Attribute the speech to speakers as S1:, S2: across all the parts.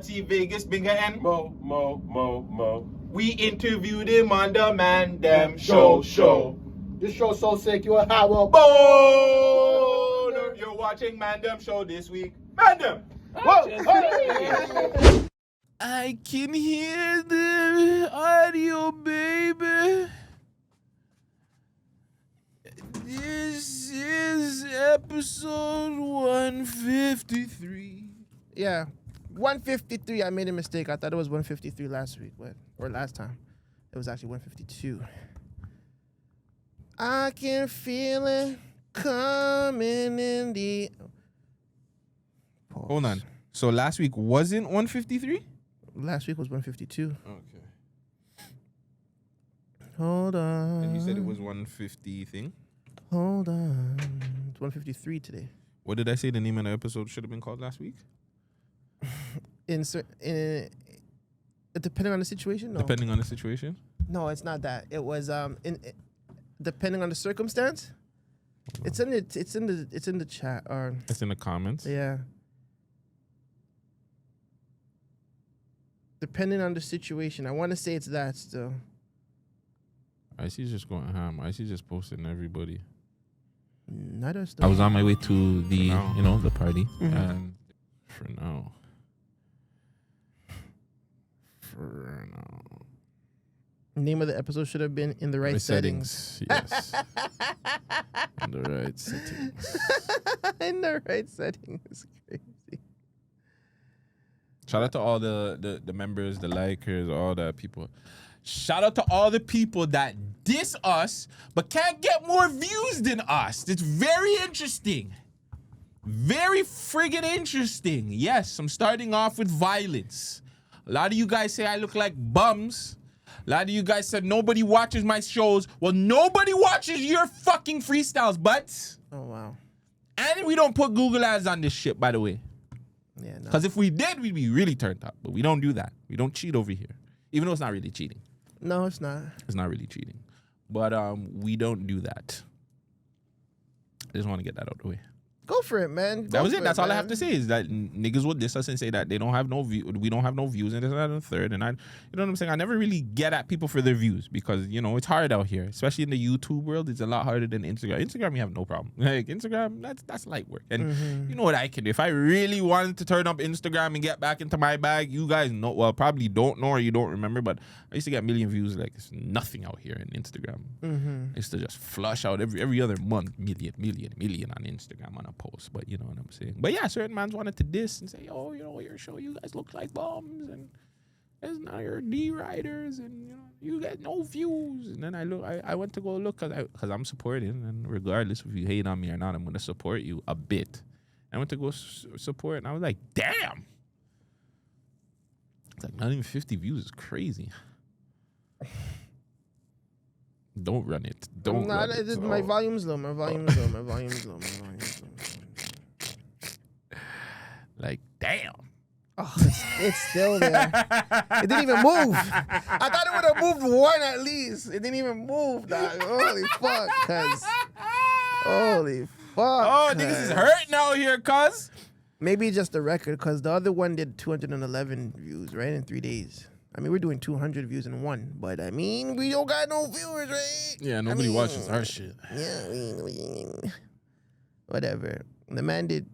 S1: Guttzy, Vagez, Binga, and
S2: Mo.
S1: we interviewed him on the Man Dem Show.
S3: This show's so sick, you a hot well.
S1: Boner. You're watching Man Dem Show this week. Man Dem.
S3: Whoa.
S2: I can hear the audio, baby. This is episode 153.
S3: Yeah, 153. I made a mistake. I thought it was 153 last week, or last time. It was actually 152. I can feel it coming in the... Pause.
S2: Hold on. So last week wasn't 153?
S3: Last week was 152.
S2: Okay.
S3: Hold on.
S2: And you said it was 150 thing?
S3: Hold on. It's 153 today.
S2: What did I say the name of the episode should have been called last week?
S3: Depending on the situation? No.
S2: Depending on the situation?
S3: No, it's not that. It was depending on the circumstance. It's in the chat or
S2: It's in the comments.
S3: yeah. Depending on the situation. I want to say it's that still.
S2: IC's just going ham. IC's just posting everybody.
S3: Not us
S2: I
S3: though.
S2: was on my way to the, the party.
S3: Mhm.
S2: And for now.
S3: Name of the episode should have been In the Right Settings.
S2: Yes. In the right settings.
S3: In the right settings is crazy.
S2: Shout out to all the members, the likers, all that people. Shout out to all the people that diss us but can't get more views than us. It's very interesting. Very friggin' interesting. Yes, I'm starting off with violence. A lot of you guys say I look like bums. A lot of you guys said nobody watches my shows. Well, nobody watches your fucking freestyles, but.
S3: Oh wow.
S2: And we don't put Google ads on this shit, by the way.
S3: Yeah, no.
S2: Because if we did, we'd be really turned up. But we don't do that. We don't cheat over here. Even though it's not really cheating.
S3: No, it's not.
S2: It's not really cheating. But we don't do that. I just want to get that out of the way.
S3: Go for it, man.
S2: That was it. That's all I
S3: man.
S2: have to say is that niggas will diss us and say that they don't have no view. We don't have no views and this, that, and the third. And you know what I'm saying? I never really get at people for their views because, it's hard out here, especially in the YouTube world. It's a lot harder than Instagram. Instagram, you have no problem. Like Instagram, that's light work. And you know what I can do? If I really wanted to turn up Instagram and get back into my bag, you guys know, well, probably don't know or you don't remember, but I used to get a million views. Like it's nothing out here in Instagram. I used to just flush out every other month, million on Instagram on a post. But you know what I'm saying? But yeah, certain mans wanted to diss and say, oh, your show, you guys look like bums and it's not your D writers and you get no views. And then I went to go look because I'm supporting, and regardless if you hate on me or not, I'm gonna support you a bit. I went to go support, and I was like, damn. It's like not even 50 views is crazy. Don't run it. Don't run it.
S3: My volume's low.
S2: Like, damn.
S3: Oh, it's still there. It didn't even move. I thought it would have moved one at least. It didn't even move, dog. Holy fuck, cuz. Holy fuck.
S2: Oh, niggas is hurting out here, cuz.
S3: Maybe just the record, because the other one did 211 views, right, in 3 days. I mean, we're doing 200 views in one, but I mean, we don't got no viewers, right?
S2: Yeah, nobody watches our shit.
S3: Yeah, whatever. The man did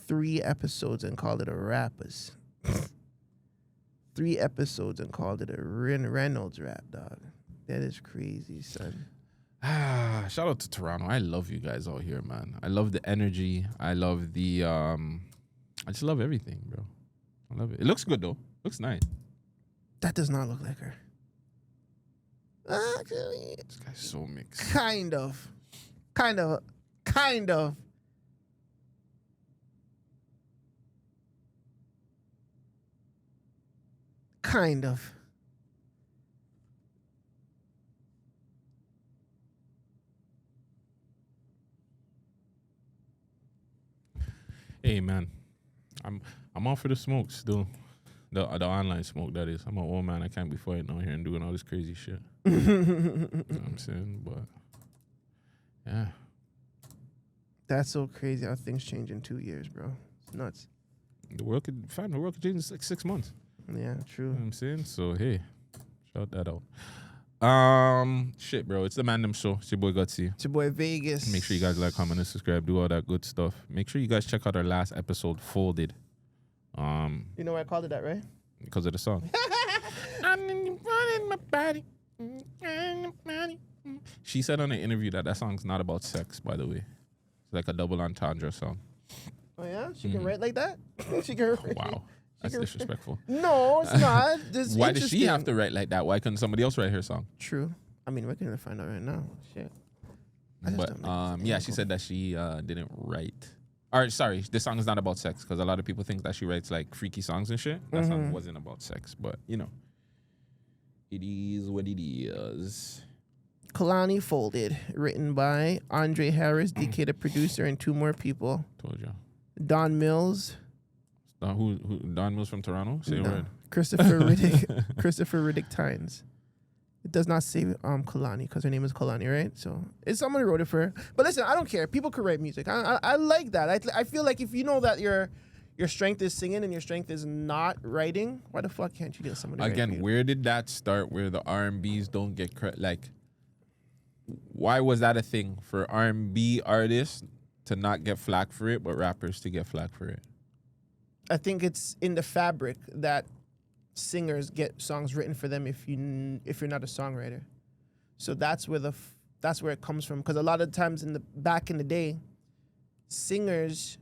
S3: 3 episodes and called it a rappers. 3 episodes and called it a Reynolds rap, dog. That is crazy, son.
S2: Shout out to Toronto. I love you guys out here, man. I love the energy. I love the I just love everything, bro. I love it. It looks good though. Looks nice.
S3: That does not look like her. Actually,
S2: This guy's so mixed.
S3: kind of. Kind of.
S2: Hey man, I'm all for the smoke still. The online smoke, that is. I'm an old man. I can't be fighting out here and doing all this crazy shit. You know what I'm saying? But yeah.
S3: That's so crazy how things change in 2 years, bro. It's nuts.
S2: The world could change in like 6 months.
S3: Yeah, true.
S2: You know what I'm saying? So hey, shout that out. Shit, bro. It's the Man Dem Show. It's your boy Guttzy.
S3: It's your boy Vagez.
S2: Make sure you guys like, comment, and subscribe. Do all that good stuff. Make sure you guys check out our last episode, Folded.
S3: You know why I called it that, right?
S2: Because of the song. I'm in my body. She said on an interview that song's not about sex, by the way. It's like a double entendre song.
S3: Oh, yeah? She can write like that? She can write.
S2: Wow. That's disrespectful.
S3: No, it's not.
S2: Why does she have to write like that? Why couldn't somebody else write her song?
S3: True. I mean, we're going to find out right now. Shit.
S2: But yeah, she said that she didn't write. Or sorry, this song is not about sex because a lot of people think that she writes like freaky songs and shit. That song wasn't about sex, but you know, it is what it is.
S3: Kalani Folded, written by Andre Harris, DK the producer, and 2 more people.
S2: Told you.
S3: Don Mills.
S2: Who Don Mills from Toronto? Say a word.
S3: Christopher Riddick. Christopher Riddick Tynes. It does not say Kalani because her name is Kalani, right? So it's someone who wrote it for her. But listen, I don't care. People could write music. I like that. I feel like if you know that your strength is singing and your strength is not writing, why the fuck can't you get someone to write
S2: Again,
S3: music?
S2: where did that start? Where the R&Bs don't get credit? Like, why was that a thing for R&B artists to not get flack for it, but rappers to get flack for it?
S3: I think it's in the fabric that singers get songs written for them if you're not a songwriter. So that's where it comes from. Because a lot of times back in the day, singers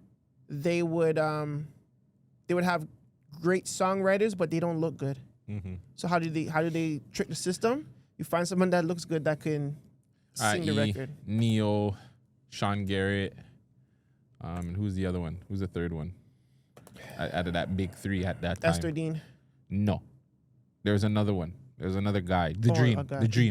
S3: they would have great songwriters, but they don't look good.
S2: Mm-hmm.
S3: So how do they trick the system? You find someone that looks good that can sing the record.
S2: Neo, Sean Garrett, and who's the other one? Who's the third one? Out of that big 3 at that time.
S3: Esther Dean.
S2: No. There's another one. There's another guy. The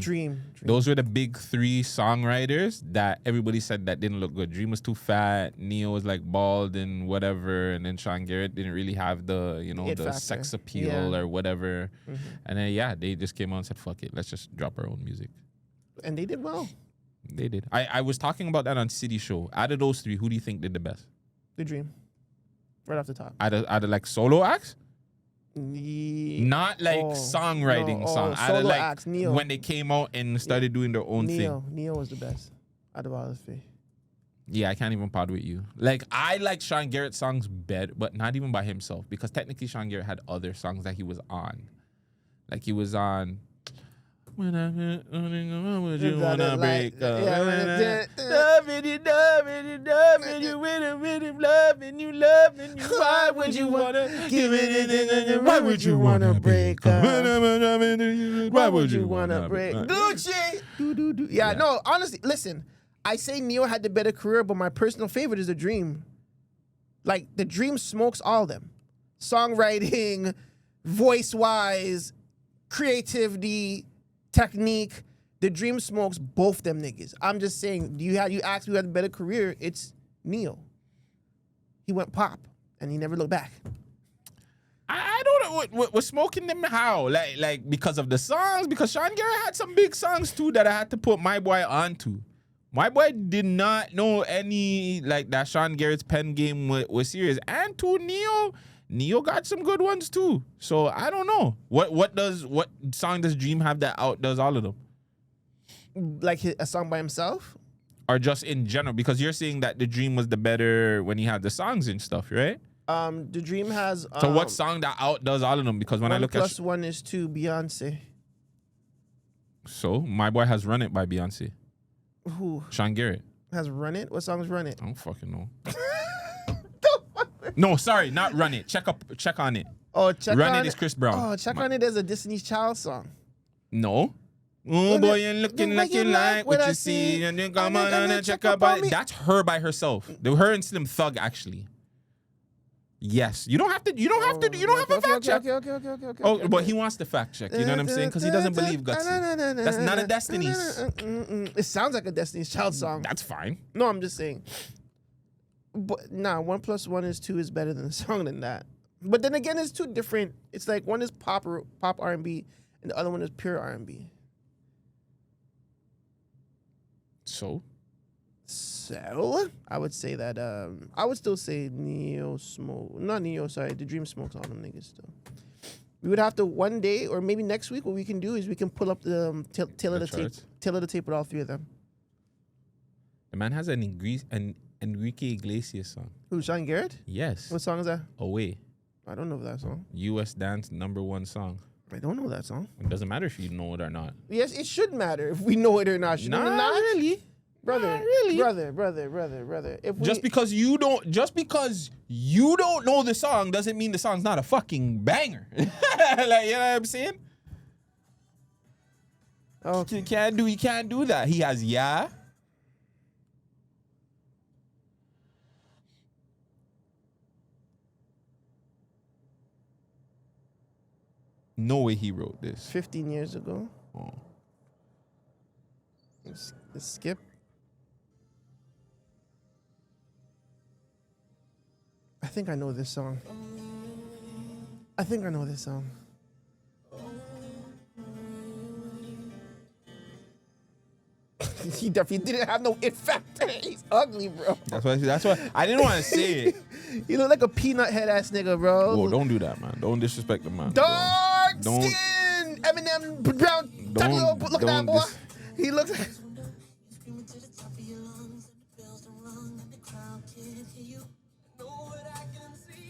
S2: Dream. Those were the big 3 songwriters that everybody said that didn't look good. Dream was too fat. Neo was like bald and whatever. And then Sean Garrett didn't really have the, the sex appeal or whatever. Mm-hmm. And then, they just came out and said, fuck it. Let's just drop our own music.
S3: And they did well.
S2: They did. I was talking about that on City Show. Out of those 3, who do you think did the best?
S3: The Dream. Right off the top.
S2: Out of like solo acts? Not like
S3: songwriting
S2: song. Out of like acts, Neo. When they came out and started doing their own thing.
S3: Neo was the best out of all the 3.
S2: Yeah, I can't even pod with you. Like, I like Sean Garrett's songs better, but not even by himself. Because technically Sean Garrett had other songs that he was on. Like, he was on... When would you wanna break up? Loving you, loving you. Why would you wanna give it? Why would you wanna break up? Why would you wanna break?
S3: Gucci. Yeah, no, honestly, listen. I say Neo had the better career, but my personal favorite is The Dream. Like, The Dream smokes all of them. Songwriting, voice-wise, creativity, technique. The Dream smokes both them niggas. I'm just saying, you ask me who had a better career, it's Neo. He went pop, and he never looked back.
S2: I don't know what smoking them how? Like because of the songs? Because Sean Garrett had some big songs too that I had to put my boy onto. My boy did not know any, like, that Sean Garrett's pen game was serious. And to Neo got some good ones too. So I don't know. What song does Dream have that outdoes all of them?
S3: Like a song by himself?
S2: Or just in general? Because you're saying that The Dream was the better when he had the songs and stuff, right?
S3: The Dream has...
S2: so what song that outdoes all of them? Because when I look at...
S3: 1 + 1 is 2, Beyonce.
S2: So my boy has Run It by Beyonce.
S3: Who?
S2: Sean Garrett.
S3: Has Run It? What song's Run It?
S2: I don't fucking know. No, sorry, not Run It. Check on It.
S3: Oh, Check
S2: Run
S3: on
S2: It is Chris Brown.
S3: Oh, Check on It is a Destiny's Child song.
S2: No. Oh boy, you're looking like you like what you see, and then come on and check up on it. That's her by herself. Her and Slim Thug actually. Yes, you don't have a fact check.
S3: Okay.
S2: Oh, but he wants the fact check. You know what I'm saying? Because he doesn't believe Guttzy. That's not a Destiny's.
S3: It sounds like a Destiny's Child song.
S2: That's fine.
S3: No, I'm just saying. But 1 + 1 is 2 is better than a song than that. But then again, it's 2 different. It's like one is pop R&B, and the other one is pure R&B.
S2: So
S3: So I would say that I would still say the Dream Smoke's on them niggas still. We would have to one day or maybe next week. What we can do is we can pull up the tail of the tape with all three of them.
S2: The man has an Enrique Iglesias song.
S3: Who, Sean Garrett?
S2: Yes.
S3: What song is that?
S2: Away.
S3: I don't know that song.
S2: U.S. Dance #1 song.
S3: I don't know that song.
S2: It doesn't matter if you know it or not.
S3: Yes, it should matter if we know it or not. Should
S2: Not
S3: it not?
S2: really.
S3: Brother,
S2: Not really.
S3: brother. If we,
S2: Just because you don't know the song doesn't mean the song's not a fucking banger. Like, you know what I'm saying?
S3: oh,
S2: You can't do that. He has Yeah. No way he wrote this.
S3: 15 years ago.
S2: Oh.
S3: Let's skip. I think I know this song. He definitely didn't have no it factor. He's ugly, bro.
S2: That's why I didn't want to say it.
S3: He look like a peanut head ass nigga, bro.
S2: Whoa, don't do that, man. Don't disrespect the man.
S3: Dark
S2: Don't-
S3: skin, Eminem, brown. Look at that boy. He looks like.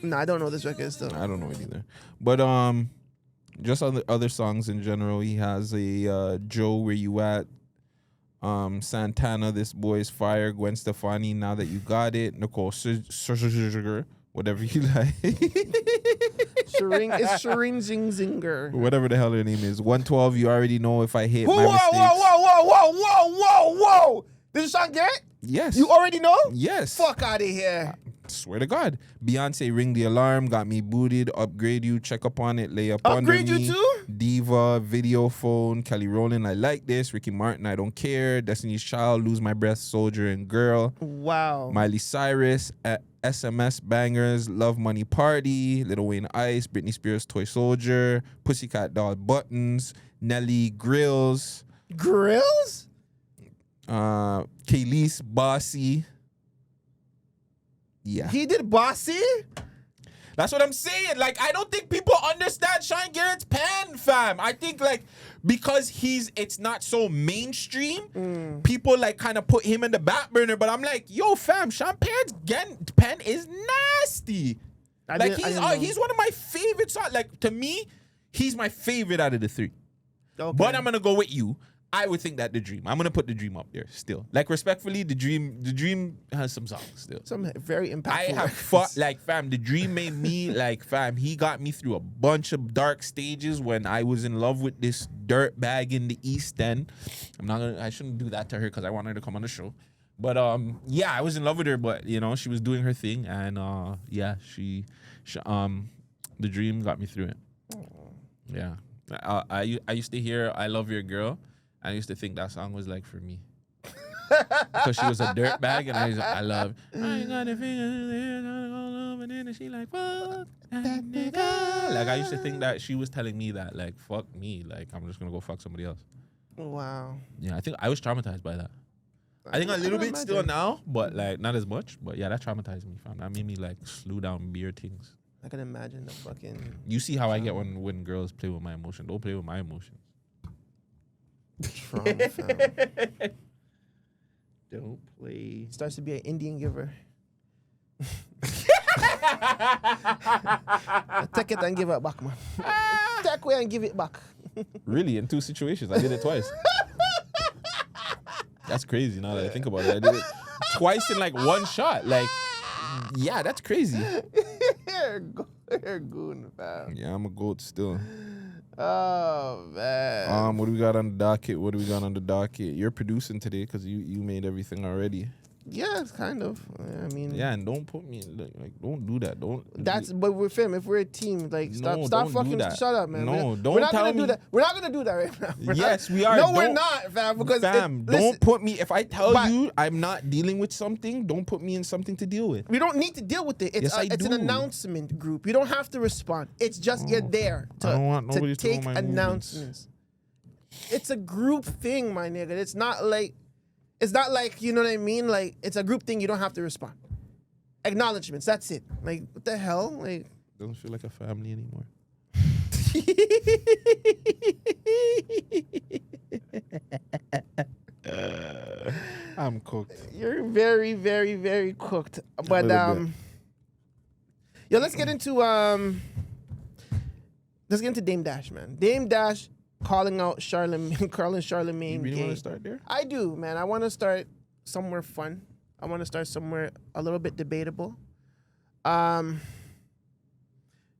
S3: No, I don't know this record still.
S2: I don't know it either. But just on the other songs in general, he has a Joe, Where You At? Santana, This Boy's Fire, Gwen Stefani, Now That You Got It, Nicole Sugar, whatever you like.
S3: It's Shireen Zinger.
S2: Whatever the hell her name is. 112, You Already Know If I Hit My
S3: Whoa,
S2: Mistakes.
S3: whoa. This is Sean Garrett?
S2: Yes.
S3: You already know?
S2: Yes.
S3: Fuck out of here.
S2: Swear to God. Beyonce, Ring the Alarm, Got Me Booted, Upgrade You, Check Up On It, Lay Up Under Me.
S3: Upgrade You too?
S2: Diva, Video Phone, Kelly Rowland, I Like This, Ricky Martin, I Don't Care, Destiny's Child, Lose My Breath, Soldier and Girl,
S3: Wow.
S2: Miley Cyrus, SMS Bangers, Love Money Party, Lil Wayne Ice, Britney Spears, Toy Soldier, Pussycat Doll Buttons, Nelly Grills, Khalees, Bossy. Yeah.
S3: He did Bossy?
S2: That's what I'm saying. Like, I don't think people understand Sean Garrett's pen, fam. I think, like, because it's not so mainstream, people, like, kind of put him in the back burner. But I'm like, yo, fam, Sean Garrett's pen is nasty. He's one of my favorite songs. Like, to me, he's my favorite out of the three.
S3: Okay.
S2: But I'm going to go with you. I would think that The Dream. I'm gonna put The Dream up there still. Like, respectfully, The Dream has some songs still.
S3: Some very impactful.
S2: I have fought, like, fam, The Dream made me, like, fam, he got me through a bunch of dark stages when I was in love with this dirt bag in the East End. I shouldn't do that to her because I want her to come on the show. But yeah, I was in love with her, but you know, she was doing her thing, and yeah, she The Dream got me through it. Yeah. I used to hear I Love Your Girl. I used to think that song was like for me. Because she was a dirt bag, and I love. I ain't got a finger, and she like, fuck that nigga. Like, I used to think that she was telling me that, like, fuck me. Like, I'm just gonna go fuck somebody else.
S3: Wow.
S2: Yeah, I think I was traumatized by that. I think a little bit still now, but like not as much. But yeah, that traumatized me, fam. That made me like slow down beer things.
S3: I can imagine the fucking.
S2: You see how I get when girls play with my emotion. Don't play with my emotions.
S3: Trauma, fam.
S2: Don't play.
S3: Starts to be an Indian giver. Take it and give it back, man. Take away and give it back.
S2: Really? In 2 situations. I did it twice. That's crazy now that I think about it. I did it twice in like 1 shot. Like, yeah, that's crazy.
S3: You're goon, fam.
S2: Yeah, I'm a goat still.
S3: Oh, man.
S2: What do we got on the docket? You're producing today because you made everything already.
S3: Yeah, it's kind of. I mean.
S2: Yeah, and don't put me like don't do that.
S3: But we're fam. If we're a team, like stop
S2: don't
S3: fucking.
S2: do that.
S3: Shut up, man.
S2: No,
S3: we're
S2: don't
S3: not
S2: tell
S3: gonna
S2: me.
S3: do that. We're not gonna do that right now.
S2: Yes, we are.
S3: No, we're not, fam. Because
S2: fam,
S3: listen,
S2: don't put me. If I tell you I'm not dealing with something, don't put me in something to deal with.
S3: we don't need to deal with it. It's
S2: Yes, I
S3: it's an
S2: do.
S3: announcement group. You don't have to respond. It's just you're there
S2: I don't want
S3: to
S2: nobody to know
S3: take
S2: my
S3: announcements. It's a group thing, my nigga. It's not like It's not like, you know what I mean? Like, it's a group thing. You don't have to respond. Acknowledgements. That's it. Like, what the hell? Like,
S2: Doesn't feel like a family anymore. I'm cooked.
S3: You're very, very, very cooked. But yo, let's get into Dame Dash, man. Dame Dash calling out Charlamagne, calling Charlamagne.
S2: You really
S3: gay.
S2: want to start there?
S3: I do, man. I want to start somewhere fun. I want to start somewhere a little bit debatable. If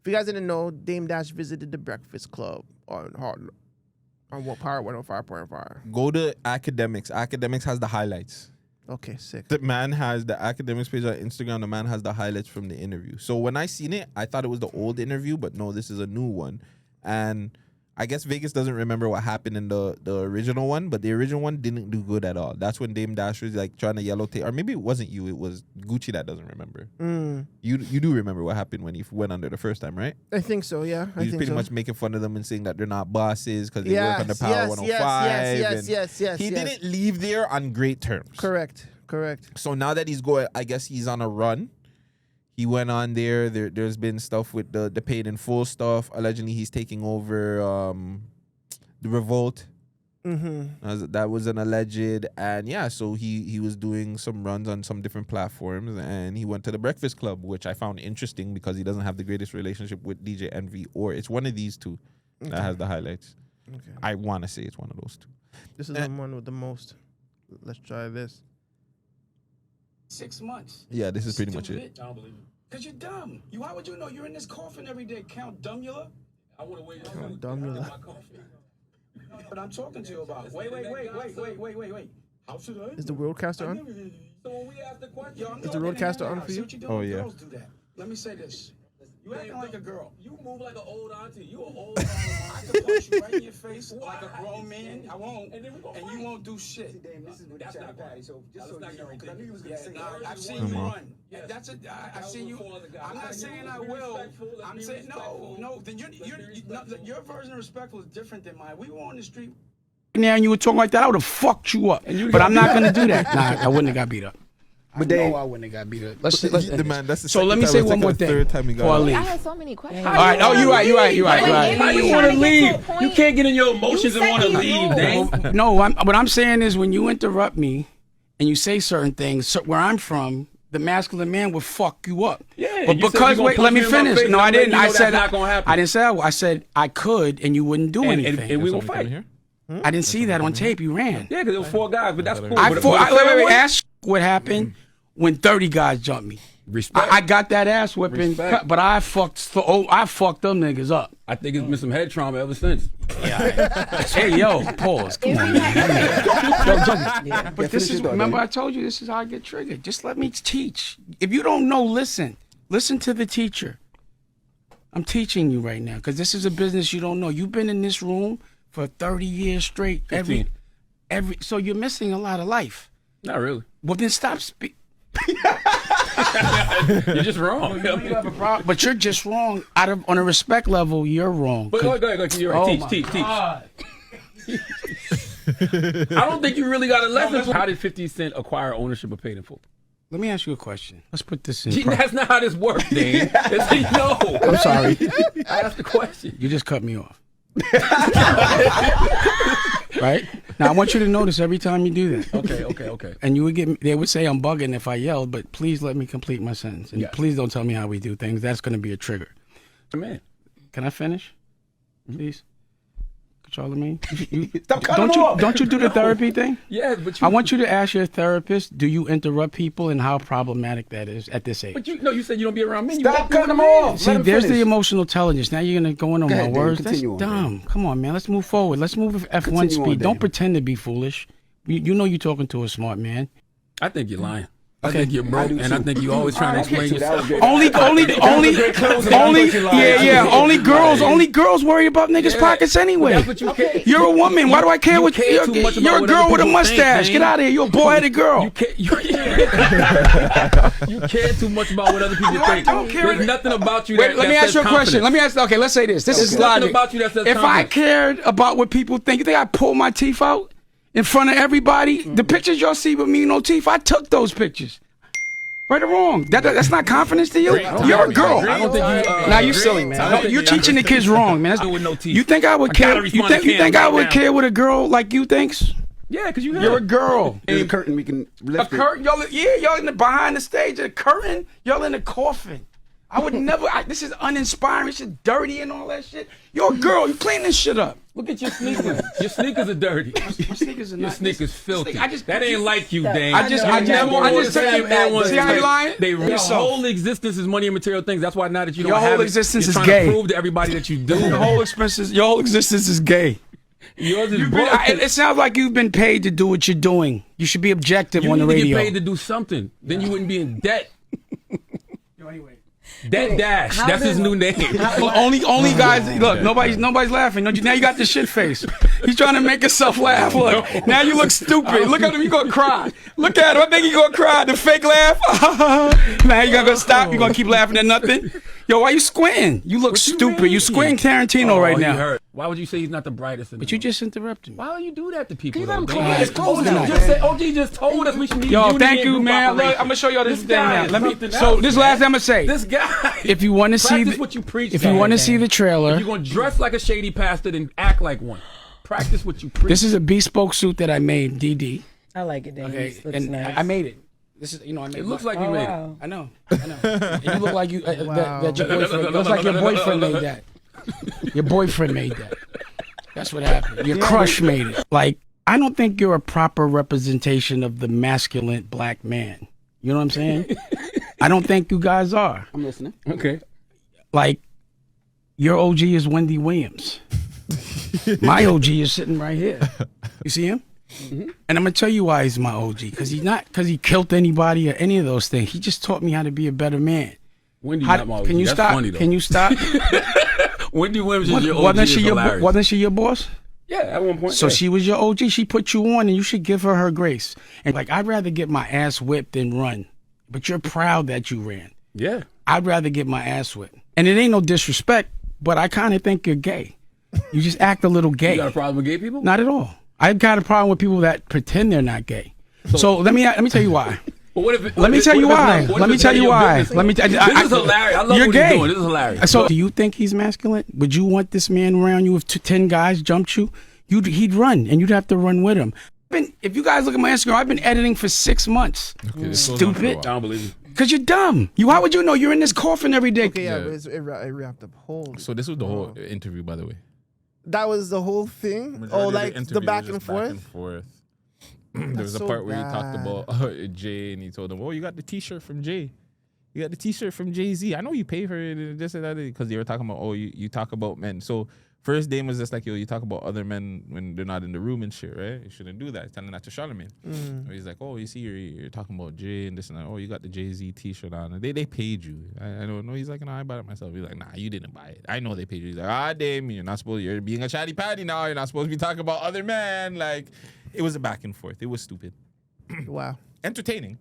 S3: you guys didn't know, Dame Dash visited the Breakfast Club on what Power 105.5.
S2: Go to Academics. Academics has the highlights.
S3: Okay, sick.
S2: The man has the Academics page on Instagram. The man has the highlights from the interview. So when I seen it, I thought it was the old interview, but no, this is a new one. And I guess Vagez doesn't remember what happened in the original one, but the original one didn't do good at all. That's when Dame Dash was like trying to yellow tape, or maybe it wasn't you, it was Guttzy that doesn't remember. You do remember what happened when he went under the first time, right?
S3: I think so, yeah.
S2: He was pretty much making fun of them and saying that they're not bosses because they work under Power 105.
S3: Yes.
S2: He didn't leave there on great terms.
S3: Correct.
S2: So now that he's going, I guess he's on a run. He went on there. There's been stuff with the paid in full stuff. Allegedly, he's taking over the Revolt. That was an alleged. And yeah, so he was doing some runs on some different platforms. And he went to the Breakfast Club, which I found interesting because he doesn't have the greatest relationship with DJ Envy. Or it's one of these two that has the highlights.
S3: Okay.
S2: I want to say it's one of those two.
S3: This is the one with the most. Let's try this.
S4: 6 months.
S2: Yeah, this is pretty much it.
S4: I don't believe it. Because you're dumb. How would you know? You're in this coffin every day. Count Dumula? I would have waited.
S3: Count Dumula.
S4: But I'm talking to you about. Wait. How should I?
S3: Is the Roadcaster on?
S4: So when we ask the question,
S3: is the Roadcaster on for you?
S2: Oh, yeah.
S4: Girls do that. Let me say this. You acting like a girl.
S5: You move like an old auntie. You an old auntie.
S4: I can punch you right in your face like a grown man. I won't. And you won't do shit.
S5: That's not right. So just so you know, because I knew you was gonna say that.
S4: I've seen you run. That's it. I've seen you. I'm not saying I will. I'm saying no. Then your version of respectful is different than mine. We were on the street.
S6: Now and you were talking like that, I would have fucked you up. But I'm not gonna do that. Nah, I wouldn't have got beat up. But I wouldn't have got beat up. So let me say one more thing before I leave.
S7: I had so many questions.
S6: All right. Oh, you're right.
S5: How you want to leave? You can't get in your emotions and want to leave, Dave.
S6: No, what I'm saying is when you interrupt me and you say certain things, where I'm from, the masculine man would fuck you up.
S5: Yeah.
S6: But because let me finish. No, I didn't. I said I didn't say I said I could, and you wouldn't do anything.
S5: And we will fight here.
S6: I didn't see that on tape. You ran.
S5: Yeah, because it was 4 guys, but that's cool.
S6: Wait, ask what happened when 30 guys jumped me.
S5: Respect.
S6: I got that ass whipping, but I fucked them niggas up.
S5: I think it's been some head trauma ever since.
S6: Yeah. Hey, yo, pause. Come on, man. But this is, remember I told you this is how I get triggered. Just let me teach. If you don't know, listen. Listen to the teacher. I'm teaching you right now because this is a business you don't know. You've been in this room for 30 years straight.
S5: 15.
S6: So you're missing a lot of life.
S5: Not really.
S6: Well, then stop speaking.
S5: You're just wrong.
S6: You have a problem, but you're just wrong. On a respect level, you're wrong.
S5: But go ahead. You're right. Teach. I don't think you really got a lesson. How did 50 Cent acquire ownership of Paid in Full?
S6: Let me ask you a question. Let's put this in.
S5: That's not how this works, Dave. No.
S6: I'm sorry.
S5: I asked the question.
S6: You just cut me off. Right? Now I want you to notice every time you do that.
S5: Okay.
S6: And they would say I'm bugging if I yelled, but please let me complete my sentence. And please don't tell me how we do things. That's going to be a trigger.
S5: Man.
S6: Can I finish? Please? Charlamagne?
S5: Stop cutting him off.
S6: Don't you do the therapy thing?
S5: Yeah, but
S6: I want you to ask your therapist, do you interrupt people and how problematic that is at this age?
S5: But you said you don't be around men.
S8: Stop cutting them off.
S6: See, there's the emotional intelligence. Now you're going to go in on my words. That's
S8: on,
S6: dumb.
S8: man.
S6: Come on, man. Let's move forward. Let's move at F1 speed. Don't pretend to be foolish. You know you're talking to a smart man.
S5: I think you're lying. I think you're broke, and I think you're always trying to explain yourself.
S6: Only girls worry about niggas' pockets anyway.
S5: That's what you care.
S6: You're a woman. Why do I care what you're a girl with a mustache. Get out of here. You're a boy-headed girl.
S5: You care too much about what other people think. There's nothing about you that
S6: let me ask you a question. Let's say this. This is logic.
S5: About you that says
S6: if I cared about what people think, you think I'd pull my teeth out in front of everybody. The pictures y'all see with me no teeth, I took those pictures. Right or wrong? That's not confidence to you? You're a girl.
S5: I don't think you.
S6: Now you silly, man. No, you're teaching the kids wrong, man.
S5: With no teeth.
S6: You think I would care? You think I would care what a girl like you thinks?
S5: Yeah, because
S6: you're a girl.
S7: There's a curtain we can lift.
S6: A curtain, y'all in the behind the stage. A curtain, y'all in the coffin. I would never. This is uninspiring. This is dirty and all that shit. You're a girl. You clean this shit up.
S5: Look at your sneakers. Your sneakers are dirty.
S6: My sneakers are not.
S5: Your sneakers filthy.
S6: That
S5: ain't like you, Dane.
S6: I just tell you, man. See how you lying?
S5: Your whole existence is money and material things. That's why now that you don't
S6: your
S5: have
S6: whole
S5: it,
S6: existence
S5: you're
S6: is
S5: trying
S6: gay.
S5: to prove to everybody that you do.
S6: Your whole existence is gay.
S5: Yours is
S6: it sounds like you've been paid to do what you're doing. You should be objective on the radio.
S5: You need to get paid to do something. Then you wouldn't be in debt.
S6: Anyway.
S5: Debt Dash. That's his new name.
S6: Only guys. Look, nobody's laughing. Now you got the shit face. He's trying to make himself laugh. Look, now you look stupid. Look at him. You gonna cry. Look at him. I think he gonna cry. The fake laugh. Now you gonna stop. You gonna keep laughing at nothing. Yo, why you squinting? You look stupid. You squinting Tarantino right now.
S5: Hurt. Why would you say he's not the brightest?
S6: But you just interrupted me.
S5: Why do you do that to people?
S7: You let him
S5: OG
S7: close now.
S5: just told us we should need.
S6: Yo, thank you, man. Look, I'm gonna show y'all this thing now. This last thing I'm gonna say.
S5: This guy.
S6: If you want to see
S5: what you preach.
S6: If you want to see the trailer,
S5: if you're gonna dress like a shady pastor and act like one. Practice what you preach.
S6: This is a bespoke suit that I made, DD.
S8: I like it, Dan.
S6: Okay,
S8: It looks
S6: and
S8: nice.
S6: I made it. This is, I made it.
S5: It looks like you made it.
S6: I know. And you look like you that your boyfriend. It looks like your boyfriend made that. Your boyfriend made that. That's what happened. Your crush made it. Like, I don't think you're a proper representation of the masculine black man. You know what I'm saying? I don't think you guys are.
S7: I'm listening.
S5: Okay.
S6: Like, your OG is Wendy Williams. My OG is sitting right here. You see him? Mm-hmm. And I'm gonna tell you why he's my OG. Because he killed anybody or any of those things. He just taught me how to be a better man.
S5: Wendy not my OG.
S6: Can you
S5: That's
S6: stop?
S5: funny, though.
S6: Can you stop?
S5: Wendy Williams is your OG.
S6: Wasn't she your boss?
S5: Yeah, at one point.
S6: So she was your OG. She put you on, and you should give her grace. And like, I'd rather get my ass whipped than run. But you're proud that you ran.
S5: Yeah.
S6: I'd rather get my ass whipped. And it ain't no disrespect, but I kind of think you're gay. You just act a little gay.
S5: You got a problem with gay people?
S6: Not at all. I've got a problem with people that pretend they're not gay. So let me tell you why.
S5: But what if
S6: Let me tell you why. This is hilarious.
S5: I love
S6: you're
S5: what
S6: gay.
S5: he's doing. This is hilarious.
S6: So do you think he's masculine? Would you want this man around you if 10 guys jumped you? He'd run, and you'd have to run with him. If you guys look at my Instagram, I've been editing for 6 months.
S2: Okay,
S6: Stupid.
S5: I don't believe you.
S6: Because you're dumb. How would you know you're in this coffin every day?
S3: Okay, yeah, but it wrapped up. Holy.
S2: So this was the whole interview, by the way.
S3: That was the whole thing?
S2: Majority of
S3: Like the
S2: interview
S3: back
S2: was
S3: and
S2: just back and
S3: forth?
S2: forth. There was a
S3: so
S2: part where he talked
S3: bad.
S2: about Jay, and he told him, "Oh, you got the T-shirt from Jay. You got the T-shirt from Jay-Z. I know you pay for it, and this and that." Because they were talking about, "Oh, you talk about men." So first Dame was just like, "Yo, you talk about other men when they're not in the room and shit, right? You shouldn't do that." He's telling that to Charlamagne. So he's like, "Oh, you see, you're talking about Jay and this and that. Oh, you got the Jay-Z T-shirt on. And they paid you." I don't know. He's like, "No, I bought it myself." He's like, "Nah, you didn't buy it. I know they paid you." He's like, Dame, you're being a chatty patty now. You're not supposed to be talking about other men." Like, it was a back and forth. It was stupid.
S3: Wow.
S2: Entertaining.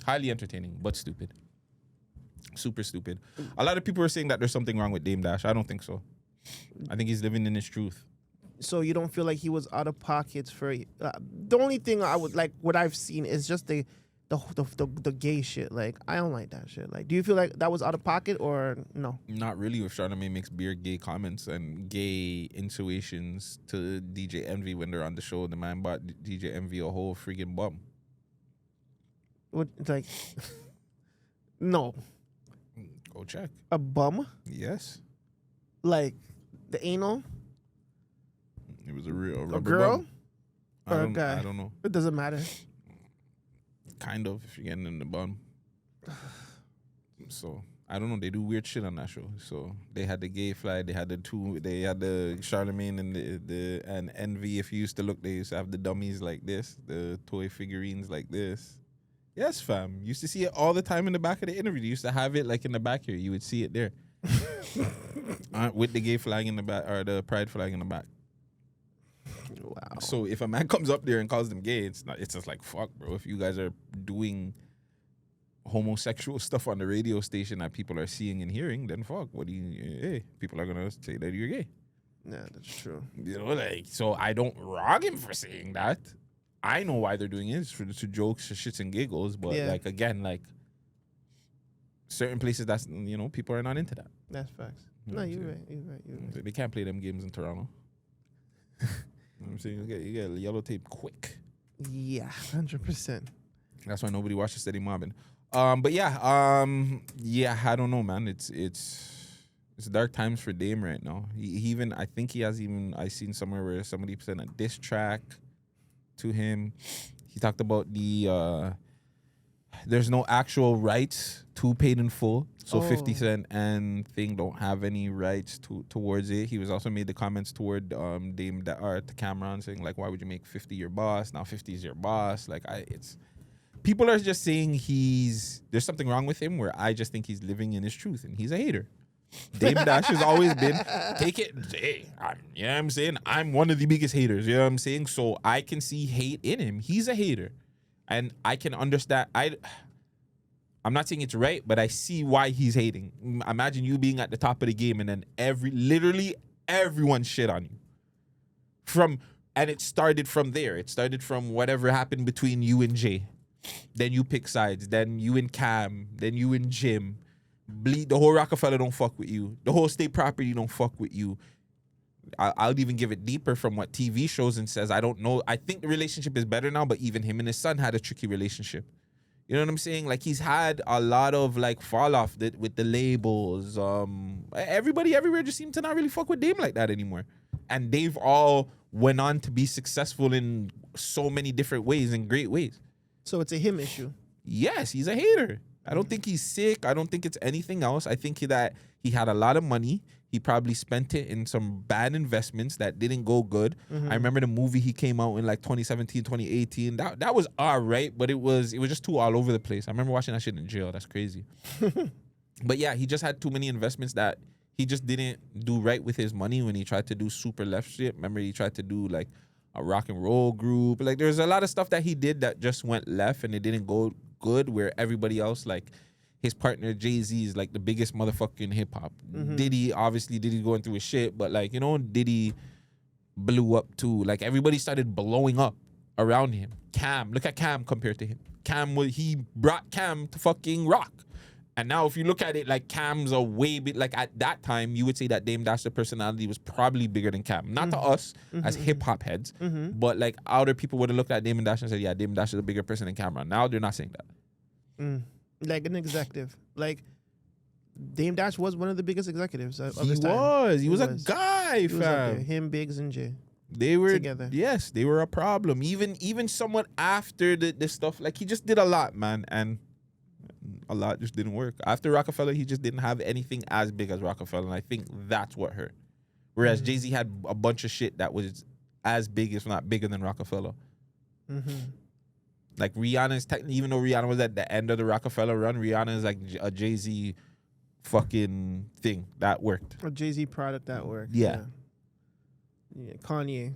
S2: Highly entertaining, but stupid. Super stupid. A lot of people are saying that there's something wrong with Dame Dash. I don't think so. I think he's living in his truth.
S3: So you don't feel like he was out of pockets for the only thing I would like what I've seen is just the gay shit. Like, I don't like that shit. Like, do you feel like that was out of pocket or no?
S2: Not really. If Charlamagne makes beer gay comments and gay insinuations to DJ Envy when they're on the show, the man bought DJ Envy a whole freaking bum.
S3: What, like, no.
S2: Go check.
S3: A bum?
S2: Yes.
S3: Like, the anal?
S2: It was a real
S3: A girl?
S2: bum.
S3: Or a guy?
S2: I don't know.
S3: It doesn't matter.
S2: Kind of, if you're getting in the bum. So, I don't know. They do weird shit on that show. So, they had the gay flag. They had the Charlamagne and and Envy. If you used to look, they used to have the dummies like this, the toy figurines like this. Yes, fam. Used to see it all the time in the back of the interview. They used to have it like in the back here. You would see it there. With the gay flag in the back, or the pride flag in the back.
S3: Wow.
S2: So if a man comes up there and calls them gay, it's just like, fuck, bro. If you guys are doing homosexual stuff on the radio station that people are seeing and hearing, then fuck. People are gonna say that you're gay.
S3: Yeah, that's true.
S2: You know, like, so I don't wrong him for saying that. I know why they're doing it. It's for jokes, for shits and giggles. But like again, like certain places that's people are not into that.
S3: That's facts. No, you're right. You're right.
S2: They can't play them games in Toronto. You know what I'm saying? You get yellow tape quick.
S3: Yeah, 100%.
S2: That's why nobody watches Steady Mobbing. But yeah, I don't know, man. It's dark times for Dame right now. He I think he has I seen somewhere where somebody sent a diss track to him. He talked about there's no actual rights to Paid in Full. So 50 Cent and Thing don't have any rights towards it. He was also made the comments toward Dame to Cameron saying like, why would you make 50 your boss? Now 50 is your boss. Like people are just saying there's something wrong with him where I just think he's living in his truth and he's a hater. Dame Dash has always been you know what I'm saying? I'm one of the biggest haters, you know what I'm saying? So I can see hate in him. He's a hater. And I can understand I'm not saying it's right, but I see why he's hating. Imagine you being at the top of the game and then literally everyone shit on you. And it started from there. It started from whatever happened between you and Jay. Then you pick sides. Then you and Cam. Then you and Jim. The whole Roc-A-Fella don't fuck with you. The whole state property don't fuck with you. I'll even give it deeper from what TV shows and says. I don't know. I think the relationship is better now, but even him and his son had a tricky relationship. You know what I'm saying? Like he's had a lot of like fall off with the labels. Everybody everywhere just seemed to not really fuck with Dame like that anymore. And they've all went on to be successful in so many different ways and great ways.
S3: So it's a him issue.
S2: Yes, he's a hater. I don't think he's sick. I don't think it's anything else. I think that he had a lot of money. He probably spent it in some bad investments that didn't go good. I remember the movie he came out in like 2017, 2018. That was all right, but it was just too all over the place. I remember watching that shit in jail. That's crazy. But yeah, he just had too many investments that he just didn't do right with his money when he tried to do super left shit. Remember he tried to do like a rock and roll group. Like there's a lot of stuff that he did that just went left and it didn't go good, where everybody else, like his partner Jay-Z is like the biggest motherfucker in hip hop. Diddy going through his shit, but like, Diddy blew up too. Like everybody started blowing up around him. Cam, look at Cam compared to him. He brought Cam to fucking rock. And now if you look at it, like Cam's a way big, like at that time, you would say that Dame Dash's personality was probably bigger than Cam. Not to us as hip hop heads, but like other people would have looked at Dame Dash and said, yeah, Dame Dash is a bigger person than Cameron. Now they're not saying that.
S3: Like an executive. Like Dame Dash was one of the biggest executives of his
S2: He
S3: time.
S2: was a guy,
S3: He was up there.
S2: fam.
S3: Him, Biggs, and Jay.
S2: They were
S3: together.
S2: Yes, they were a problem. Even somewhat after the stuff, like he just did a lot, man, and a lot just didn't work. After Roc-A-Fella, he just didn't have anything as big as Roc-A-Fella, and I think that's what hurt. Whereas Jay-Z had a bunch of shit that was as big, if not bigger than Roc-A-Fella. Like Rihanna's technically, even though Rihanna was at the end of the Roc-A-Fella run, Rihanna is like a Jay-Z fucking thing that worked.
S3: A Jay-Z product that worked.
S2: Yeah.
S3: Kanye.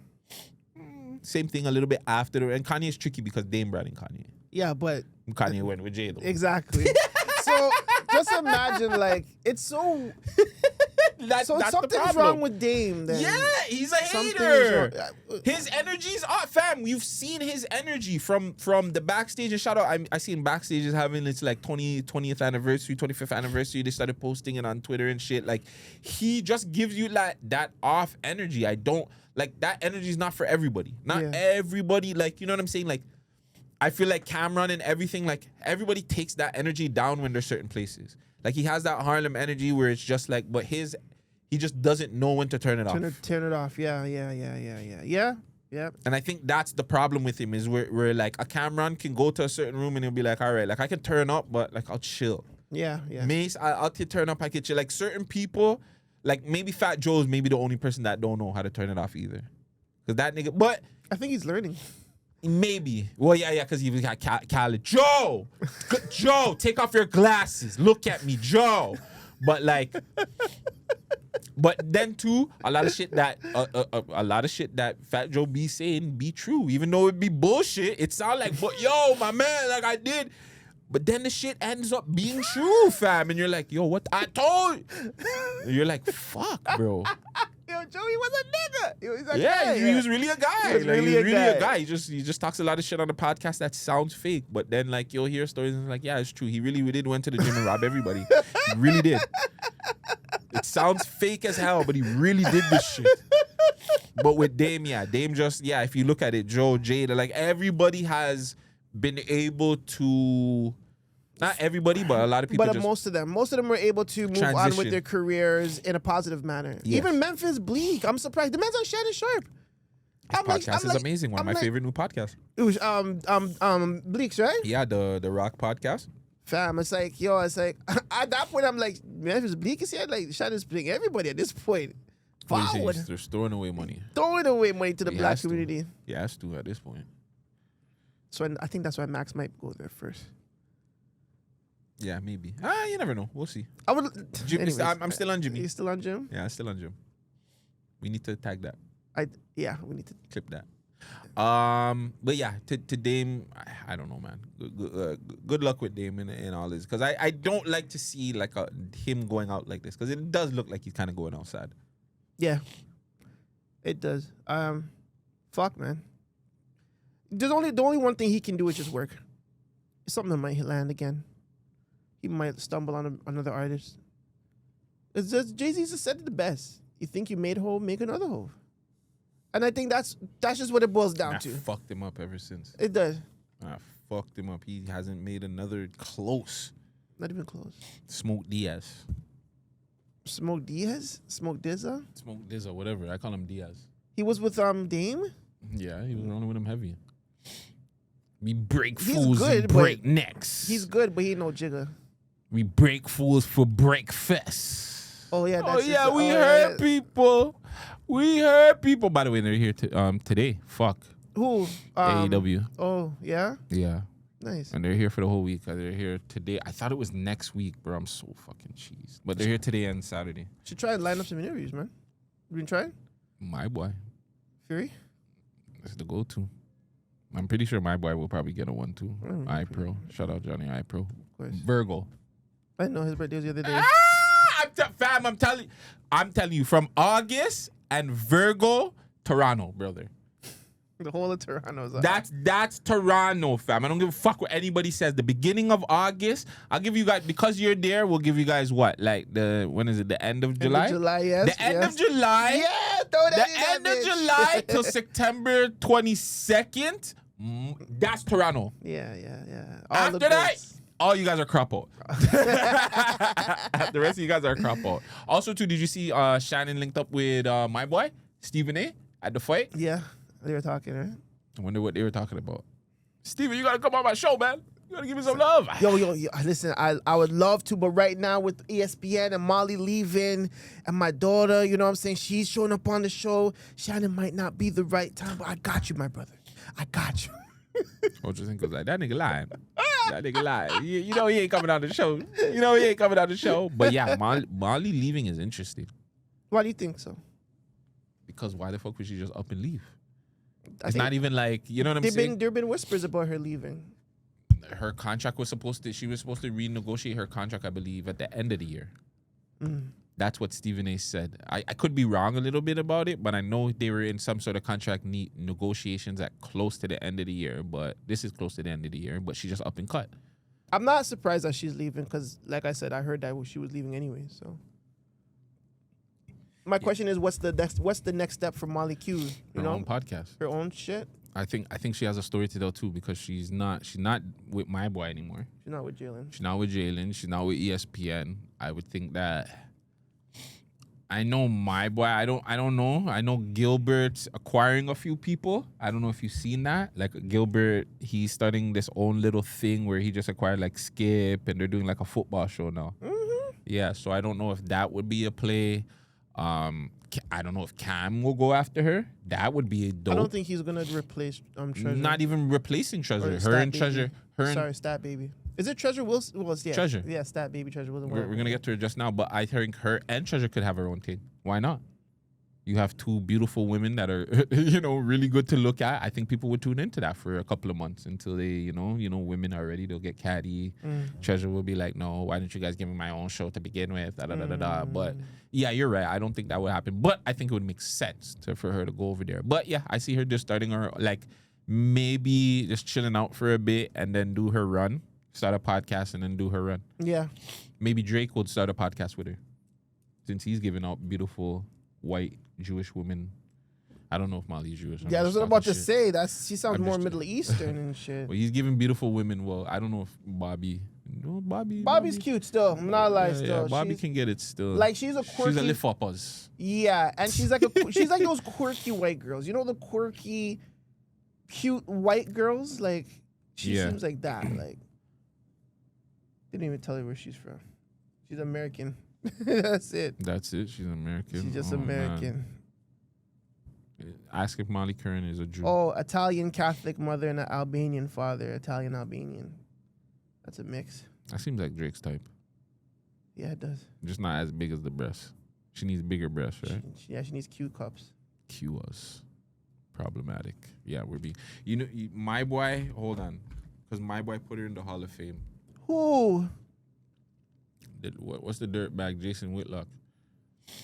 S2: Same thing a little bit after, and Kanye's tricky because Dame brought in Kanye.
S3: Yeah, but
S2: Kanye went with Jay though.
S3: exactly. So just imagine, like, it's so.
S2: That's
S3: something's wrong with Dame. Then.
S2: Yeah, he's a
S3: Something's
S2: hater.
S3: wrong.
S2: His energy's off, fam. You've seen his energy from the backstage. And shout out, I seen backstage is having its like 20th anniversary, 25th anniversary. They started posting it on Twitter and shit. Like he just gives you that off energy. I don't like that energy is not for everybody. Not everybody. Like you know what I'm saying. Like I feel like Cameron and everything. Like everybody takes that energy down when there's certain places. Like he has that Harlem energy where it's just like, but he just doesn't know when to turn it off.
S3: Turn it off. Yeah.
S2: And I think that's the problem with him is where like a Cameron can go to a certain room and he'll be like, all right, like I can turn up, but like I'll chill.
S3: Yeah.
S2: Mace, I'll turn up, I can chill. Like certain people, like maybe Fat Joe's maybe the only person that don't know how to turn it off either. Cause that nigga, but
S3: I think he's learning.
S2: Maybe. Well, yeah, because he got Khaled. Joe, take off your glasses. Look at me, Joe. But like, but then too, a lot of shit that Fat Joe be saying be true, even though it be bullshit. It sound like, but yo, my man, like I did. But then the shit ends up being true, fam, and you're like, yo, what I told you. And you're like, fuck, bro.
S3: Yo, Joey was a nigga. He was a
S2: Yeah,
S3: guy,
S2: he was really a guy.
S3: He was
S2: Like,
S3: really a guy.
S2: He just talks a lot of shit on the podcast that sounds fake. But then like you'll hear stories and it's like, yeah, it's true. He really did went to the gym and rob everybody. He really did. It sounds fake as hell, but he really did this shit. But with Dame, Dame just, if you look at it, Joe, Jada, like everybody has been able to, not everybody, but a lot of people.
S3: But
S2: just
S3: most of them were able to move on
S2: transition.
S3: with their careers in a positive manner.
S2: Yes.
S3: Even Memphis Bleak, I'm surprised. The man's on Shannon Sharp.
S2: His podcast is amazing. One of my favorite new podcasts.
S3: It was Bleaks, right?
S2: Yeah, the Rock podcast.
S3: Fam, it's like at that point I'm like, Memphis Bleak is here, like Shannon's playing everybody at this point. Forward.
S2: They're throwing away money.
S3: Throwing away money to the
S2: He
S3: black
S2: has to.
S3: community.
S2: He has to at this point.
S3: So I think that's why Max might go there first.
S2: Yeah, maybe. You never know. We'll see.
S3: I would.
S2: Jimmy,
S3: anyways,
S2: I'm still on Jimmy.
S3: You still on Jim?
S2: Yeah, I'm still on Jim. We need to tag that.
S3: We need to.
S2: Clip that. But yeah, to Dame, I don't know, man. Good luck with Dame and all this, because I don't like to see like him going out like this, because it does look like he's kind of going outside.
S3: Yeah, it does. Fuck, man. The only one thing he can do is just work. It's something that might land again. He might stumble on another artist. It's just Jay-Z just said it the best. You think you made hove, make another hove. And I think that's just what it boils down to.
S2: I fucked him up ever since.
S3: It does.
S2: I fucked him up. He hasn't made another close.
S3: Not even close.
S2: Smoke Diaz.
S3: Smoke Diaz? Smoke Dizza?
S2: Smoke Diaz or whatever. I call him Diaz.
S3: He was with Dame?
S2: Yeah, he was rolling with him heavy. We break
S3: He's
S2: fools
S3: good,
S2: and break necks.
S3: He's good, but he ain't no jigger.
S2: We break fools for breakfast.
S3: Oh yeah, that's
S2: we heard people. We heard people. By the way, they're here today. Fuck.
S3: Who?
S2: AEW.
S3: Oh yeah.
S2: Yeah.
S3: Nice.
S2: And they're here for the whole week. They're here today. I thought it was next week, bro. I'm so fucking cheesed. But they're here today and Saturday.
S3: Should try and line up some interviews, man. You been trying?
S2: My boy.
S3: Fury?
S2: That's the go-to. I'm pretty sure my boy will probably get a one too. iPro. Shout out Johnny iPro.
S3: Of course.
S2: Virgo.
S3: I know his birthday was the other day.
S2: Fam, I'm telling you, from August and Virgo, Toronto, brother.
S3: The whole of Toronto's up.
S2: That's Toronto, fam. I don't give a fuck what anybody says. The beginning of August, I'll give you guys, because you're there, we'll give you guys what? Like when is it? The end of July?
S3: End of July, yes.
S2: The end of July.
S3: Yeah, throw that
S2: The end of July till September 22nd. That's Toronto.
S3: Yeah. All
S2: After
S3: the
S2: that,
S3: goods.
S2: all you guys are crop out. The rest of you guys are crop out. Also, too, did you see Shannon linked up with my boy, Stephen A, at the fight?
S3: Yeah, they were talking, right?
S2: I wonder what they were talking about. Steven, you gotta come on my show, man. You gotta give me some love.
S3: Yo, listen, I would love to, but right now with ESPN and Molly leaving and my daughter, you know what I'm saying, she's showing up on the show, Shannon might not be the right time, but I got you, my brother. I got you.
S2: What you think? Cause like that nigga lying. That nigga lying. You know he ain't coming on the show. You know he ain't coming on the show. But yeah, Molly leaving is interesting.
S3: Why do you think so?
S2: Because why the fuck would she just up and leave?
S3: I
S2: It's
S3: think
S2: not even like, you know what I'm saying?
S3: There have been whispers about her leaving.
S2: Her contract was she was supposed to renegotiate her contract, I believe, at the end of the year. That's what Stephen A said. I could be wrong a little bit about it, but I know they were in some sort of contract negotiations at close to the end of the year. But this is close to the end of the year, but she just up and cut.
S3: I'm not surprised that she's leaving because, like I said, I heard that she was leaving anyway. So my question is, what's the next step for Molly Q?
S2: Her own podcast.
S3: Her own shit.
S2: I think she has a story to tell too, because she's not with my boy anymore.
S3: She's not with Jalen.
S2: She's not with Jalen. She's not with ESPN. I would think that. I know my boy. I don't know. I know Gilbert's acquiring a few people. I don't know if you've seen that. Like Gilbert, he's starting this own little thing where he just acquired like Skip, and they're doing like a football show now. Mm-hmm. Yeah, so I don't know if that would be a play. I don't know if Cam will go after her. That would be dope.
S3: I don't think he's gonna replace Treasure.
S2: Not even replacing Treasure.
S3: Or
S2: Her and
S3: Stat
S2: Treasure.
S3: Sorry, Stat Baby. Is it Treasure Wilson? Well, yeah.
S2: Treasure.
S3: Yeah, Stat Baby Treasure Wilson.
S2: We're gonna get to her just now, but I think her and Treasure could have her own thing. Why not? You have two beautiful women that are, really good to look at. I think people would tune into that for a couple of months until they, women are ready. They'll get catty. Treasure will be like, no, why didn't you guys give me my own show to begin with? But yeah, you're right. I don't think that would happen. But I think it would make sense for her to go over there. But yeah, I see her just starting her, like maybe just chilling out for a bit and then do her run. Start a podcast and then do her run.
S3: Yeah.
S2: Maybe Drake would start a podcast with her, since he's giving out beautiful white Jewish women. I don't know if Molly's Jewish.
S3: Yeah, that's what I'm about to say. She sounds more Middle Eastern and shit.
S2: Well, he's giving beautiful women. Well, I don't know if
S3: Bobby's cute still. I'm not lying still.
S2: Yeah, Bobby can get it still.
S3: Like she's a quirky.
S2: She's a lift up us.
S3: Yeah, and she's like those quirky white girls. You know the quirky, cute white girls. Like she seems like that. Like didn't even tell you where she's from. She's American. That's it.
S2: She's American.
S3: She's just American.
S2: Man. Ask if Molly Qerim is a Jew.
S3: Oh, Italian Catholic mother and an Albanian father. Italian Albanian. That's a mix.
S2: That seems like Drake's type.
S3: Yeah, it does.
S2: Just not as big as the breasts. She needs bigger breasts, right?
S3: She needs Q cups.
S2: Q us. Problematic. Yeah, we're being. My boy. Hold on, because my boy put her in the Hall of Fame.
S3: Who?
S2: What's the dirt bag? Jason Whitlock.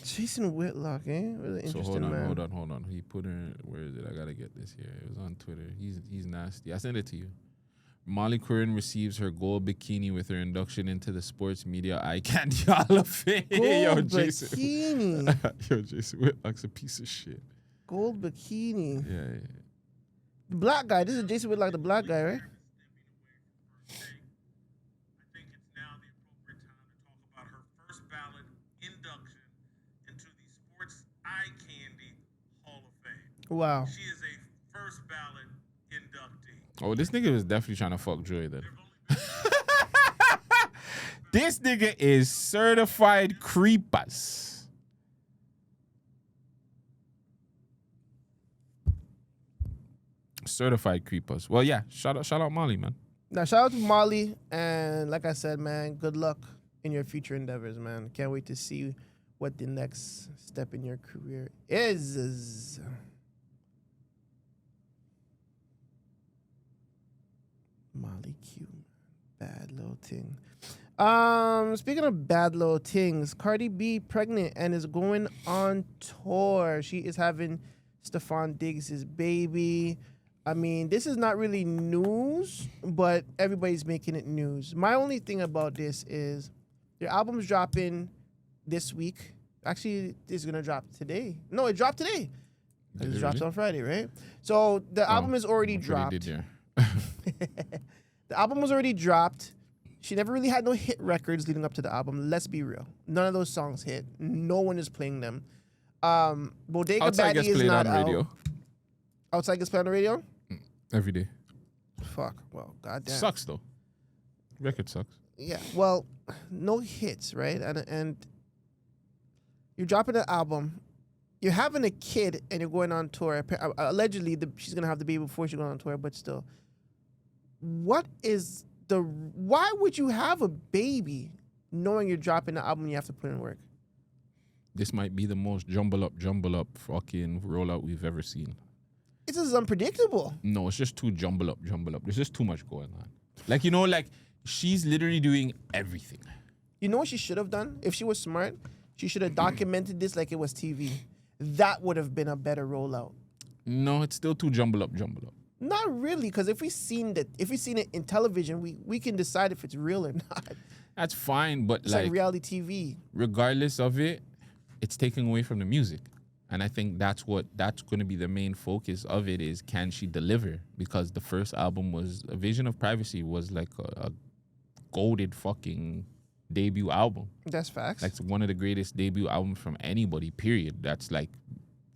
S3: Jason Whitlock, eh? Really interesting,
S2: so hold on,
S3: man.
S2: hold on. He put her. Where is it? I gotta get this here. It was on Twitter. He's nasty. I sent it to you. Molly Qerim receives her gold bikini with her induction into the Sports Media Eye Candy Hall of Fame.
S3: Gold
S2: bikini. Yo, Jason Whitlock's a piece of shit.
S3: Gold bikini.
S2: Yeah.
S3: The black guy. This is Jason Whitlock, the black guy, right? Wow.
S2: She is a first ballot inductee. Oh, this nigga was definitely trying to fuck Joy then. This nigga is certified creepers. Certified creepers. Well, yeah. Shout out Molly, man.
S3: Now, shout out to Molly. And like I said, man, good luck in your future endeavors, man. Can't wait to see what the next step in your career is. Molly Q. Bad little thing. Speaking of bad little things, Cardi B pregnant and is going on tour. She is having Stefon Diggs' baby. I mean, this is not really news, but everybody's making it news. My only thing about this is their album's dropping this week. Actually, it's going to drop today. No, it dropped today. It drops on Friday, right? So the album is already dropped. The album was already dropped. She never really had no hit records leading up to the album. Let's be real. None of those songs hit. No one is playing them. Bodega
S2: Outside
S3: Baddie is not
S2: on radio.
S3: out. Outside gets played on the radio?
S2: Every day.
S3: Fuck. Well, goddamn.
S2: Sucks though. Record sucks.
S3: Yeah. Well, no hits, right? And you're dropping an album. You're having a kid and you're going on tour. Allegedly, she's gonna have the baby before she's going on tour, but still. Why would you have a baby knowing you're dropping the album and you have to put in work?
S2: This might be the most jumble up fucking rollout we've ever seen.
S3: It's just unpredictable.
S2: No, it's just too jumble up. There's just too much going on. She's literally doing everything.
S3: You know what she should have done? If she was smart, she should have documented this like it was TV. That would have been a better rollout.
S2: No, it's still too jumble up.
S3: Not really, because if we've seen it in television, we can decide if it's real or not.
S2: That's fine, but
S3: it's like reality TV.
S2: Regardless of it, it's taking away from the music. And I think that's going to be the main focus of it is, can she deliver? Because the first album was, A Vision of Privacy was like a goated fucking debut album.
S3: That's facts.
S2: Like one of the greatest debut albums from anybody, period. That's like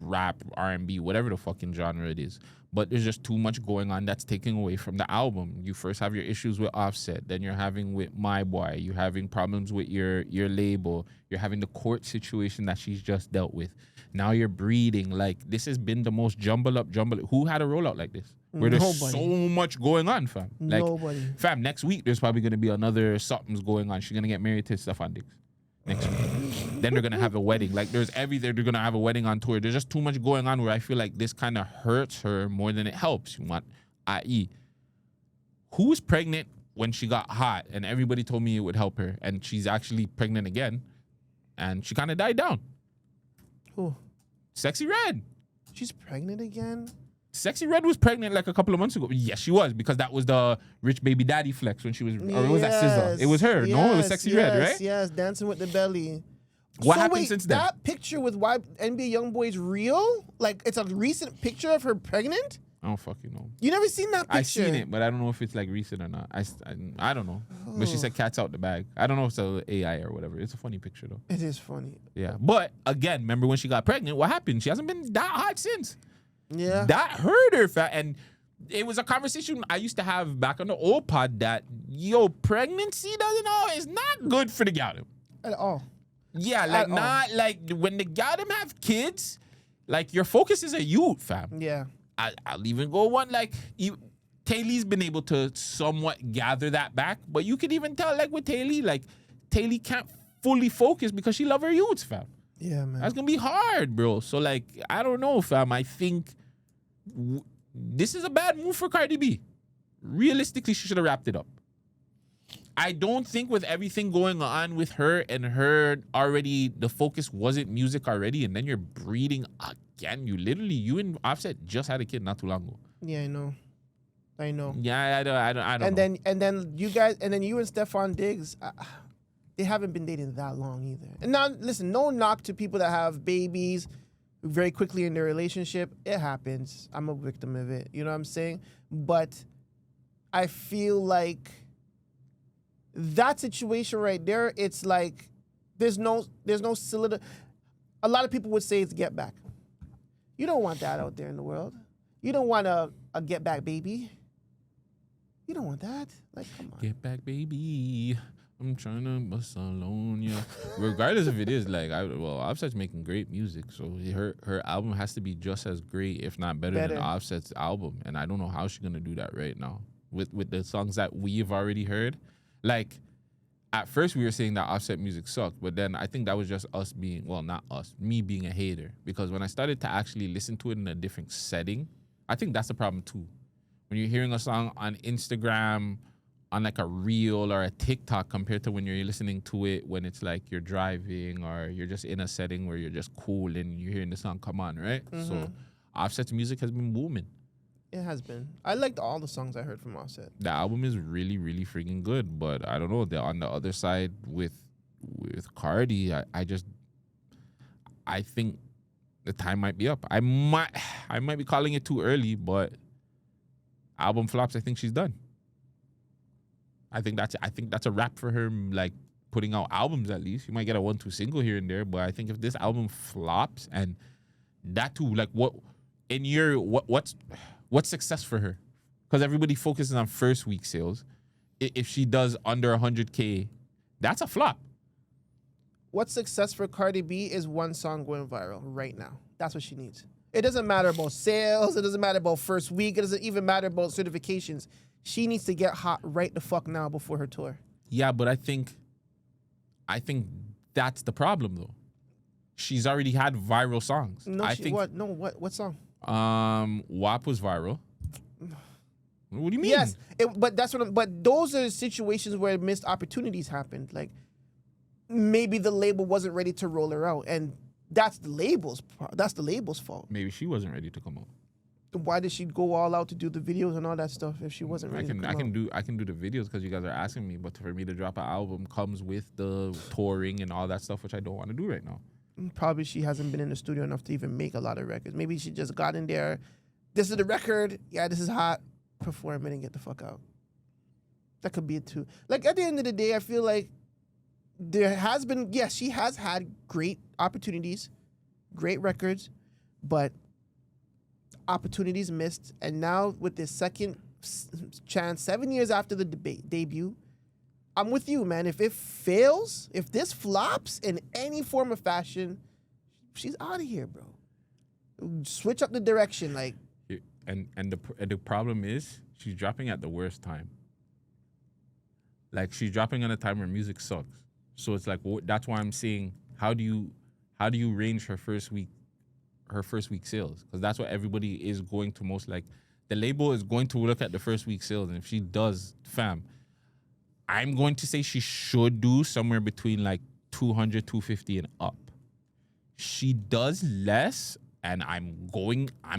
S2: rap, R&B, whatever the fucking genre it is. But there's just too much going on that's taking away from the album. You first have your issues with Offset, then you're having with My Boy, you're having problems with your label, you're having the court situation that she's just dealt with. Now you're breeding. Like, this has been the most jumble up. Who had a rollout like this? Where there's so much going on, fam. Like,
S3: nobody.
S2: Fam, next week there's probably going to be another something's going on. She's going to get married to Stefon Diggs next week. then they're gonna have a wedding. Like there's they're gonna have a wedding on tour. There's just too much going on where I feel like this kind of hurts her more than it helps. You want, i.e., who was pregnant when she got hot and everybody told me it would help her, and she's actually pregnant again, and she kind of died down.
S3: Who?
S2: Sexy Red.
S3: She's pregnant again?
S2: Sexy Red was pregnant like a couple of months ago. Yes, she was, because that was the rich baby daddy flex when she was, or was that SZA? It was her. No, it was Sexy Red, right?
S3: Yes, dancing with the belly.
S2: What happened since then?
S3: That picture with NBA YoungBoy's real? Like, it's a recent picture of her pregnant?
S2: I don't fucking know.
S3: You never seen that picture?
S2: I seen it, but I don't know if it's like recent or not. I don't know. But she said cat's out the bag. I don't know if it's a AI or whatever. It's a funny picture though.
S3: It is funny.
S2: Yeah. But again, remember when she got pregnant, what happened? She hasn't been that hot since.
S3: Yeah.
S2: That hurt her, and it was a conversation I used to have back on the old pod that, pregnancy doesn't always not good for the gal.
S3: At all.
S2: Yeah, like not like when the gal have kids, like your focus is a youth, fam.
S3: Yeah.
S2: I'll even go one like Taylor's been able to somewhat gather that back, but you could even tell like with Taylor, like Taylor can't fully focus because she love her youths, fam.
S3: Yeah, man.
S2: That's gonna be hard, bro. So like, I don't know, fam. I think this is a bad move for Cardi B. Realistically, she should have wrapped it up. I don't think with everything going on with her and her already, the focus wasn't music already, and then you're breeding again. You and Offset just had a kid not too long ago.
S3: Yeah, I know.
S2: Yeah, I don't know.
S3: And then you guys, and then you and Stefon Diggs, they haven't been dating that long either. And now, listen, no knock to people that have babies very quickly in their relationship. It happens. I'm a victim of it. You know what I'm saying? But I feel like that situation right there, it's like there's no solid. A lot of people would say it's get back. You don't want that out there in the world. You don't want a get back baby. You don't want that. Like, come on.
S2: Get back, baby. I'm trying to bust alone, yeah. Regardless if it is, like, Offset's making great music, so her album has to be just as great, if not better than Offset's album, and I don't know how she's gonna do that right now with the songs that we've already heard. Like, at first we were saying that Offset music sucked, but then I think that was just us being, well, not us, me being a hater, because when I started to actually listen to it in a different setting, I think that's the problem too. When you're hearing a song on Instagram, on like a reel or a TikTok, compared to when you're listening to it when it's like you're driving or you're just in a setting where you're just cool and you're hearing the song come on, right? Mm-hmm. So Offset's music has been booming.
S3: It has been. I liked all the songs I heard from Offset.
S2: The album is really, really freaking good, but I don't know. On the other side with Cardi, I think the time might be up. I might be calling it too early, but album flops, I think she's done. I think that's a wrap for her, like putting out albums at least. You might get a 1-2 single here and there, but I think if this album flops, and that too, like what's success for her? Because everybody focuses on first week sales. If she does under 100K, that's a flop.
S3: What's success for Cardi B is one song going viral right now. That's what she needs. It doesn't matter about sales. It doesn't matter about first week. It doesn't even matter about certifications. She needs to get hot right the fuck now before her tour. Yeah,
S2: but I think that's the problem though. She's already had viral songs.
S3: No, what song?
S2: WAP was viral. What do you mean?
S3: Yes, but those are situations where missed opportunities happened. Like maybe the label wasn't ready to roll her out, and that's the label's fault.
S2: Maybe she wasn't ready to come out.
S3: Why did she go all out to do the videos and all that stuff if she wasn't ready?
S2: I can do the videos because you guys are asking me, but for me to drop an album comes with the touring and all that stuff, which I don't want to do right now.
S3: Probably she hasn't been in the studio enough to even make a lot of records. Maybe she just got in there. This is the record. Yeah, this is hot. Perform it and get the fuck out. That could be it too. Like at the end of the day, I feel like there has been, yes, she has had great opportunities, great records, but opportunities missed. And now with this second chance, 7 years after the debut, I'm with you, man. If it fails, if this flops in any form or fashion, she's out of here, bro. Switch up the direction, like.
S2: And the problem is she's dropping at the worst time. Like she's dropping at a time where music sucks. So it's like that's why I'm saying how do you range her first week sales? Because that's what everybody is going to most like. The label is going to look at the first week sales, and if she does, fam, I'm going to say she should do somewhere between like 200, 250 and up. She does less, and I'm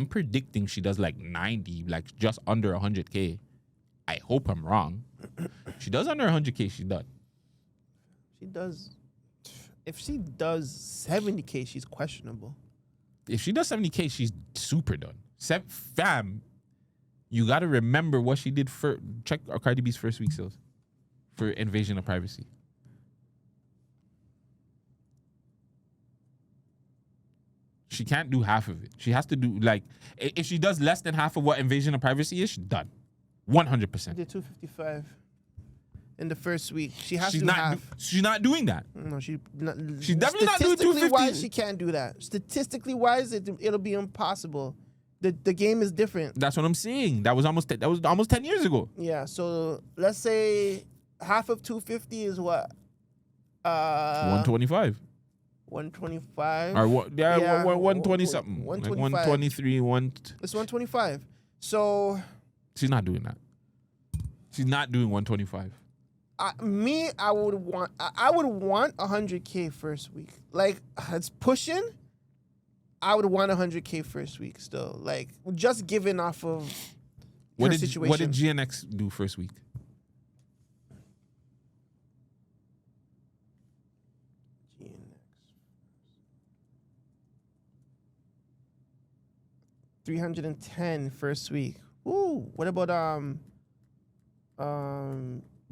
S2: predicting she does like 90, like just under 100K. I hope I'm wrong. She does under 100K, she's done.
S3: She does. If she does 70K, she's questionable.
S2: If she does 70K, she's super done. Fam, you got to remember what she did for. Check Cardi B's first week sales for Invasion of Privacy. She can't do half of it. She has to do like, if she does less than half of what Invasion of Privacy is, she's done. 100%.
S3: She did 255 in the first week. She has
S2: She's
S3: to do
S2: not.
S3: half.
S2: She's not doing that.
S3: No, she's
S2: definitely not doing 250.
S3: Statistically wise, she can't do that. Statistically wise, it'll be impossible. The game is different.
S2: That's what I'm saying. That was almost 10 years ago.
S3: Yeah. So let's say half of 250 is what?
S2: 125.
S3: 125.
S2: Or what? Yeah, 120 something.
S3: 125.
S2: Like 123.
S3: It's 125. So
S2: she's not doing that. She's not doing 125.
S3: I would want 100K first week. Like, it's pushing. I would want 100K first week still. Like, just giving off of her situation.
S2: What did GNX do first week?
S3: GNX. 310 first week. Ooh, what about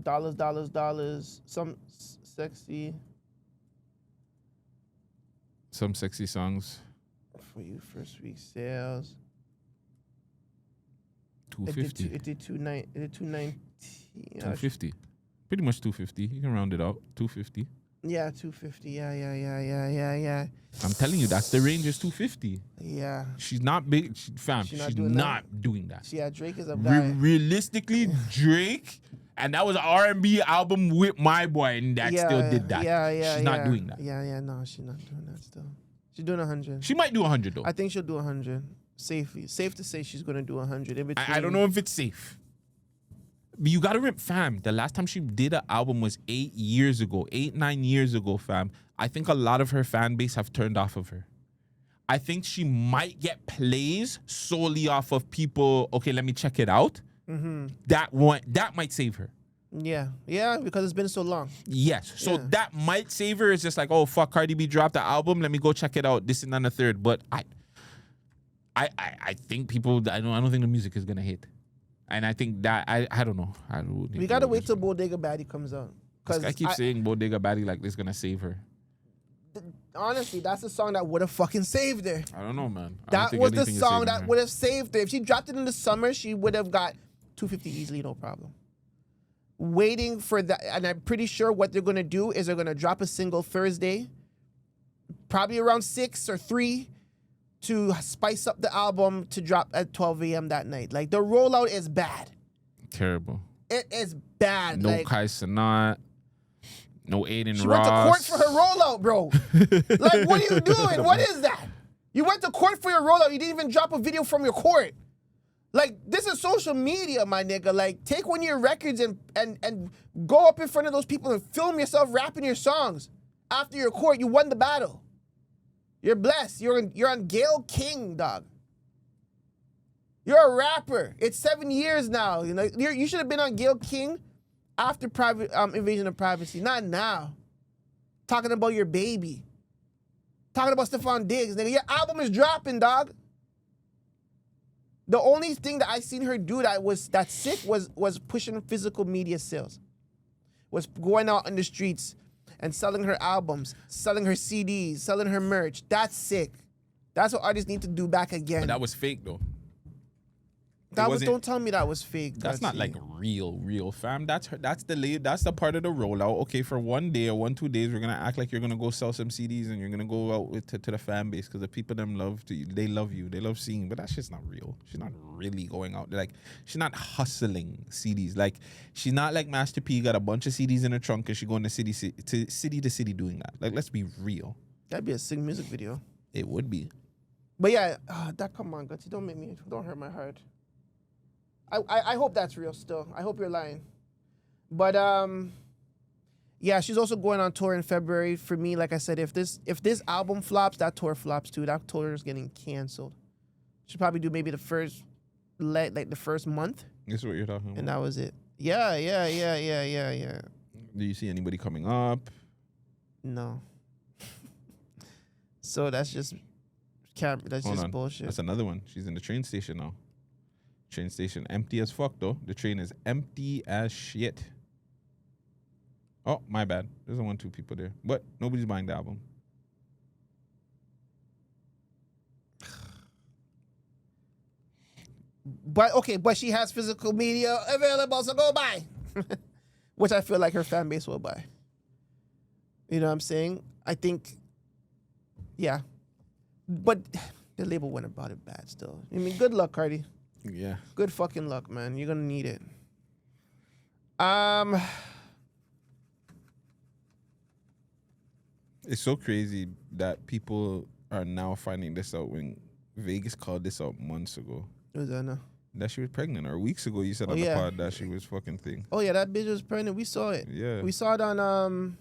S3: dollars, some sexy
S2: songs
S3: for you first week sales.
S2: 250.
S3: It did 290.
S2: 250. Pretty much 250. You can round it out. 250.
S3: Yeah, 250. Yeah.
S2: I'm telling you, that's the range is 250.
S3: Yeah.
S2: She's not big, fam. She's not doing that.
S3: Yeah, Drake is a guy.
S2: Realistically, Drake, and that was an R&B album with My Boy, and that still did that.
S3: Yeah.
S2: She's not doing that.
S3: Yeah. No, she's not doing that still. She's doing 100.
S2: She might do 100 though.
S3: I think she'll do 100. Safely. Safe to say she's gonna do 100.
S2: I don't know if it's safe. But you gotta remember, fam, the last time she did an album was 8 years ago, 9 years ago, fam. I think a lot of her fan base have turned off of her. I think she might get plays solely off of people, okay, let me check it out.
S3: Mm-hmm.
S2: That might save her.
S3: Yeah, because it's been so long.
S2: Yes, so that might save her. It's just like, oh, fuck, Cardi B dropped the album, let me go check it out, this and that and the third. But I think people, I don't think the music is gonna hit. And I think that, I don't know.
S3: We gotta wait till Bodega Baddie comes out.
S2: Cause I keep saying Bodega Baddie like this gonna save her.
S3: Honestly, that's the song that would have fucking saved her.
S2: I don't know, man.
S3: That was the song that would have saved her. If she dropped it in the summer, she would have got 250 easily, no problem. Waiting for that, and I'm pretty sure what they're gonna do is they're gonna drop a single Thursday, probably around 6 or 3, to spice up the album to drop at 12 a.m. that night. Like, the rollout is bad.
S2: Terrible.
S3: It is bad.
S2: No
S3: like,
S2: Kai Cenat. No Adin
S3: she
S2: Ross.
S3: went to court for her rollout, bro. Like, what are you doing? What is that? You went to court for your rollout. You didn't even drop a video from your court. Like, this is social media, my nigga. Like, take one of your records and go up in front of those people and film yourself rapping your songs. After your court, you won the battle. You're blessed. You're on Gayle King, dog. You're a rapper. It's 7 years now. You know, you should have been on Gayle King after Invasion of Privacy, not now. Talking about your baby. Talking about Stefon Diggs, nigga. Your album is dropping, dog. The only thing that I seen her do that's sick was pushing physical media sales. Was going out on the streets and selling her albums, selling her CDs, selling her merch. That's sick. That's what artists need to do back again.
S2: But that was fake, though.
S3: Don't tell me that was fake.
S2: That's not
S3: Gutsy.
S2: like real fam. That's the part of the rollout. Okay, for 1 day or 2 days, we're gonna act like you're gonna go sell some CDs and you're gonna go out to the fan base because the people them love to you. They love you. They love seeing. But that shit's not real. She's not really going out. Like she's not hustling CDs. Like she's not like Master P got a bunch of CDs in her trunk and she going to city to city doing that. Like let's be real.
S3: That'd be a sick music video.
S2: It would be.
S3: But yeah, come on, Gutsy. Don't hurt my heart. I hope that's real still. I hope you're lying. But yeah, she's also going on tour in February. For me, like I said, if this album flops, that tour flops too. That tour is getting canceled. She'll probably do maybe the first month.
S2: This is what you're talking about.
S3: And that was it. Yeah.
S2: Do you see anybody coming up?
S3: No. So that's just bullshit.
S2: That's another one. She's in the train station now. Train station empty as fuck though. The train is empty as shit. Oh, my bad. There's 1-2 people there. But nobody's buying the album.
S3: But she has physical media available, so go buy. Which I feel like her fan base will buy. You know what I'm saying? I think, yeah. But the label went about it bad still. I mean, good luck, Cardi.
S2: Yeah.
S3: Good fucking luck, man. You're gonna need it.
S2: It's so crazy that people are now finding this out when Vagez called this out months ago.
S3: What was that now?
S2: That she was pregnant, or weeks ago you said on the pod that she was fucking thing.
S3: Oh yeah, that bitch was pregnant. We saw it.
S2: Yeah.
S3: We saw it on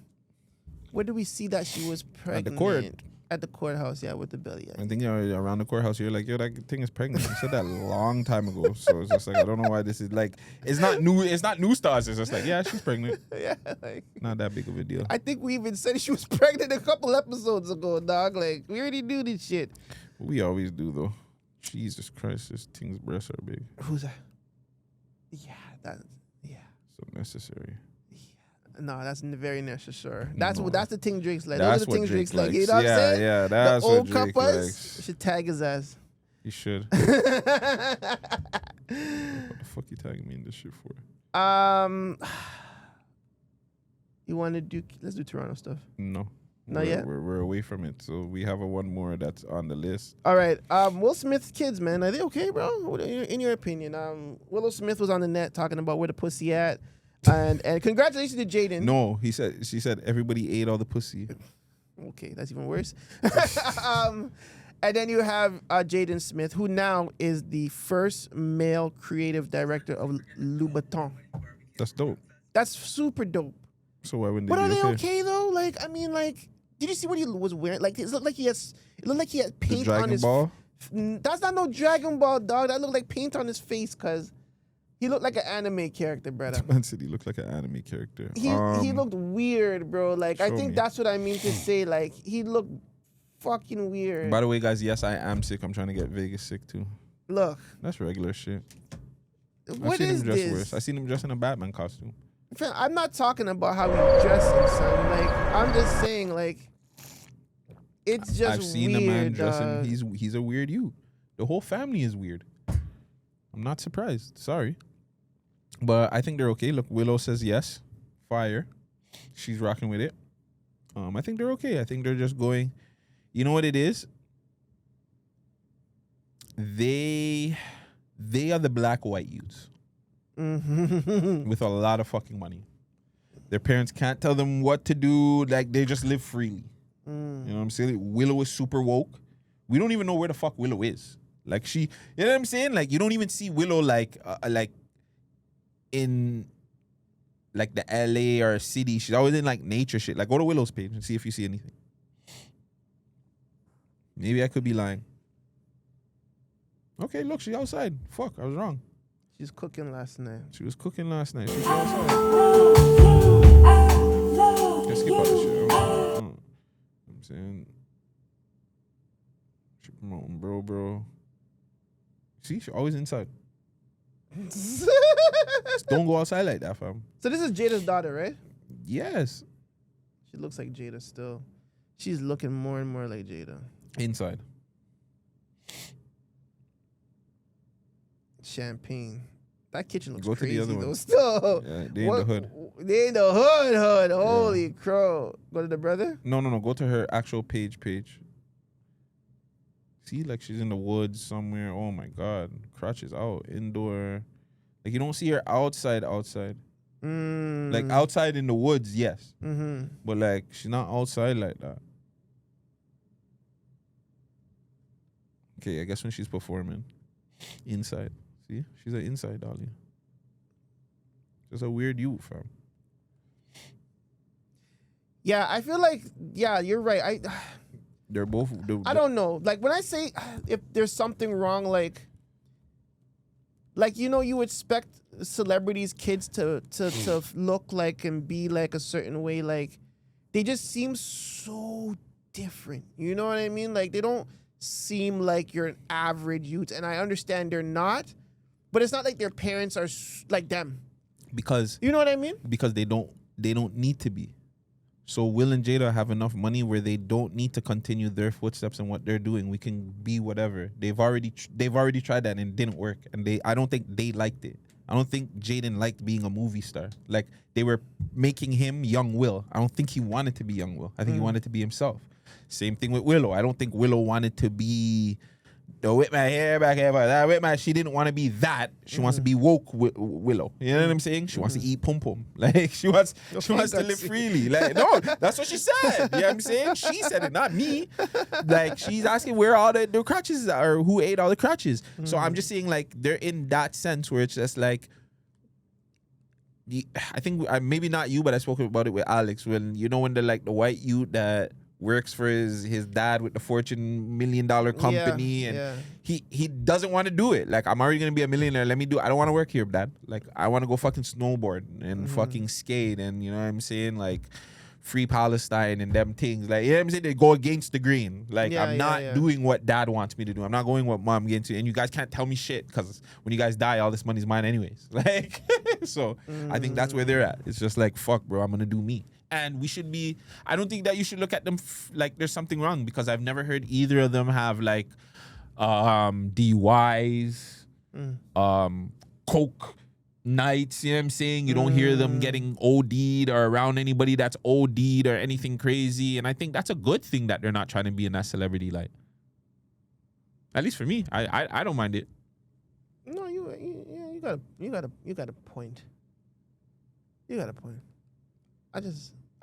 S3: where did we see that she was pregnant?
S2: At the court.
S3: At the courthouse, yeah, with the belly.
S2: I think around the courthouse, you're like, yo, that thing is pregnant. You said that a long time ago. So it's just like, I don't know why this is like, it's not new stars. It's just like, yeah, she's pregnant.
S3: Yeah, like
S2: Not that big of a deal.
S3: I think we even said she was pregnant a couple episodes ago, dog. Like we already knew this shit.
S2: We always do though. Jesus Christ, this thing's breasts are big.
S3: Who's that? Yeah.
S2: So necessary.
S3: No, that's very necessary. That's
S2: No.
S3: That's the thing Drake's like.
S2: That's
S3: Those are the
S2: what
S3: things
S2: Drake
S3: Drake's like.
S2: likes.
S3: You know what I'm saying?
S2: Yeah, that's
S3: the
S2: what
S3: old
S2: Drake
S3: cuppas
S2: likes.
S3: should tag his ass.
S2: You should. What the fuck you tagging me in this shit for?
S3: You want to do? Let's do Toronto stuff.
S2: No.
S3: Not yet?
S2: We're away from it. So we have one more that's on the list.
S3: All right. Will Smith's kids, man, are they okay, bro? In your opinion, Willow Smith was on the net talking about where the pussy at, and congratulations to Jaden.
S2: No, she said everybody ate all the pussy.
S3: Okay, that's even worse. And then you have Jaden Smith, who now is the first male creative director of Louboutin.
S2: That's dope.
S3: That's super dope.
S2: So why wouldn't they
S3: But are
S2: be
S3: they
S2: okay?
S3: okay though? Like, I mean, like, did you see what he was wearing? Like, it looked like he had paint
S2: The
S3: on
S2: Dragon
S3: his.
S2: Ball?
S3: That's not no Dragon Ball, dog. That looked like paint on his face, cause he looked like an anime character, brother.
S2: Man said he looked like an anime character.
S3: He looked weird, bro. Like, I
S2: show
S3: think
S2: me.
S3: that's what I mean to say. Like, he looked fucking weird.
S2: By the way, guys, yes, I am sick. I'm trying to get Vagez sick too.
S3: Look,
S2: That's regular shit.
S3: what
S2: I've seen
S3: is
S2: him dress
S3: this?
S2: worse. I seen him dress in a Batman costume.
S3: Fam, I'm not talking about how he dressing, son. Like, I'm just saying, like, it's just
S2: I've seen
S3: weird,
S2: the man dressing.
S3: dog.
S2: He's a weird you. The whole family is weird. I'm not surprised. Sorry. But I think they're okay. Look, Willow says yes. Fire. She's rocking with it. I think they're okay. I think they're just going. You know what it is? They are the black white youths with a lot of fucking money. Their parents can't tell them what to do. Like, they just live freely. You know what I'm saying? Willow is super woke. We don't even know where the fuck Willow is. Like, you know what I'm saying? Like, you don't even see Willow like in like the LA or city. She's always in like nature shit. Like, go to Willow's page and see if you see anything. Maybe I could be lying. Okay, look, she's outside. Fuck, I was wrong.
S3: She's cooking last night.
S2: She was cooking last night. She's outside. Can't skip all this shit. I'm saying, she promoting bro. See, she's always inside. Just don't go outside like that, fam.
S3: So this is Jada's daughter, right?
S2: Yes,
S3: She looks like Jada still. She's looking more and more like Jada.
S2: inside.
S3: Champagne. That kitchen looks
S2: Go to the
S3: crazy
S2: other one.
S3: though. Still,
S2: Yeah, they in the hood.
S3: They in the hood. Holy crow! Go to the brother.
S2: No. Go to her actual page. See, like she's in the woods somewhere. Oh my God, crotch is out indoor. Like you don't see her outside. Like outside in the woods, yes.
S3: Mm-hmm.
S2: But like she's not outside like that. Okay, I guess when she's performing, inside. See, she's an inside dolly. Just a weird youth, fam.
S3: Yeah, I feel like you're right.
S2: They're both.
S3: I don't know. Like when I say if there's something wrong, like you expect celebrities' kids to look like and be like a certain way. Like they just seem so different. You know what I mean? Like they don't seem like you're an average youth, and I understand they're not, but it's not like their parents are like them.
S2: Because
S3: you know what I mean?
S2: Because they don't need to be. So Will and Jada have enough money where they don't need to continue their footsteps and what they're doing. We can be whatever. They've already tried that and it didn't work. And I don't think they liked it. I don't think Jaden liked being a movie star. Like they were making him young Will. I don't think he wanted to be young Will. I think he wanted to be himself. Same thing with Willow. I don't think Willow wanted to be the whip my hair back here, but that whip my. She didn't want to be that. She wants to be woke Willow. You know what I'm saying? She wants to eat pum pum. Like she wants to live freely. Like no, that's what she said. You know what I'm saying? She said it, not me. Like she's asking where all the crutches are, or who ate all the crutches. So I'm just saying like they're in that sense where it's just like. I think maybe not you, but I spoke about it with Alex when they're like the white youth that works for his dad with the $14 million company and he doesn't want to do it. Like I'm already gonna be a millionaire. Let me do it. I don't want to work here, Dad. Like I want to go fucking snowboard and fucking skate and you know what I'm saying, like free Palestine and them things. Like you know what I'm saying, they go against the grain. Like I'm not doing what Dad wants me to do. I'm not going what Mom gets to. And you guys can't tell me shit because when you guys die, all this money's mine anyways. Like so I think that's where they're at. It's just like fuck, bro. I'm gonna do me. And we should be, I don't think that you should look at them like there's something wrong because I've never heard either of them have like DUIs, coke nights, you know what I'm saying? You don't hear them getting OD'd or around anybody that's OD'd or anything crazy. And I think that's a good thing that they're not trying to be in that celebrity light. At least for me, I don't mind it.
S3: No, you got a point. You got a point.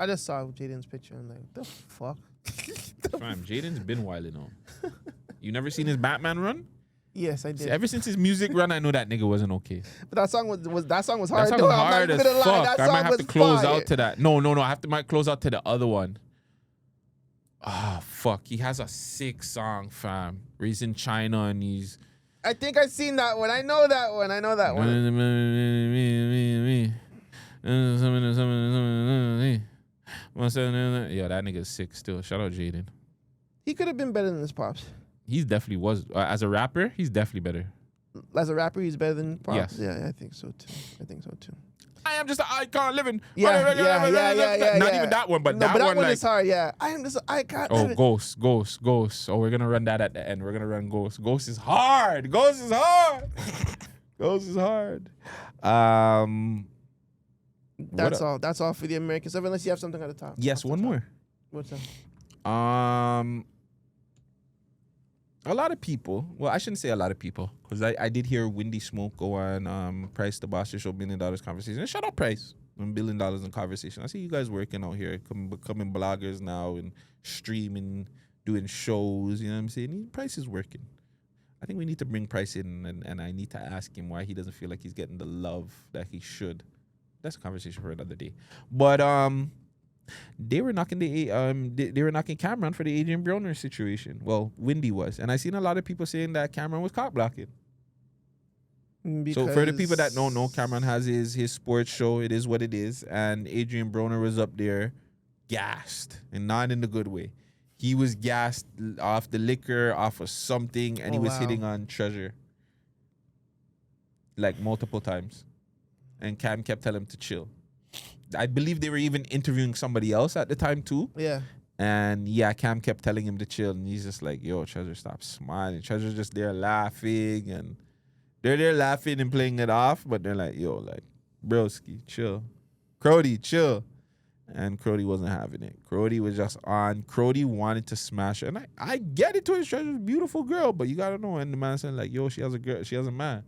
S3: I just saw Jaden's picture and like, the fuck?
S2: Fam, Jaden's been wilding on. You never seen his Batman run?
S3: Yes, I did.
S2: See, ever since his music run, I know that nigga wasn't okay.
S3: But that song was hard.
S2: That song was
S3: hard
S2: as fuck. I might have to close
S3: fire.
S2: out to that. No, I might close out to the other one. Ah, fuck. He has a sick song, fam. Where he's in China and he's.
S3: I think I've seen that one. I know that one.
S2: Yeah, that nigga's sick still. Shout out Jaden.
S3: He could have been better than his pops.
S2: He definitely was. As a rapper, he's definitely better.
S3: As a rapper, he's better than pops?
S2: Yes.
S3: Yeah, I think so too.
S2: I am just an icon living.
S3: Yeah.
S2: Not even that one, but
S3: no,
S2: that
S3: but
S2: one like,
S3: is hard, yeah. I am just an icon living.
S2: Ghost. Oh, we're going to run that at the end. We're going to run Ghost. Ghost is hard.
S3: That's all. That's all for the American stuff, unless you have something at the top.
S2: Yes, one more.
S3: What's that?
S2: A lot of people. Well, I shouldn't say a lot of people, because I did hear Windy Smoke go on Price the Boss Show $1 billion conversation. And shout out Price, $1 billion in conversation. I see you guys working out here, becoming bloggers now and streaming, doing shows. You know what I'm saying? Price is working. I think we need to bring Price in, and I need to ask him why he doesn't feel like he's getting the love that he should. That's a conversation for another day. But they were knocking Cameron for the Adrien Broner situation. Well, Windy was, and I seen a lot of people saying that Cameron was cock blocking. So for the people that don't know, Cameron has his sports show. It is what it is, and Adrien Broner was up there, gassed, and not in the good way. He was gassed off the liquor, off of something, and he was hitting on Treasure like multiple times. And Cam kept telling him to chill. I believe they were even interviewing somebody else at the time too.
S3: Yeah.
S2: And Cam kept telling him to chill, and he's just like, "Yo, Treasure, stop smiling." Treasure's just there laughing, and They're there laughing and playing it off, but they're like, yo, like, broski, chill. Crody, chill. And Crody wasn't having it. Crody was just on. Crody wanted to smash her. And I get it to his treasure, beautiful girl, but you gotta know. And the man said, like, yo, she has a girl, she has a man.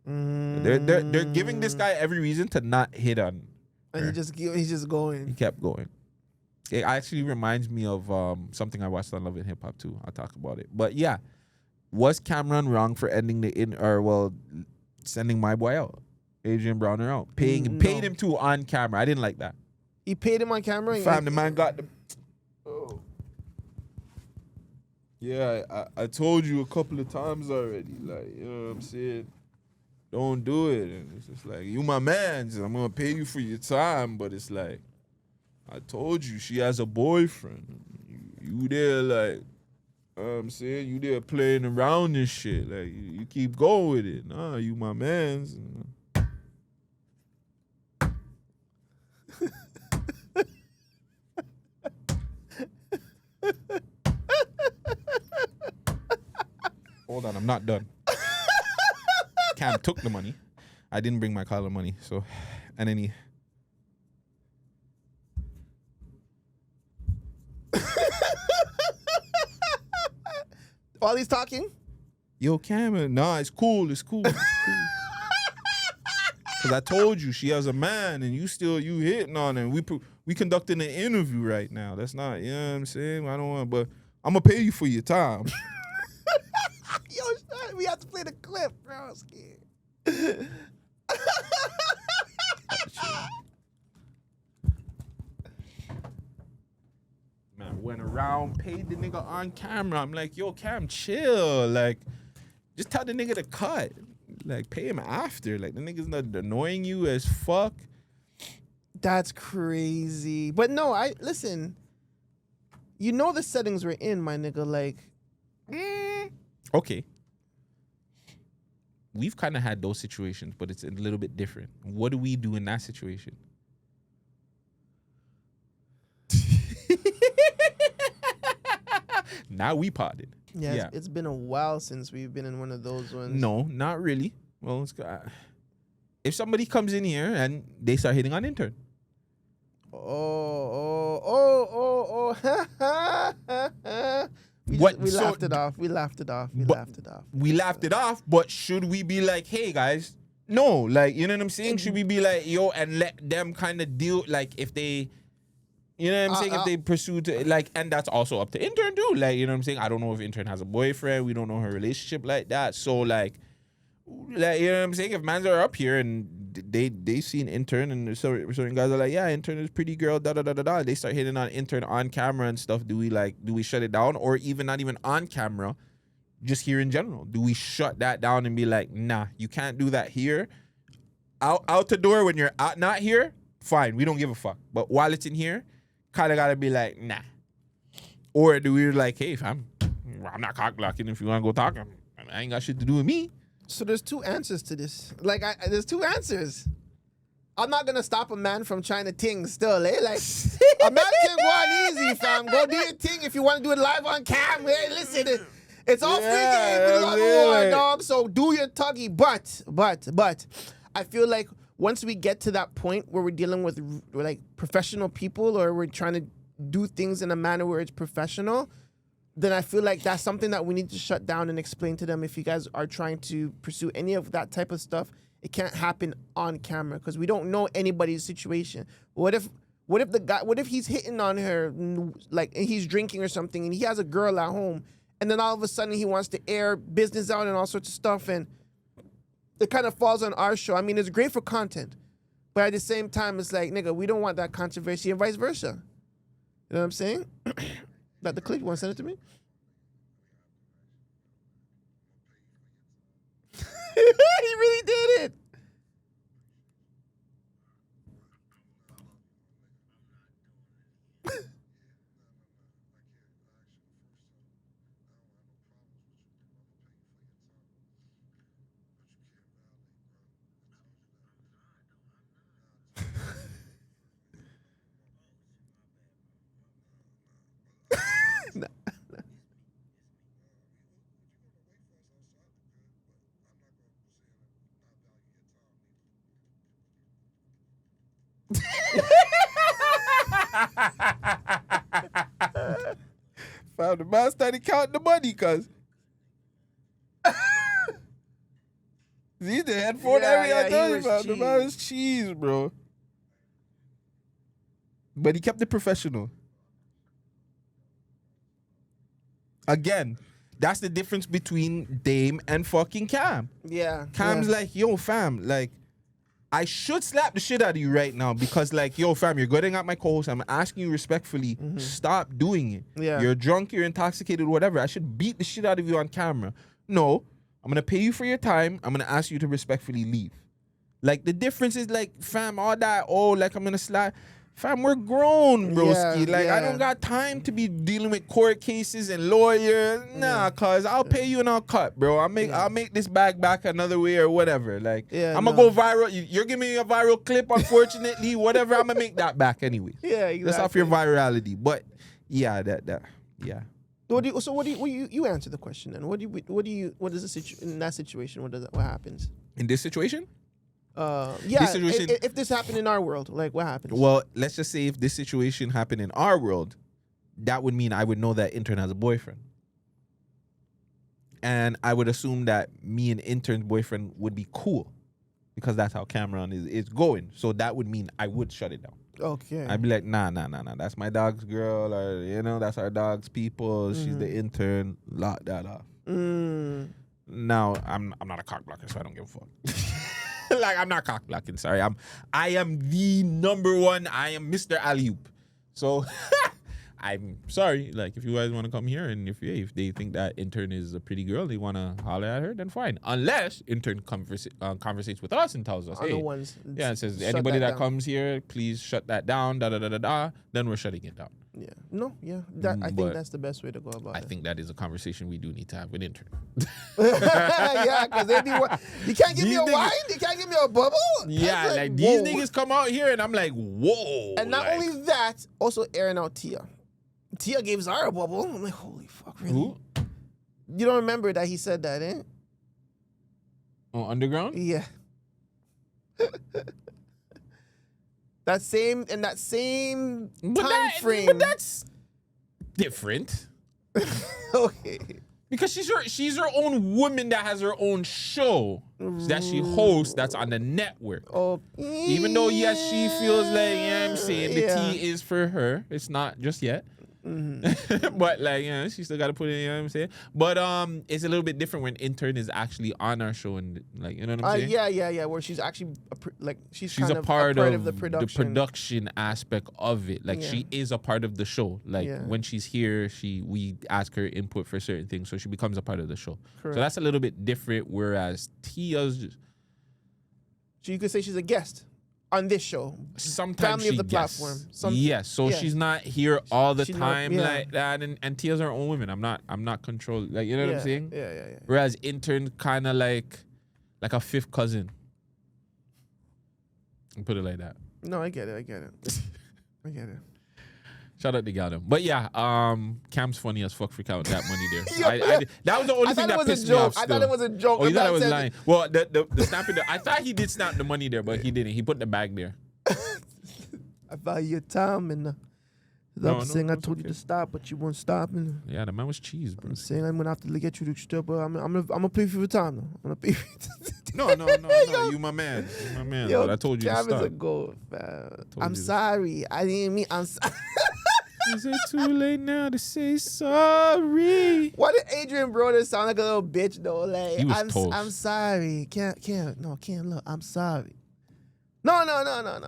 S2: They're giving this guy every reason to not hit on her.
S3: And he's just going.
S2: He kept going. It actually reminds me of something I watched on Love and Hip Hop too. I'll talk about it. But yeah, was Cameron wrong for ending sending my boy out, Adrien Broner out, paid him to on camera? I didn't like that.
S3: He paid him on camera.
S2: Fam, the man got the. Oh. Yeah, I told you a couple of times already. Like, you know what I'm saying? Don't do it. And it's just like, you my man. I'm gonna pay you for your time, but it's like, I told you she has a boyfriend. You there like, I'm saying, you there playing around and shit. Like, you keep going with it. Nah, you my mans. Hold on, I'm not done. Cam took the money. I didn't bring my collar money, so, and then he.
S3: While he's talking?
S2: Yo, Cam, nah, it's cool. It's cool. It's cool. Cause I told you she has a man, and you hitting on her. We conducting an interview right now. That's not, you know what I'm saying? I don't want, but I'm gonna pay you for your time.
S3: Yo, we have to play the clip, bro. I'm scared.
S2: Man, went around, paid the nigga on camera. I'm like, yo, Cam, chill. Like, just tell the nigga to cut. Like, pay him after. Like, the nigga's not annoying you as fuck.
S3: That's crazy. But no, listen. You know the settings we're in, my nigga. Like,
S2: okay. We've kind of had those situations, but it's a little bit different. What do we do in that situation? Now we potted.
S3: Yeah. It's been a while since we've been in one of those ones.
S2: No, not really. Well, if somebody comes in here and they start hitting on intern.
S3: We laughed it off. We laughed it off.
S2: But should we be like, hey guys, no, like, you know what I'm saying? Should we be like, yo, and let them kind of deal, like, if they, you know what I'm saying? If they pursue to, like, and that's also up to intern too. Like, you know what I'm saying? I don't know if intern has a boyfriend. We don't know her relationship like that. So like, you know what I'm saying? If mans are up here and they see an intern and certain guys are like, yeah, intern is pretty girl, da. They start hitting on intern on camera and stuff. Do we shut it down? Or even not even on camera, just here in general? Do we shut that down and be like, nah, you can't do that here? Out the door when you're out, not here, fine, we don't give a fuck. But while it's in here, kind of got to be like, nah. Or do we like, hey, fam, I'm not cock blocking if you want to go talk. I ain't got shit to do with me.
S3: So there's two answers to this. Like, there's two answers. I'm not gonna stop a man from trying to ting still, eh? Like, a man can go on easy, fam. Go do your thing if you want to do it live on cam. Hey, listen, it's all free game for the love of war, dog. So do your tuggy. But, I feel like once we get to that point where we're dealing with like professional people, or we're trying to do things in a manner where it's professional, then I feel like that's something that we need to shut down and explain to them. If you guys are trying to pursue any of that type of stuff, it can't happen on camera because we don't know anybody's situation. What if he's hitting on her, like, and he's drinking or something, and he has a girl at home, and then all of a sudden he wants to air business out and all sorts of stuff, and it kind of falls on our show. I mean, it's great for content, but at the same time, it's like, nigga, we don't want that controversy, and vice versa. You know what I'm saying? That the clip, you want to send it to me? He really did it.
S2: The man started counting the money, cuz. See the headphone area I told you about. The man was cheese, bro. But he kept it professional. Again, that's the difference between Dame and fucking Cam.
S3: Yeah.
S2: Cam's like, yo, fam, like, I should slap the shit out of you right now because, like, yo, fam, you're getting at my co-host. I'm asking you respectfully, stop doing it.
S3: Yeah.
S2: You're drunk, you're intoxicated, whatever. I should beat the shit out of you on camera. No, I'm going to pay you for your time. I'm going to ask you to respectfully leave. Like, the difference is, like, fam, all that, like, I'm going to slap. Fam, we're grown, broski. I don't got time to be dealing with court cases and lawyers. Nah, cuz I'll pay you and I'll cut, bro. I'll make this bag back another way or whatever. Like, I'm gonna go viral. You're giving me a viral clip, unfortunately. Whatever, I'm gonna make that back anyway.
S3: Yeah, exactly.
S2: That's off your virality. But yeah, yeah.
S3: What do you answer the question then? What is in that situation? What happens?
S2: In this situation?
S3: This situation, if this happened in our world, like what happens?
S2: Well, let's just say if this situation happened in our world, that would mean I would know that intern has a boyfriend. And I would assume that me and intern's boyfriend would be cool because that's how Cameron is going. So that would mean I would shut it down.
S3: Okay.
S2: I'd be like, nah. That's my dog's girl, or, that's our dog's people. She's the intern. Lock that off. Now, I'm not a cock blocker, so I don't give a fuck. Like, I'm not cock blocking. Sorry, I am the number one. I am Mr. Alley-oop. So I'm sorry. Like, if you guys want to come here and if they think that intern is a pretty girl, they want to holler at her, then fine. Unless intern conversates with us and tells us, hey, it says anybody that comes here, please shut that down. Then we're shutting it down.
S3: Yeah. No. Yeah. I think that's the best way to go about it.
S2: I think that is a conversation we do need to have with intern.
S3: Yeah, because they be you can't give me a wine, you can't give me a bubble.
S2: Yeah, like these niggas come out here and I'm like, whoa.
S3: And not only that, also airing out Tia. Tia gave Zara a bubble. I'm like, holy fuck, really?
S2: Who?
S3: You don't remember that he said that, eh?
S2: Oh, Underground?
S3: Yeah. that same time frame.
S2: But that's different.
S3: Okay.
S2: Because she's her own woman that has her own show that she hosts that's on the network.
S3: Oh,
S2: even though, yes, she feels like, I'm saying the tea is for her. It's not just yet. But like, she still got to put it in, you know what I'm saying? But it's a little bit different when intern is actually on our show and like, you know what I'm saying?
S3: Yeah, where she's actually she's kind
S2: a part
S3: of the production
S2: aspect of it. Like she is a part of the show. Like when she's here, we ask her input for certain things, so she becomes a part of the show. Correct. So that's a little bit different. Whereas Tia's,
S3: so you could say she's a guest on this show.
S2: Sometimes
S3: family of the platform.
S2: She's not here all the time like that. And Tia's her own woman. I'm not controlled. Like, you know what I'm saying?
S3: Yeah.
S2: Whereas intern kind of like a fifth cousin. I'll put it like that.
S3: No, I get it. I get it.
S2: Shout out to Gotham. But yeah, Cam's funny as fuck for counting that money there. That was the only thing that pissed me off.
S3: I thought it was a joke.
S2: Oh, you thought I was lying? Well, the snapping, I thought he did snap the money there, but he didn't. He put the bag there.
S3: I value your time, and I'm saying I told you to stop, but you won't stop. And
S2: yeah, the man was cheese, bro.
S3: I'm saying I'm gonna have to get you to stop, but I'm gonna pay for your time, though. I'm gonna pay for
S2: No. You my man.
S3: Yo,
S2: but I told you to stop.
S3: Cam is a goat, man. I'm sorry. I didn't mean. I'm sorry.
S2: Is it too late now to say sorry?
S3: Why did Adrien Broner sound like a little bitch though? Like,
S2: he was toast.
S3: I'm sorry. Can't look. I'm sorry. No.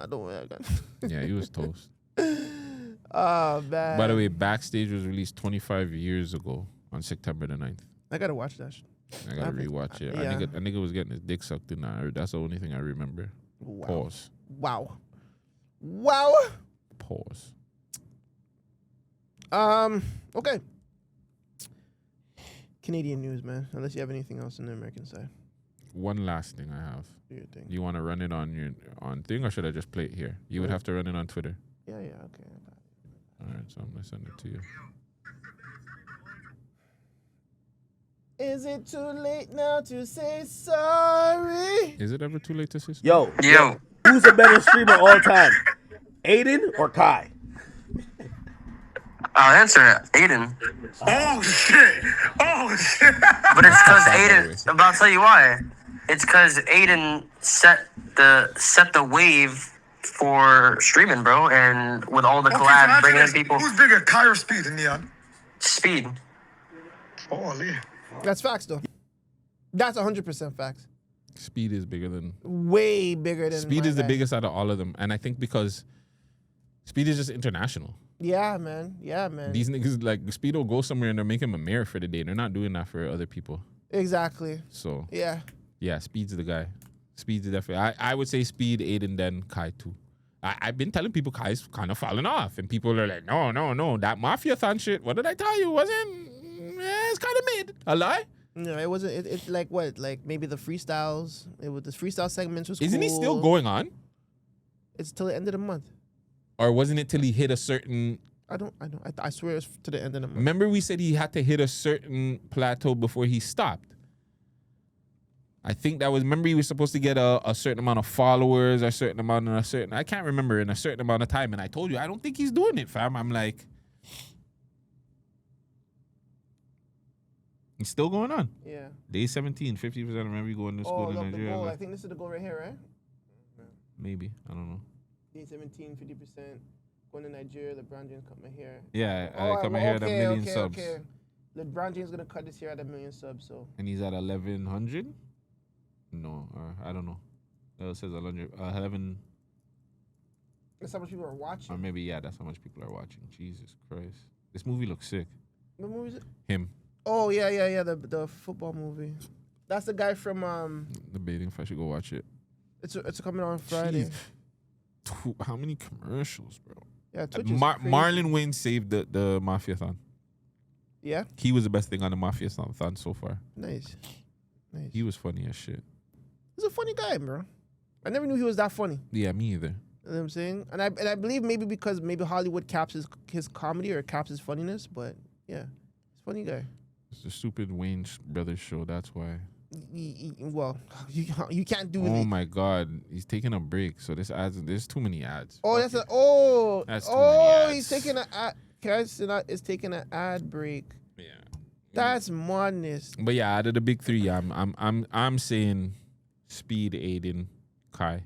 S3: Don't worry.
S2: Yeah, he was toast.
S3: Oh man.
S2: By the way, Backstage was released 25 years ago on September the 9th.
S3: I gotta watch that.
S2: I gotta rewatch it.
S3: Yeah.
S2: A nigga was getting his dick sucked in that. That's the only thing I remember.
S3: Wow.
S2: Pause.
S3: Wow.
S2: Pause.
S3: Okay. Canadian news, man. Unless you have anything else on the American side.
S2: One last thing I have.
S3: Do your thing.
S2: You want to run it on thing, or should I just play it here? You would have to run it on Twitter.
S3: Yeah, okay.
S2: All right, so I'm gonna send it to you.
S3: Is it too late now to say sorry?
S2: Is it ever too late to say sorry?
S8: Yo. Who's a better streamer all time? AdIn or Kai? I'll answer it. Adin.
S4: Oh shit! Oh shit!
S8: But it's because Adin. But I'll tell you why. It's because Adin set the wave for streaming, bro, and with all the collab, bringing in people.
S4: Who's bigger, Kai or Speed in Neon?
S8: Speed.
S4: Holy.
S3: That's facts, though. That's 100% facts.
S2: Speed is bigger than.
S3: Way bigger than.
S2: Speed
S3: my
S2: is the
S3: guy.
S2: biggest out of all of them, and I think because Speed is just international.
S3: Yeah, man. Yeah, man.
S2: These niggas like Speed will go somewhere and they're making him a mayor for the day. They're not doing that for other people.
S3: Exactly.
S2: So
S3: yeah,
S2: Speed's the guy. Speed's definitely. I would say Speed, Adin, then Kai too. I've been telling people Kai's kind of falling off, and people are like, no, that Mafia-thon shit. What did I tell you? It's kind of mid. A lie?
S3: No, it wasn't. It's like what? Like maybe the freestyles. It was the freestyle segments was.
S2: Isn't
S3: cool.
S2: he still going on?
S3: It's till the end of the month.
S2: Or wasn't it till he hit a certain?
S3: I swear it's to the end of the month.
S2: Remember we said he had to hit a certain plateau before he stopped. I think that was, remember he was supposed to get a certain amount of followers, a certain amount in a certain, I can't remember, in a certain amount of time. And I told you, I don't think he's doing it, fam. I'm like, it's still going on.
S3: Yeah.
S2: Day 17, 50%. Remember you going to school in
S3: look,
S2: Nigeria?
S3: the goal. I think this is the goal right here, right?
S2: Maybe. I don't know.
S3: Day 17, 50%. Going to Nigeria, LeBron James coming here.
S2: Yeah, I come here at 1 million subs.
S3: Okay. LeBron James gonna cut this year at 1 million subs, so.
S2: And he's at 1,100? No, or I don't know. It says 11.
S3: That's how much people are watching.
S2: Or maybe, yeah, that's how much people are watching. Jesus Christ. This movie looks sick.
S3: What movie is it?
S2: Him.
S3: Oh, yeah. The football movie. That's the guy from
S2: Debating if I should go watch it.
S3: It's coming on Friday.
S2: Jeez. How many commercials, bro?
S3: Yeah, Twitch is crazy.
S2: Marlon Wayne saved the Mafia-thon.
S3: Yeah?
S2: He was the best thing on the Mafia-thon so far.
S3: Nice.
S2: He was funny as shit.
S3: He's a funny guy, bro. I never knew he was that funny.
S2: Yeah, me either.
S3: You know what I'm saying? And I believe maybe because Hollywood caps his comedy or caps his funniness, but yeah, he's a funny guy.
S2: It's the stupid Wayne Brothers show, that's why.
S3: Well, you can't do it.
S2: Oh my God, he's taking a break, so there's too many ads.
S3: Oh,
S2: that's
S3: too many ads. He's taking an ad. Cenat is taking an ad break.
S2: Yeah,
S3: that's madness.
S2: But yeah, out of the big three, I'm saying Speed, Adin, Kai.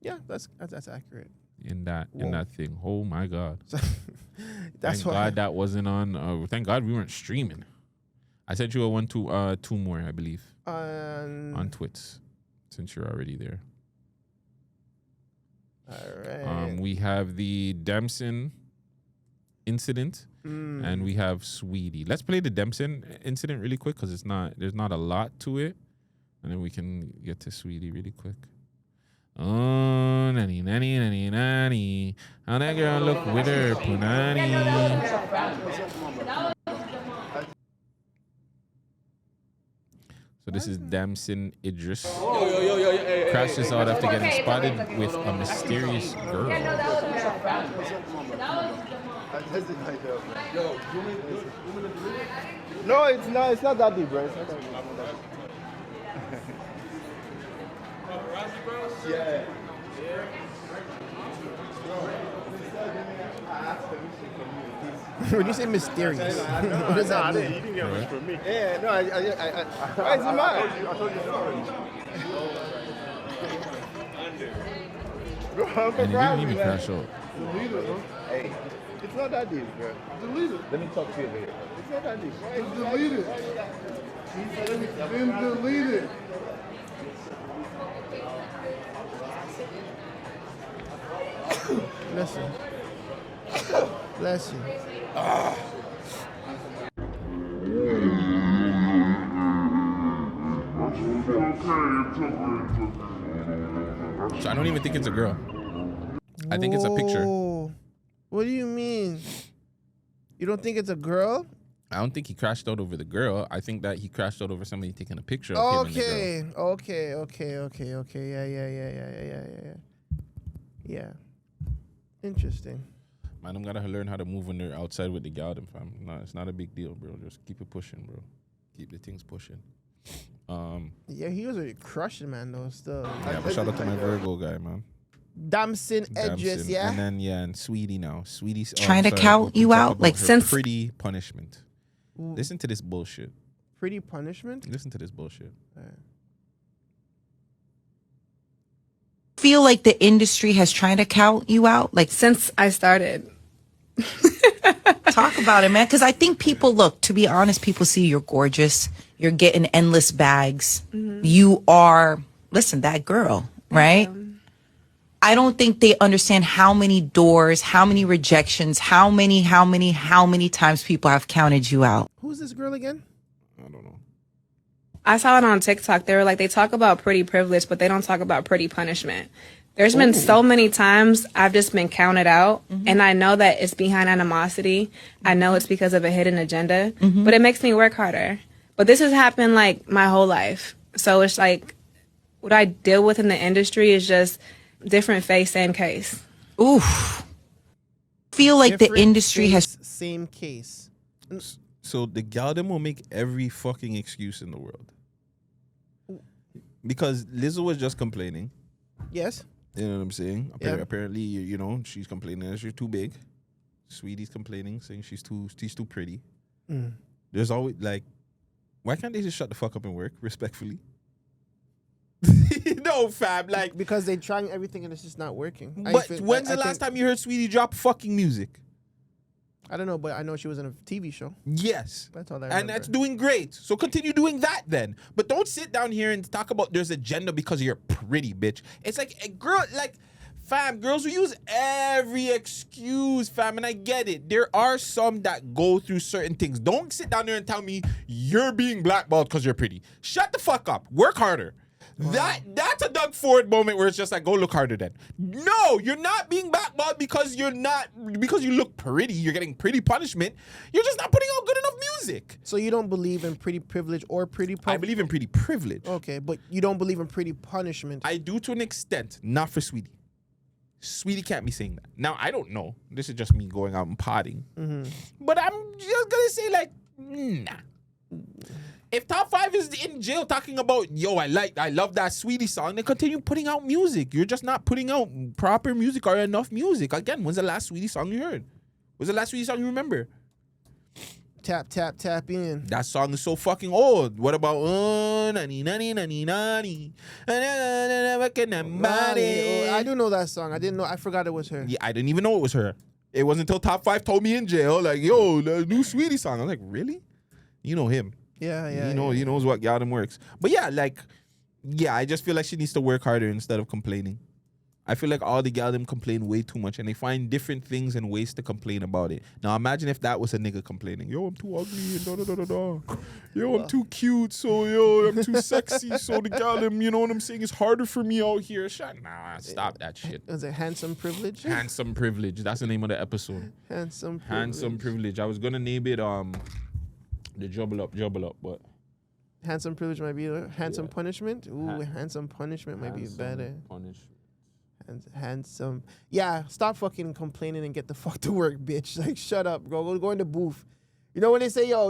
S3: Yeah, that's accurate.
S2: In that thing. Oh my God.
S3: That's
S2: thank
S3: why.
S2: God that wasn't on. Thank God we weren't streaming. I sent you two more, I believe, on Twits, since you're already there.
S3: All right.
S2: We have the Dempson incident, and we have Saweetie. Let's play the Dempson incident really quick because there's not a lot to it, and then we can get to Saweetie really quick. Oh, nanny, nanny, nanny, nanny. How that girl look with her punani. So this is Damson Idris. Crashes out after getting spotted with a mysterious girl.
S1: No, it's not that deep, bro. It's not that deep. Yeah.
S3: When you say mysterious, what does that mean?
S1: You didn't get much from me. Yeah, no, I why is it mine? I told you sorry. Bro, I'm
S2: And he didn't even crash out.
S1: Delete it, bro. Hey, it's not that deep, bro. Delete it. Let me talk to you later. It's not that deep. Just delete it. Then delete it.
S3: Bless you. Bless you.
S2: So I don't even think it's a girl. I think it's a picture.
S3: Whoa. What do you mean? You don't think it's a girl?
S2: I don't think he crashed out over the girl. I think that he crashed out over somebody taking a picture of him and the girl.
S3: Okay. Yeah. Interesting.
S2: Man, I'm gotta learn how to move when they're outside with the gal, fam. No, it's not a big deal, bro. Just keep it pushing, bro. Keep the things pushing.
S3: Yeah, he was really crushing, man, though, still.
S2: Yeah, but shout out to my Virgo guy, man.
S3: Damson Edges, yeah.
S2: And then and Saweetie now. Saweetie's
S9: Trying to count you out, like, since
S2: Pretty Punishment. Listen to this bullshit.
S3: Pretty Punishment?
S2: Listen to this bullshit.
S9: Feel like the industry has tried to count you out, like
S10: since I started.
S9: Talk about it, man. Because I think people look. To be honest, people see you're gorgeous. You're getting endless bags. You are, listen, that girl, right? I don't think they understand how many doors, how many rejections, how many times people have counted you out.
S3: Who's this girl again?
S2: I don't know.
S10: I saw it on TikTok. They were like, they talk about pretty privilege, but they don't talk about pretty punishment. There's been so many times I've just been counted out, and I know that it's behind animosity. I know it's because of a hidden agenda, but it makes me work harder. But this has happened like my whole life. So it's like what I deal with in the industry is just different face, same case.
S9: Oof. Feel like
S3: Different
S9: the industry
S3: face,
S9: has...
S3: Same case.
S2: So the gal them will make every fucking excuse in the world. Because Lizzo was just complaining.
S3: Yes.
S2: You know what I'm saying?
S3: Yeah.
S2: Apparently, you know, she's complaining that she's too big. Saweetie's complaining, saying she's too pretty. There's always, like, why can't they just shut the fuck up and work, respectfully? No, fam, like...
S3: Because they're trying everything and it's just not working.
S2: But when's the last time you heard Saweetie drop fucking music?
S3: I don't know, but I know she was in a TV show.
S2: Yes.
S3: That's all I
S2: And
S3: remember.
S2: that's doing great. So continue doing that then. But don't sit down here and talk about there's agenda because you're pretty, bitch. It's like a girl, like, fam, girls will use every excuse, fam, and I get it. There are some that go through certain things. Don't sit down there and tell me you're being blackballed because you're pretty. Shut the fuck up. Work harder. That's a Doug Ford moment where it's just like, go look harder then. No, you're not being blackballed because you look pretty. You're getting pretty punishment. You're just not putting out good enough music.
S3: So you don't believe in pretty privilege or pretty punishment?
S2: I believe in pretty privilege.
S3: Okay, but you don't believe in pretty punishment?
S2: I do to an extent, not for Saweetie. Saweetie can't be saying that. Now, I don't know. This is just me going out and potting. But I'm just going to say, like, nah. If Top 5 is in jail talking about, yo, I love that Saweetie song, then continue putting out music. You're just not putting out proper music or enough music. Again, when's the last Saweetie song you heard? When's the last Saweetie song you remember?
S3: Tap, tap, tap in.
S2: That song is so fucking old. What about nani nani nani nani?
S3: I do know that song. I didn't know. I forgot it was her.
S2: Yeah, I didn't even know it was her. It wasn't until Top 5 told me in jail, like, yo, the new Saweetie song. I was like, really? You know him.
S3: Yeah.
S2: He knows what gal them works. But yeah, like, yeah, I just feel like she needs to work harder instead of complaining. I feel like all the gal them complain way too much and they find different things and ways to complain about it. Now imagine if that was a nigga complaining. Yo, I'm too ugly and da-da-da-da-da. Yo, I'm too cute, so yo, I'm too sexy, so the gal them, you know what I'm saying, it's harder for me out here. Nah, stop that shit.
S3: Was it handsome privilege?
S2: Handsome privilege. That's the name of the episode.
S3: Handsome
S2: Privilege. I was gonna name it the Jumble Up, but
S3: handsome privilege might be handsome punishment. Ooh, handsome punishment might be better. Handsome. Yeah, stop fucking complaining and get the fuck to work, bitch. Like, shut up, bro. Go in the booth. You know when they say, yo,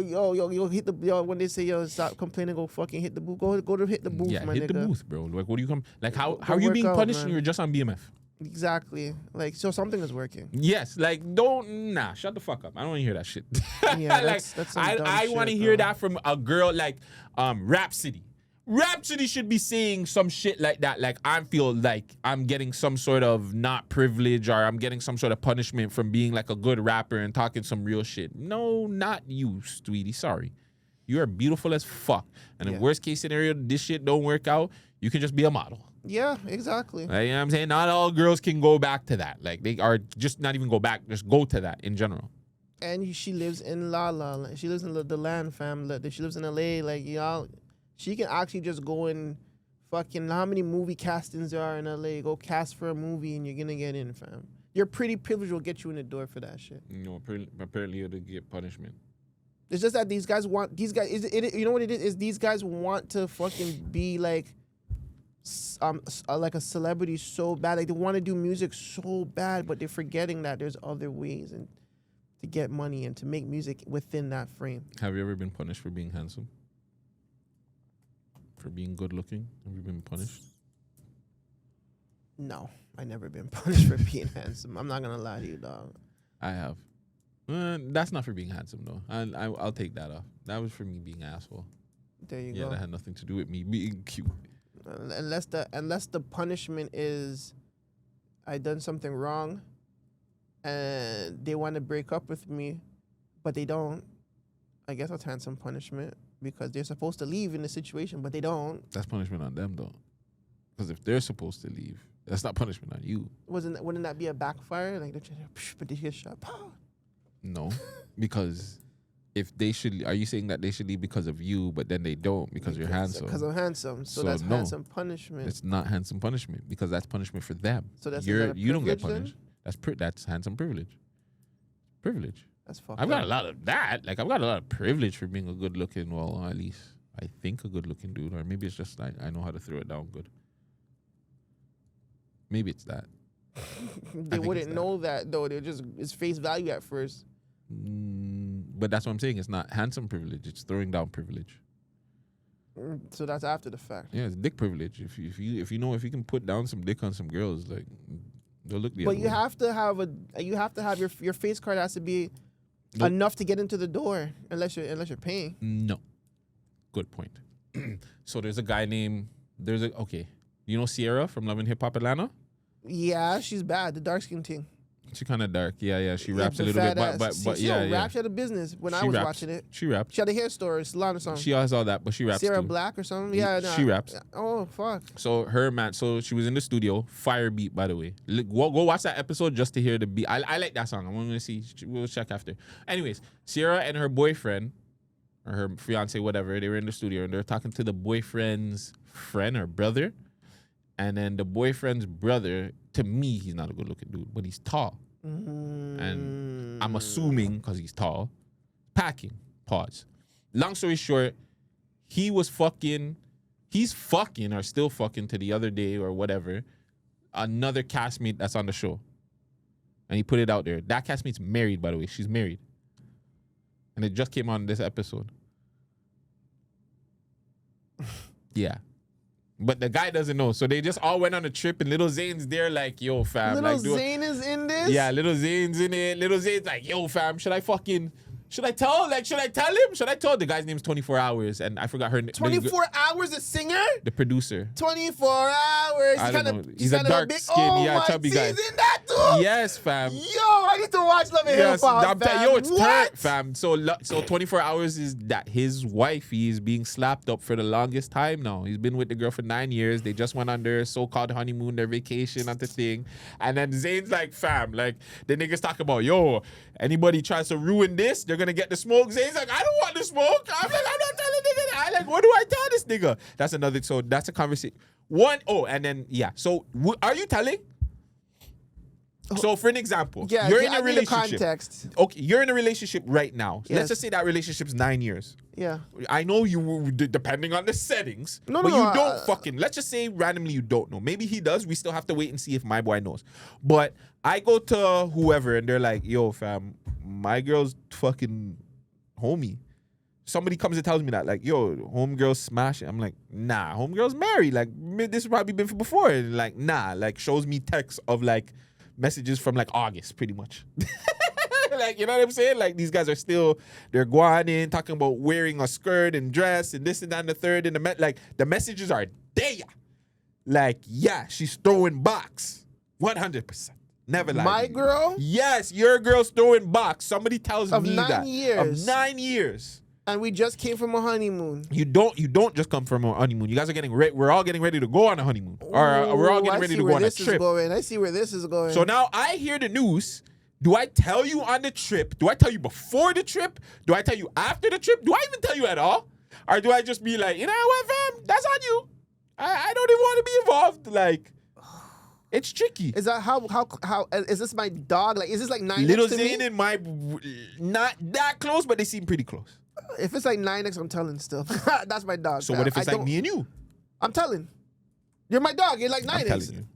S3: hit the, when they say, yo, stop complaining, go fucking hit the booth. Go to hit the booth,
S2: yeah,
S3: my
S2: hit
S3: nigga.
S2: the booth, bro. Like, what do you come? Like, how are you being punished and you're just on BMF?
S3: Exactly. Like, so something is working.
S2: Yes. Like, shut the fuck up. I don't want to hear that shit.
S3: Yeah,
S2: like,
S3: that's some dumb
S2: I want to
S3: shit,
S2: hear
S3: bro.
S2: that from a girl like Rhapsody. Rhapsody should be saying some shit like that. Like, I feel like I'm getting some sort of not privilege or I'm getting some sort of punishment from being like a good rapper and talking some real shit. No, not you, Saweetie. Sorry. You are beautiful as fuck. And in worst case scenario, this shit don't work out, you can just be a model.
S3: Yeah, exactly.
S2: Like, you know what I'm saying? Not all girls can go back to that. Like, they are just not even go back, just go to that in general.
S3: And she lives in La La. She lives in the land, fam. She lives in LA. Like, y'all, she can actually just go and fucking, how many movie castings there are in LA? Go cast for a movie and you're gonna get in, fam. Your pretty privilege will get you in the door for that shit.
S2: You know, apparently you'll get punishment.
S3: It's just that these guys, you know what it is these guys want to fucking be like a celebrity so bad. Like, they want to do music so bad, but they're forgetting that there's other ways and to get money and to make music within that frame.
S2: Have you ever been punished for being handsome? For being good looking? Have you been punished?
S3: No, I never been punished for being handsome. I'm not gonna lie to you, dog.
S2: I have. That's not for being handsome though. I'll take that off. That was for me being an asshole.
S3: There you
S2: Yeah,
S3: go.
S2: that had nothing to do with me being cute.
S3: Unless the punishment is I done something wrong and they want to break up with me, but they don't. I guess that's handsome punishment because they're supposed to leave in the situation, but they don't.
S2: That's punishment on them though. Because if they're supposed to leave, that's not punishment on you.
S3: Wouldn't that be a backfire? Like, but they get shot.
S2: No, because if they should, are you saying that they should leave because of you, but then they don't because you're handsome?
S3: Because I'm handsome, so that's
S2: no,
S3: handsome punishment.
S2: It's not handsome punishment because that's punishment for them.
S3: So that's
S2: you don't get
S3: privilege
S2: punished. That's handsome privilege. Privilege.
S3: That's fucked
S2: I've got
S3: up.
S2: a lot of that. Like I've got a lot of privilege for being a good looking. Well, at least I think a good looking dude, or maybe it's just like I know how to throw it down good. Maybe it's that.
S3: They wouldn't know that though. They're just it's face value at first.
S2: But that's what I'm saying. It's not handsome privilege. It's throwing down privilege.
S3: So that's after the fact.
S2: Yeah, it's dick privilege. If you know if you can put down some dick on some girls, like they'll look the
S3: But
S2: other
S3: you
S2: way.
S3: have to have your face card has to be enough to get into the door unless you're paying.
S2: No. Good point. So there's a guy named you know Sierra from Love and Hip Hop Atlanta?
S3: Yeah, she's bad. The dark skin thing.
S2: She kind of dark. Yeah. She raps a
S3: the
S2: little bit,
S3: fat
S2: but
S3: ass.
S2: but
S3: She
S2: yeah,
S3: don't
S2: yeah.
S3: rap. She had a business when I
S2: She
S3: was
S2: raps.
S3: watching it.
S2: She raps.
S3: She had a hair store, a salon or something.
S2: She has all that, but she raps
S3: Sierra
S2: too.
S3: Black or something. Yeah, no,
S2: She raps.
S3: Oh fuck.
S2: So so she was in the studio. Fire beat, by the way. Go watch that episode just to hear the beat. I like that song. I'm gonna see. We'll check after. Anyways, Sierra and her boyfriend or her fiance, whatever, they were in the studio and they're talking to the boyfriend's friend or brother. And then the boyfriend's brother, to me, he's not a good looking dude, but he's tall. And I'm assuming because he's tall, packing. Pause. Long story short, he's fucking or still fucking to the other day or whatever, another castmate that's on the show. And he put it out there. That castmate's married, by the way. She's married. And it just came on this episode. Yeah. But the guy doesn't know. So they just all went on a trip and Lil Zane's there like, yo, fam.
S3: Little
S2: like,
S3: Zane is in this?
S2: Yeah, Lil Zane's in it. Lil Zane's like, yo, fam, should I tell? Like, should I tell him? Should I tell? The guy's name's 24 Hours, and I forgot her name.
S3: 24 Hours, the singer?
S2: The producer.
S3: 24 Hours.
S2: I don't know. He's a dark skin, chubby guy.
S3: He's in that too?
S2: Yes, fam.
S3: Yo, I need to watch Love and Hip Hop, fam.
S2: Yo, it's
S3: What?
S2: turnt, fam. So 24 Hours is that his wife, he is being slapped up for the longest time now. He's been with the girl for 9 years. They just went on their so-called honeymoon, their vacation on the thing. And then Zane's like, fam, like, the niggas talk about, yo, anybody tries to ruin this, they're gonna get the smoke. Zane's like, I don't want the smoke. I'm like, I'm not telling nigga that. I like, what do I tell this nigga? That's another, so that's a conversation. And then, yeah. So, are you telling? So, for an example, you're in a relationship.
S3: Context.
S2: Okay, you're in a relationship right now.
S3: Yes.
S2: Let's just say that relationship's 9 years.
S3: Yeah.
S2: I know you, depending on the settings,
S3: No,
S2: but
S3: no,
S2: you
S3: no,
S2: don't fucking, let's just say randomly you don't know. Maybe he does. We still have to wait and see if my boy knows. But I go to whoever and they're like, yo, fam, my girl's fucking homie. Somebody comes and tells me that, like, yo, homegirl's smashing. I'm like, nah, homegirl's married. Like, this has probably been before. And like, nah, like, shows me texts of like messages from like August, pretty much. Like, you know what I'm saying? Like, these guys are still, they're going in, talking about wearing a skirt and dress and this and that and the third. And like, the messages are there. Like, yeah, she's throwing box. 100%. Never lie.
S3: My girl?
S2: Yes, your girl's throwing box. Somebody tells
S3: Of
S2: me
S3: 9
S2: that.
S3: years.
S2: Of 9 years.
S3: And we just came from a honeymoon.
S2: You don't just come from a honeymoon. You guys are getting ready. We're all getting ready to go on a honeymoon. Or we're all getting ready to go on a trip.
S3: I see where this is going.
S2: So now I hear the news. Do I tell you on the trip? Do I tell you before the trip? Do I tell you after the trip? Do I even tell you at all? Or do I just be like, you know what, fam? That's on you. I don't even want to be involved. Like, it's tricky.
S3: Is that how is this my dog? Like, is this like 9X
S2: Little
S3: to
S2: Zane
S3: me?
S2: and my, not that close, but they seem pretty close.
S3: If it's like 9X, I'm telling still. That's my dog.
S2: So what if it's like me and you?
S3: I'm telling. You're my dog. You're like 9X.
S2: I'm telling you.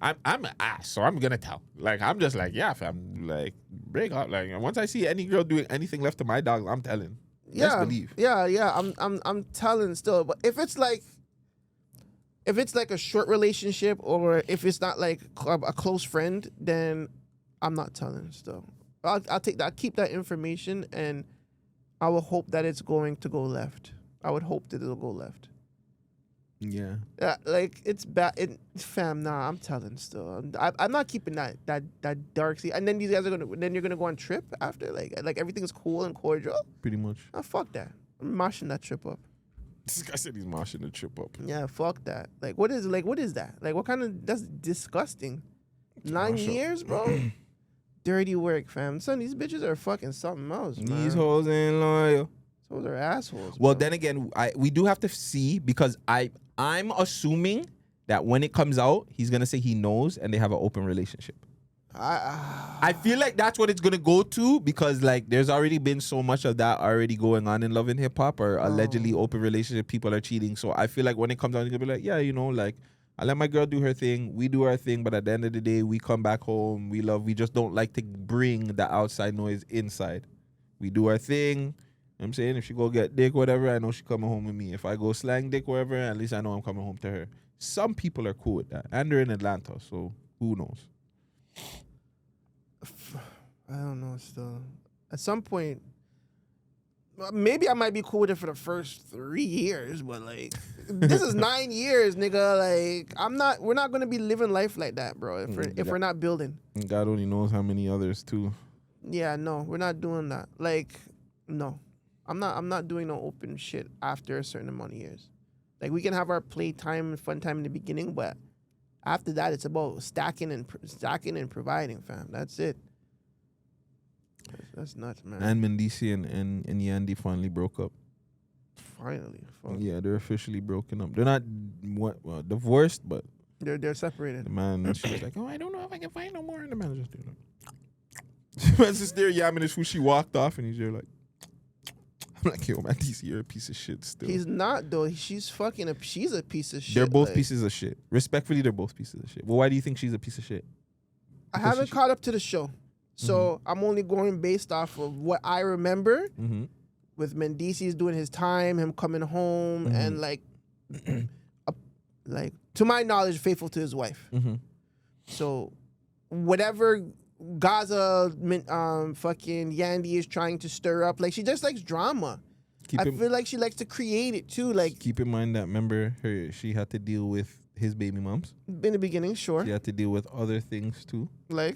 S2: I'm an ass, so I'm gonna tell. Like, I'm just like, yeah, fam, like, break up. Like, once I see any girl doing anything left to my dog, I'm telling.
S3: Yeah,
S2: Best believe.
S3: yeah. I'm telling still. But if it's like if it's like a short relationship or if it's not like a close friend, then I'm not telling still. I'll take that. I'll keep that information, and I will hope that it's going to go left. I would hope that it'll go left.
S2: Yeah.
S3: Like it's bad. Fam, nah, I'm telling still. I'm not keeping that dark. See, and then these guys are gonna. Then you're gonna go on trip after. Like everything's cool and cordial.
S2: Pretty much.
S3: Oh, fuck that. I'm moshing that trip up.
S2: This guy said he's moshing the trip up.
S3: Yeah, fuck that. Like what is that? Like what kind of? That's disgusting. 9 years, bro. Dirty work, fam. Son, these bitches are fucking something else, man.
S2: These hoes ain't loyal.
S3: Those are assholes.
S2: Well,
S3: bro.
S2: then again, we do have to see, because I'm assuming that when it comes out, he's gonna say he knows and they have an open relationship. I feel like that's what it's gonna go to, because like there's already been so much of that already going on in Love and Hip Hop, or allegedly open relationship, people are cheating. So I feel like when it comes out, he's gonna be like, yeah, you know, like I let my girl do her thing, we do our thing, but at the end of the day, we come back home, we just don't like to bring the outside noise inside. We do our thing. You know what I'm saying, if she go get dick, whatever, I know she coming home with me. If I go slang dick, wherever, at least I know I'm coming home to her. Some people are cool with that, and they're in Atlanta, so who knows?
S3: I don't know still. At some point, maybe I might be cool with it for the first 3 years, but like this is 9 years, nigga. Like we're not gonna be living life like that, bro. If we're not building.
S2: God only knows how many others too.
S3: Yeah, no, we're not doing that. Like, no. I'm not doing no open shit after a certain amount of years. Like we can have our play time and fun time in the beginning, but after that, it's about stacking and providing, fam. That's it. That's nuts, man.
S2: And Mendici and Yandy finally broke up.
S3: Finally, fuck.
S2: Yeah, they're officially broken up. They're not divorced, but
S3: they're separated.
S2: The man, she was like, "Oh, I don't know if I can find no more." And the man just doing it. The man's just there yamming his food. She walked off, and he's there like, I'm like, yo, man, DC, you're a piece of shit still.
S3: He's not, though. She's a piece of shit.
S2: They're both pieces of shit. Respectfully, they're both pieces of shit. Well, why do you think she's a piece of shit?
S3: I haven't caught up to the show. So I'm only going based off of what I remember with Mendici doing his time, him coming home, and like to my knowledge, faithful to his wife. So whatever Gaza, fucking Yandy is trying to stir up, like she just likes drama. I feel like she likes to create it too. Like
S2: keep in mind that remember she had to deal with his baby moms
S3: in the beginning. Sure,
S2: she had to deal with other things too.
S3: Like.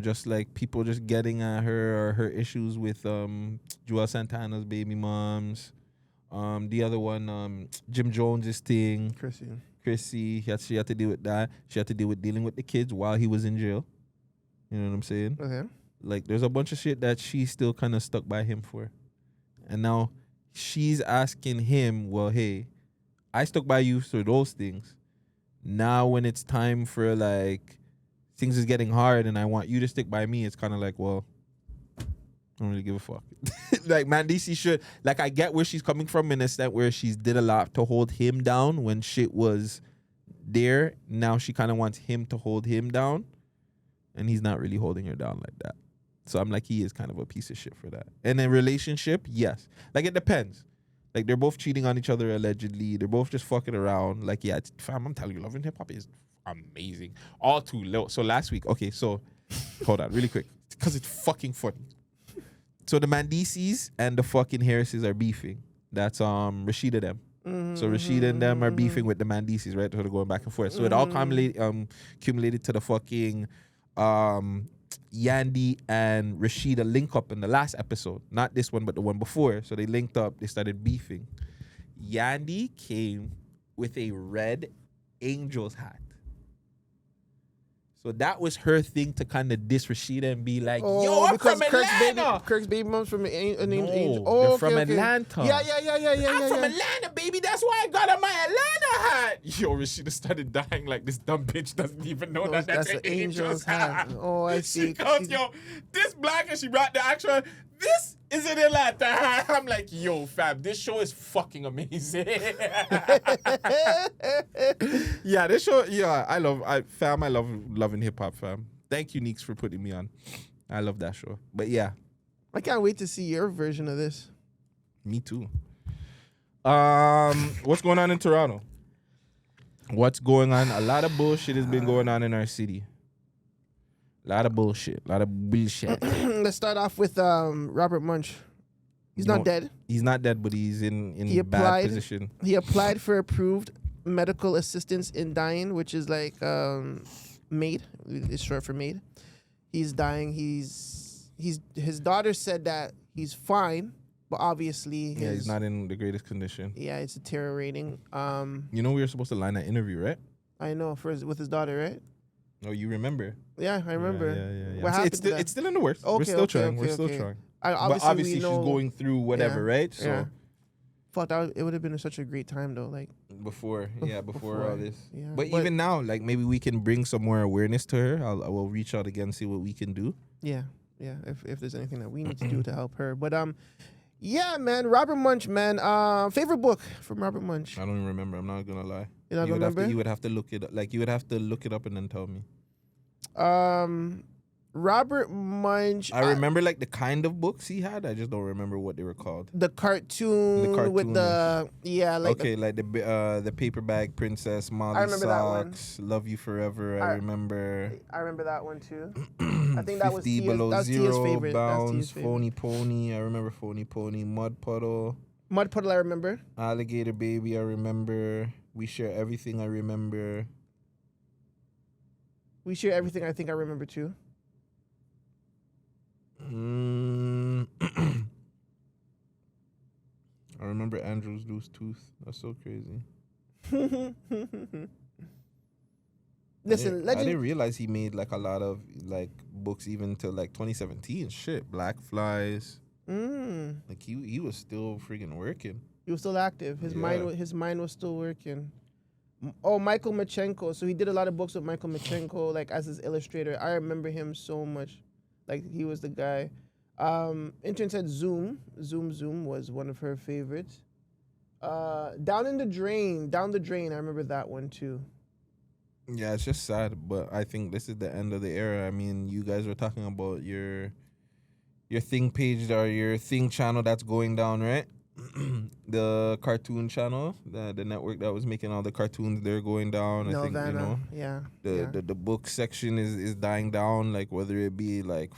S2: Just like people just getting at her, or her issues with Joel Santana's baby moms. The other one, Jim Jones's thing. Chrissy. She had to deal with that. She had to deal with dealing with the kids while he was in jail. You know what I'm saying?
S3: Okay.
S2: Like there's a bunch of shit that she's still kind of stuck by him for. And now she's asking him, well, hey, I stuck by you for those things. Now when it's time for like things is getting hard and I want you to stick by me, it's kind of like, well, I don't really give a fuck. Like, Mendici should, like, I get where she's coming from in a extent where she's did a lot to hold him down when shit was there. Now she kind of wants him to hold him down, and he's not really holding her down like that. So I'm like, he is kind of a piece of shit for that. And in relationship, yes. Like, it depends. Like, they're both cheating on each other allegedly. They're both just fucking around. Like, yeah, fam, I'm telling you, Love and Hip Hop is amazing. All too low. So last week, okay, so hold on really quick, because it's fucking funny. So the Mendicis and the fucking Harrises are beefing. That's Rashida them. So Rashida and them are beefing with the Mendicis, right? So they're going back and forth. So it all accumulated to the fucking Yandy and Rashida link up in the last episode. Not this one, but the one before. So they linked up, they started beefing. Yandy came with a red Angels hat. So that was her thing to kind of diss Rashida and be like, yo, I'm from Atlanta.
S3: Kirk's baby mom's from named Angel.
S2: Oh, they're from Atlanta.
S3: Yeah.
S2: I'm from Atlanta, baby. That's why I got on my Atlanta hat. Yo, Rashida started dying like this dumb bitch doesn't even know that's an Angel's hat.
S3: Oh, I see.
S2: She goes, yo, this black, and she brought the actual, this is an Atlanta hat. I'm like, yo, fam, this show is fucking amazing. Yeah, this show, yeah, I love Love and Hip Hop, fam. Thank you, Neeks, for putting me on. I love that show. But yeah.
S3: I can't wait to see your version of this.
S2: Me too. What's going on in Toronto? What's going on? A lot of bullshit has been going on in our city. A lot of bullshit.
S3: Let's start off with Robert Munsch. He's not dead.
S2: He's not dead, but he's in bad position.
S3: He applied for approved medical assistance in dying, which is like MAID. It's short for MAID. He's dying. His daughter said that he's fine, but obviously
S2: he's not in the greatest condition.
S3: Yeah, it's deteriorating.
S2: You know we were supposed to line that interview, right?
S3: I know, with his daughter, right?
S2: Oh, you remember?
S3: Yeah, I remember.
S2: Yeah.
S3: What happened
S2: It's still in the works.
S3: Okay,
S2: We're still trying. We're still trying. But obviously she's going through whatever, right? So
S3: fuck, it would have been such a great time though, like
S2: before all this.
S3: Yeah.
S2: But even now, like maybe we can bring some more awareness to her. I will reach out again, see what we can do.
S3: Yeah. If there's anything that we need to do to help her, but yeah, man, Robert Munsch, man. Favorite book from Robert Munsch?
S2: I don't even remember. I'm not gonna lie.
S3: You don't remember?
S2: You would have to look it up. Like you would have to look it up and then tell me.
S3: Robert Munsch.
S2: I remember like the kind of books he had. I just don't remember what they were called.
S3: The cartoon with the like
S2: like the paper bag princess, Molly Socks, Love You Forever. I remember
S3: that one too. I think that was
S2: 50 Below Zero,
S3: favorite.
S2: Bounce, Phony Pony. I remember Phony Pony, Mud Puddle.
S3: I remember.
S2: Alligator Baby. I remember. We Share Everything. I remember.
S3: We Share Everything. I think I remember too.
S2: I remember Andrew's Loose Tooth. That's so crazy.
S3: Listen,
S2: I didn't realize he made like a lot of like books even till like 2017. Shit, Black Flies. Like he was still freaking working.
S3: He was still active. His mind was still working. Oh, Michael Machenko. So he did a lot of books with Michael Machenko, like as his illustrator. I remember him so much. Like he was the guy. Intern said Zoom. Zoom was one of her favorites. Down the Drain. I remember that one too.
S2: Yeah, it's just sad, but I think this is the end of the era. I mean, you guys were talking about your thing page or your thing channel that's going down, right? The cartoon channel, the network that was making all the cartoons, they're going down. I think the book section is dying down. Like whether it be like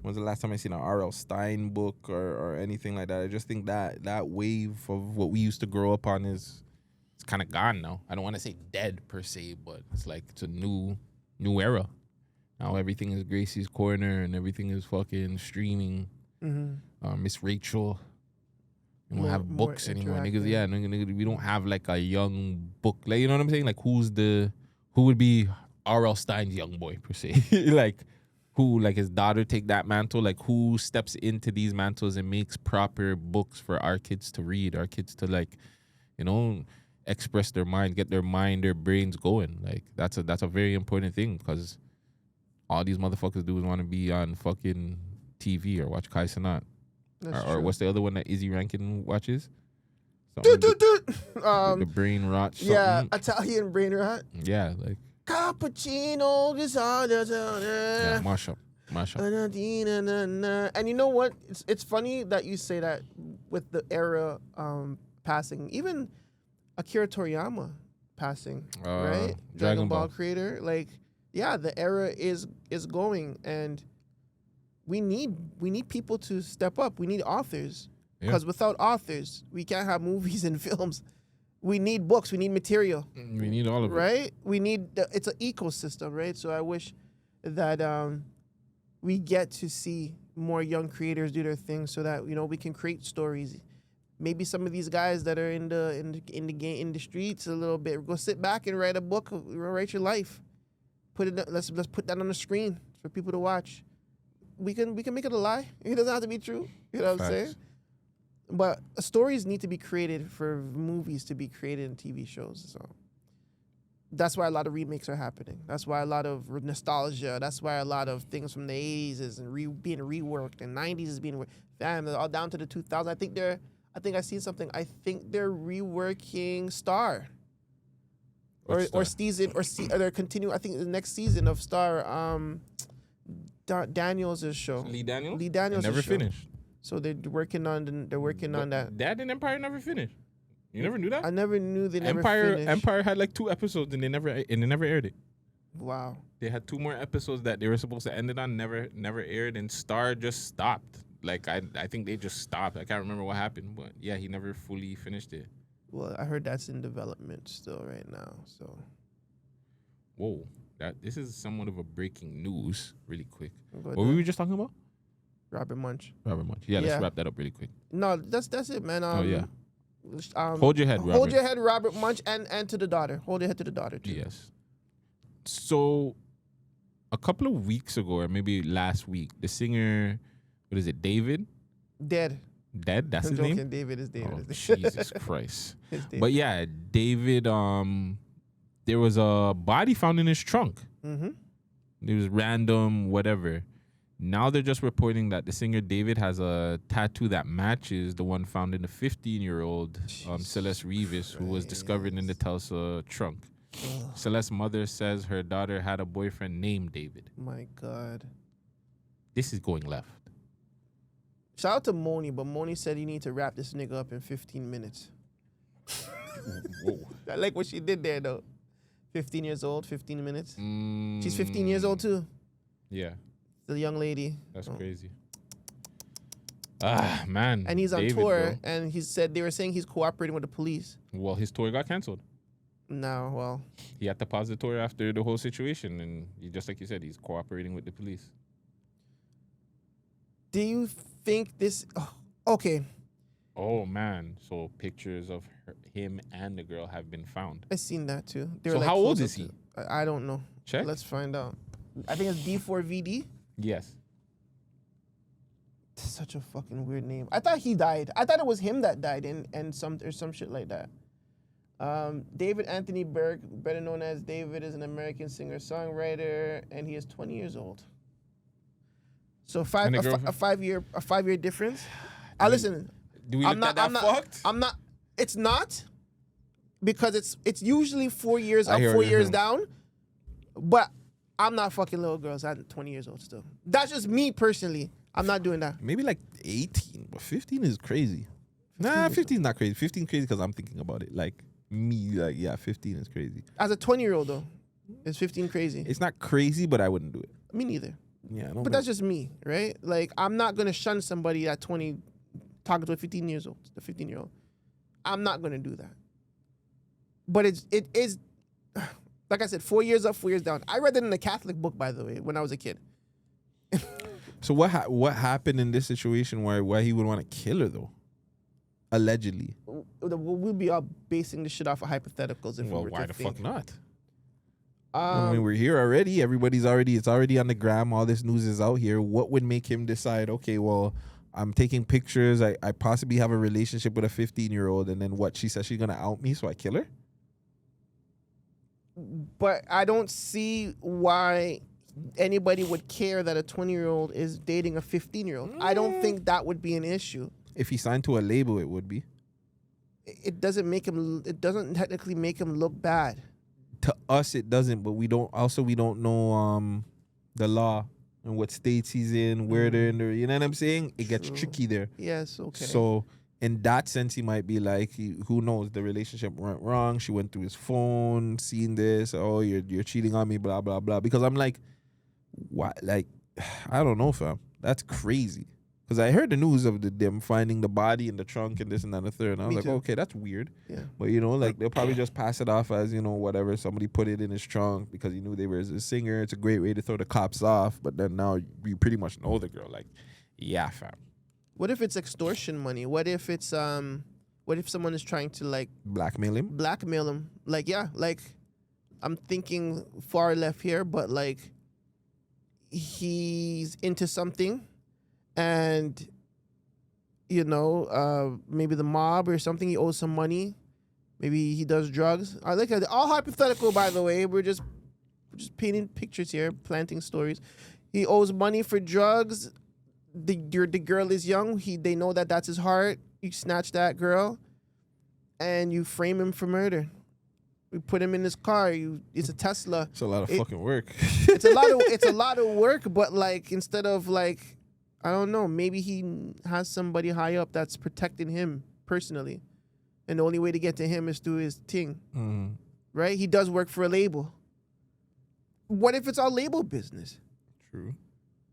S2: when's the last time I seen an R.L. Stine book or anything like that? I just think that wave of what we used to grow up on it's kind of gone now. I don't want to say dead per se, but it's like it's a new era. Now everything is Gracie's Corner and everything is fucking streaming. Miss Rachel. We don't have books anymore, niggas. Yeah, nigga, we don't have like a young book. Like, you know what I'm saying? Like, who would be R.L. Stine's young boy per se? Like, who, like his daughter take that mantle? Like, who steps into these mantles and makes proper books for our kids to read? Our kids to like, you know, express their mind, get their brains going. Like, that's a very important thing because all these motherfuckers do is want to be on fucking TV or watch Kai Cenat. Or what's the other one that Izzy Rankin watches? The brain rot. Something.
S3: Yeah, Italian brain rot.
S2: Yeah, like
S3: cappuccino.
S2: Yeah, mash up.
S3: And you know what? It's funny that you say that with the era passing. Even Akira Toriyama passing, right? Dragon Ball creator. Like, yeah, the era is going and. We need people to step up. We need authors because without authors, we can't have movies and films. We need books. We need material.
S2: We need all of it,
S3: right? We need it's an ecosystem, right? So I wish that we get to see more young creators do their thing, so that we can create stories. Maybe some of these guys that are in the streets a little bit, go sit back and write a book. Write your life. Let's put that on the screen for people to watch. We can make it a lie. It doesn't have to be true. You know what I'm saying? But stories need to be created for movies to be created in TV shows. So that's why a lot of remakes are happening. That's why a lot of nostalgia. That's why a lot of things from the 80s is being reworked and 90s is being all down to the 2000s. I think I seen something. I think they're reworking Star. Or season or they're continuing. I think the next season of Star. Daniels' show.
S2: Lee Daniels
S3: never
S2: finished.
S3: So they're working on that.
S2: Dad and Empire never finished. You never knew that?
S3: I never knew they never
S2: Empire
S3: finished.
S2: Empire had like 2 episodes and they never aired it.
S3: Wow.
S2: They had 2 more episodes that they were supposed to end it on, never aired, and Star just stopped. Like I think they just stopped. I can't remember what happened, but yeah, he never fully finished it.
S3: Well, I heard that's in development still right now. So.
S2: Whoa, this is somewhat of a breaking news. Really quick.
S3: Go
S2: What were we just talking about?
S3: Robert Munsch.
S2: Robert Munsch. Yeah, let's wrap that up really quick.
S3: No, that's it, man.
S2: Oh yeah.
S3: Hold
S2: your head, Robert.
S3: Hold your head, Robert Munsch, and to the daughter. Hold your head to the daughter too.
S2: Yes. So, a couple of weeks ago, or maybe last week, the singer, what is it, David?
S3: Dead.
S2: That's
S3: I'm
S2: his
S3: joking.
S2: name?
S3: David is David.
S2: Oh, Jesus Christ.
S3: It's David.
S2: But yeah, David, there was a body found in his trunk.
S3: Mm-hmm.
S2: It was random, whatever. Now they're just reporting that the singer David has a tattoo that matches the one found in the 15-year-old Celeste Rivas, who was discovered in the Tulsa trunk. Celeste's mother says her daughter had a boyfriend named David.
S3: My God.
S2: This is going left.
S3: Shout out to Moni, but Moni said you need to wrap this nigga up in 15 minutes.
S2: Whoa.
S3: I like what she did there, though. 15 years old, 15 minutes. She's 15 years old, too.
S2: Yeah.
S3: The young lady.
S2: That's crazy. Ah, man.
S3: And he's on
S2: David,
S3: tour,
S2: bro.
S3: and he said they were saying he's cooperating with the police.
S2: Well, his tour got canceled.
S3: No, well.
S2: He had to pause the tour after the whole situation, and just like you said, he's cooperating with the police.
S3: Do you think this... Oh, okay.
S2: Oh, man. So pictures of him and the girl have been found.
S3: I seen that, too. They
S2: So
S3: were, like,
S2: how old
S3: close
S2: is
S3: up
S2: he?
S3: to- I don't know.
S2: Check.
S3: Let's find out. I think it's D4VD.
S2: Yes.
S3: Such a fucking weird name. I thought he died. I thought it was him that died and some shit like that. David Anthony Berg, better known as David, is an American singer-songwriter, and he is 20 years old. So a 5 year difference. Listen.
S2: Do we look at that fucked?
S3: I'm not. It's not, because it's usually 4 years up,
S2: hear
S3: 4
S2: you.
S3: years down. But I'm not fucking little girls. I'm 20 years old still. That's just me personally. I'm not doing that.
S2: Maybe like 18, but 15 is crazy. Nah, 15 is not crazy. 15 is crazy because I'm thinking about it. Like me, like, yeah, 15 is crazy.
S3: As a 20-year-old, though, is 15 crazy?
S2: It's not crazy, but I wouldn't do it.
S3: Me neither.
S2: Yeah, I don't
S3: But that's just me, right? Like, I'm not going to shun somebody at 20 talking to a 15-year-old. I'm not going to do that. But it is, like I said, 4 years up, 4 years down. I read it in a Catholic book, by the way, when I was a kid.
S2: So what happened in this situation why he would want to kill her, though? Allegedly.
S3: We'll be all basing this shit off of hypotheticals. If
S2: Well,
S3: we were
S2: why
S3: to
S2: the
S3: think.
S2: fuck not? I mean, we're here already. It's already on the gram. All this news is out here. What would make him decide, okay, well, I'm taking pictures. I possibly have a relationship with a 15-year-old, and then what? She says she's going to out me, so I kill her?
S3: But I don't see why anybody would care that a 20-year-old is dating a 15-year-old. I don't think that would be an issue.
S2: If he signed to a label, it would be.
S3: It doesn't technically make him look bad.
S2: To us, it doesn't, but we don't know the law and what states he's in, where they're in there. You know what I'm saying? It gets tricky there.
S3: Yes, okay.
S2: So in that sense, he might be like, who knows? The relationship went wrong. She went through his phone, seen this. Oh, you're cheating on me, blah, blah, blah. Because I'm like, what? Like, I don't know, fam. That's crazy. Because I heard the news of them finding the body in the trunk and this and that and the third. And I was
S3: Me
S2: like,
S3: too.
S2: okay, that's weird.
S3: Yeah.
S2: But, like, they'll probably just pass it off as, whatever. Somebody put it in his trunk because he knew they were a singer. It's a great way to throw the cops off. But then now you pretty much know the girl. Like, yeah, fam.
S3: What if it's extortion money? What if it's what if someone is trying to, like,
S2: Blackmail him?
S3: blackmail him? Like, yeah, like, I'm thinking far left here, but, like, he's into something and maybe the mob or something, he owes some money. Maybe he does drugs. I like it. All hypothetical, by the way. We're just painting pictures here, planting stories. He owes money for drugs. The girl is young. They know that that's his heart. You snatch that girl, and you frame him for murder. We put him in his car. It's a Tesla.
S2: It's a lot of fucking work.
S3: It's a lot of work, but, like, instead of, like, I don't know, maybe he has somebody high up that's protecting him personally. and the only way to get to him is through his thing,
S2: Mm-hmm.
S3: right? He does work for a label. What if it's all label business?
S2: True.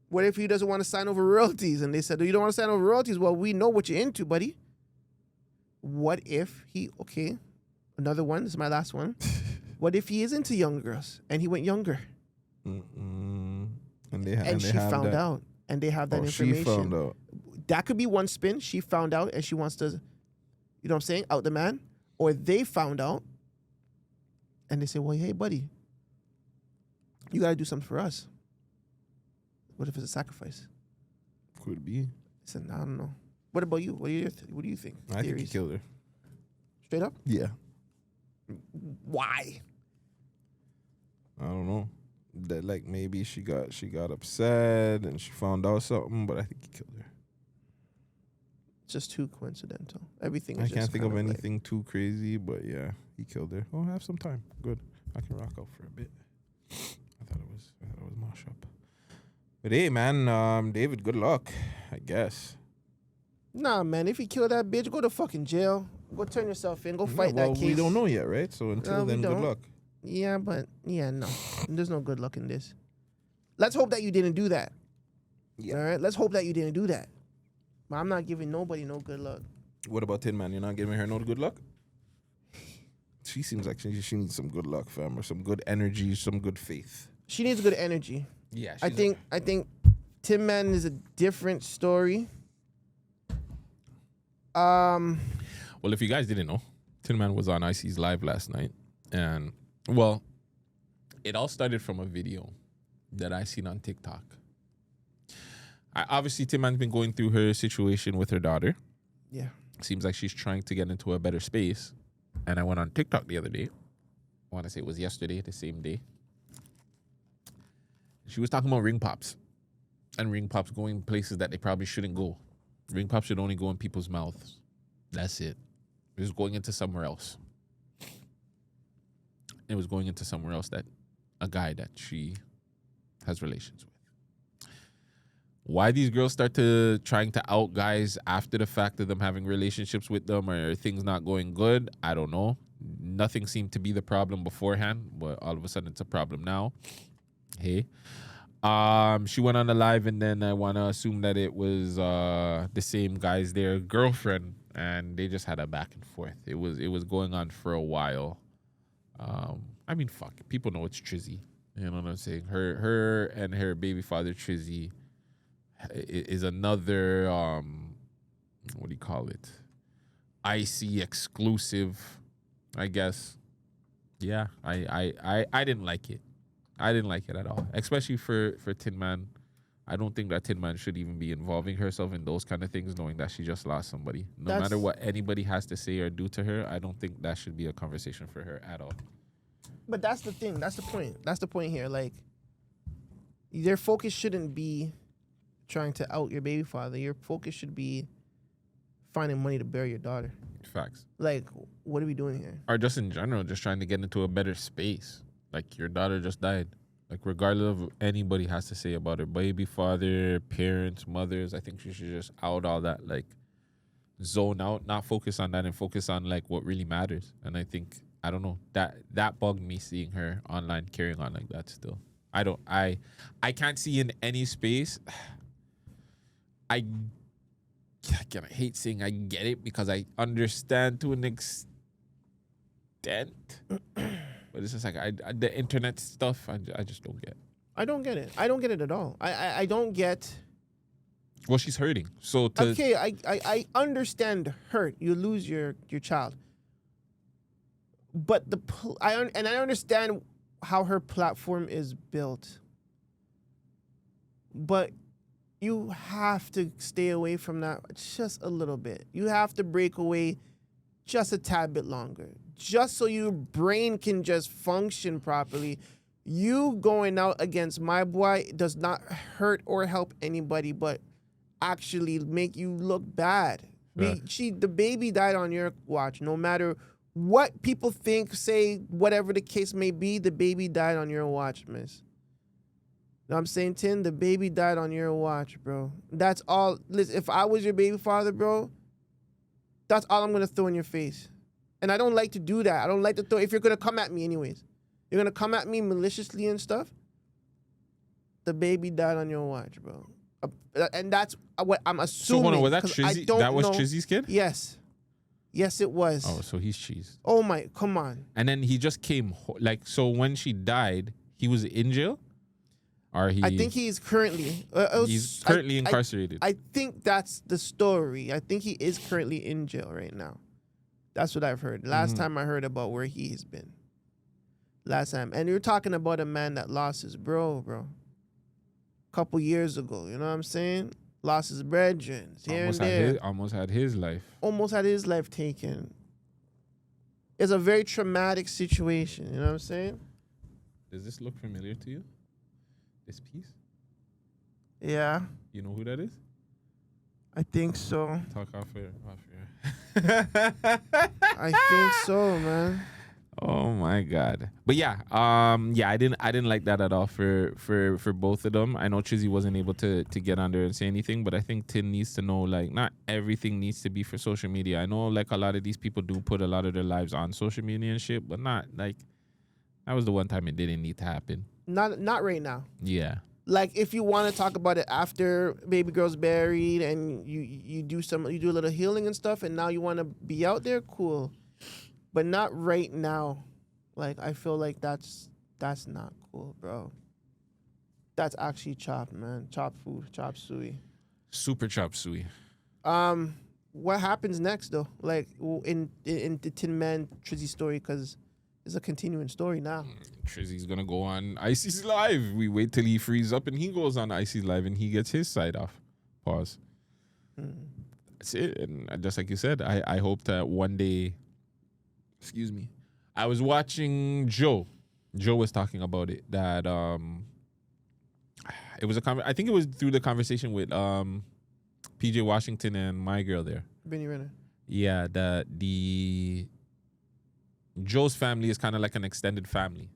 S3: What if he doesn't want to sign over royalties? And they said, you don't want to sign over royalties? Well, we know what you're into, buddy. What if okay, another one, this is my last one. What if he is into young girls and he went younger?
S2: Mm-mm. And
S3: she found out. And they have that information.
S2: She found out.
S3: That could be one spin. She found out and she wants to, you know what I'm saying, out the man. Or they found out and they say, well, hey, buddy, you got to do something for us. What if it's a sacrifice?
S2: Could be.
S3: I said, I don't know. What about you? What do you think?
S2: I think he killed her.
S3: Straight up?
S2: Yeah.
S3: Why?
S2: I don't know. That like maybe she got upset and she found out something, but I think he killed her.
S3: It's just too coincidental. Everything.
S2: I
S3: Is
S2: can't
S3: just
S2: think of
S3: kind
S2: anything too crazy, but yeah, he killed her. Oh, have some time. Good. I can rock out for a bit. I thought it was mash up. But hey, man, David, good luck. I guess.
S3: Nah, man. If you kill that bitch, go to fucking jail. Go turn yourself in. Go fight that case.
S2: We don't know yet, right? So until then, good luck.
S3: Yeah, but no. There's no good luck in this. Let's hope that you didn't do that. Yeah. All right. Let's hope that you didn't do that. But I'm not giving nobody no good luck.
S2: What about Tin Man? You're not giving her no good luck? She seems like she needs some good luck, fam, or some good energy, some good faith.
S3: She needs good energy.
S2: Yeah.
S3: I think Tin Man is a different story.
S2: Well, if you guys didn't know, Tin Man was on IC's live last night, and well, it all started from a video that I seen on TikTok. Obviously, Tin Man's been going through her situation with her daughter.
S3: Yeah.
S2: Seems like she's trying to get into a better space. And I went on TikTok the other day. I want to say it was yesterday, the same day. She was talking about ring pops. And ring pops going places that they probably shouldn't go. Ring pops should only go in people's mouths. That's it. It was going into somewhere else. It was going into somewhere else that a guy that she has relations with. Why these girls start to trying to out guys after the fact of them having relationships with them or things not going good, I don't know. Nothing seemed to be the problem beforehand, but all of a sudden it's a problem now. Hey. She went on the live, and then I want to assume that it was the same guy's their girlfriend, and they just had a back and forth. It was going on for a while. I mean, fuck, people know it's Trizzy. You know what I'm saying? Her and her baby father Trizzy is another what do you call it? IC exclusive, I guess. Yeah, I didn't like it. I didn't like it at all, especially for Tin Man. I don't think that Tin Man should even be involving herself in those kind of things, knowing that she just lost somebody. No matter what anybody has to say or do to her, I don't think that should be a conversation for her at all.
S3: But that's the thing. That's the point. That's the point here. Like, their focus shouldn't be trying to out your baby father. Your focus should be finding money to bury your daughter.
S2: Facts.
S3: Like, what are we doing here?
S2: Or just in general, just trying to get into a better space. Like, your daughter just died. Like, regardless of anybody has to say about her baby father, parents, mothers, I think she should just out all that, like, zone out, not focus on that and focus on, like, what really matters. And I think, I don't know, that bugged me seeing her online carrying on like that still. I can't see in any space. I hate saying I get it because I understand to an extent. But it's just like the internet stuff, I just don't get.
S3: I don't get it. I don't get it at all. I don't get.
S2: Well, she's hurting. So
S3: okay, I understand hurt. You lose your child. But I understand how her platform is built. But you have to stay away from that just a little bit. You have to break away just a tad bit longer. Just so your brain can just function properly. You going out against my boy does not hurt or help anybody, but actually make you look bad. Yeah. The baby died on your watch. No matter what people think, say, whatever the case may be, the baby died on your watch, miss. You know what I'm saying, Tin? The baby died on your watch, bro. That's all. Listen, if I was your baby father, bro, that's all I'm going to throw in your face. And I don't like to do that. I don't like to throw, if you're going to come at me anyways, you're going to come at me maliciously and stuff, the baby died on your watch, bro. And that's what I'm assuming.
S2: So hold on, was that Chizzy? That was Chizzy's kid?
S3: Yes. Yes, it was.
S2: Oh, so he's cheesed.
S3: Oh my, come on.
S2: And then he just came, like, so when she died, he was in jail? Or he?
S3: I think he's currently.
S2: He's currently incarcerated.
S3: I think that's the story. I think he is currently in jail right now. That's what I've heard. Last time I heard about where he's been. Last time. And you're talking about a man that lost his bro. Couple years ago, you know what I'm saying? Lost his brethren here and there.
S2: Almost had his life.
S3: Almost had his life taken. It's a very traumatic situation, you know what I'm saying?
S2: Does this look familiar to you? This piece?
S3: Yeah.
S2: You know who that is?
S3: I think so.
S2: Talk off air.
S3: I think so, man.
S2: Oh my God. But yeah, I didn't like that at all for both of them. I know Chizzy wasn't able to get on there and say anything, but I think Tin needs to know, like, not everything needs to be for social media. I know, like, a lot of these people do put a lot of their lives on social media and shit, but not, like, that was the one time it didn't need to happen.
S3: Not right now.
S2: Yeah.
S3: Like, if you want to talk about it after baby girl's buried and you do a little healing and stuff, and now you want to be out there, cool. But not right now. Like, I feel like that's not cool, bro. That's actually chopped, man. Chopped food, chopped suey.
S2: Super chopped suey.
S3: What happens next though? Like in the Tin Man Trizzy story, because it's a continuing story now.
S2: Trizzy's gonna go on Icy's live. We wait till he frees up and he goes on Icy's live and he gets his side off. Pause. That's it. And just like you said, I hope that one day. Excuse me. I was watching Joe. Joe was talking about it. That it was I think it was through the conversation with PJ Washington and my girl there.
S3: Benny Renner.
S2: Yeah, the Joe's family is kind of like an extended family.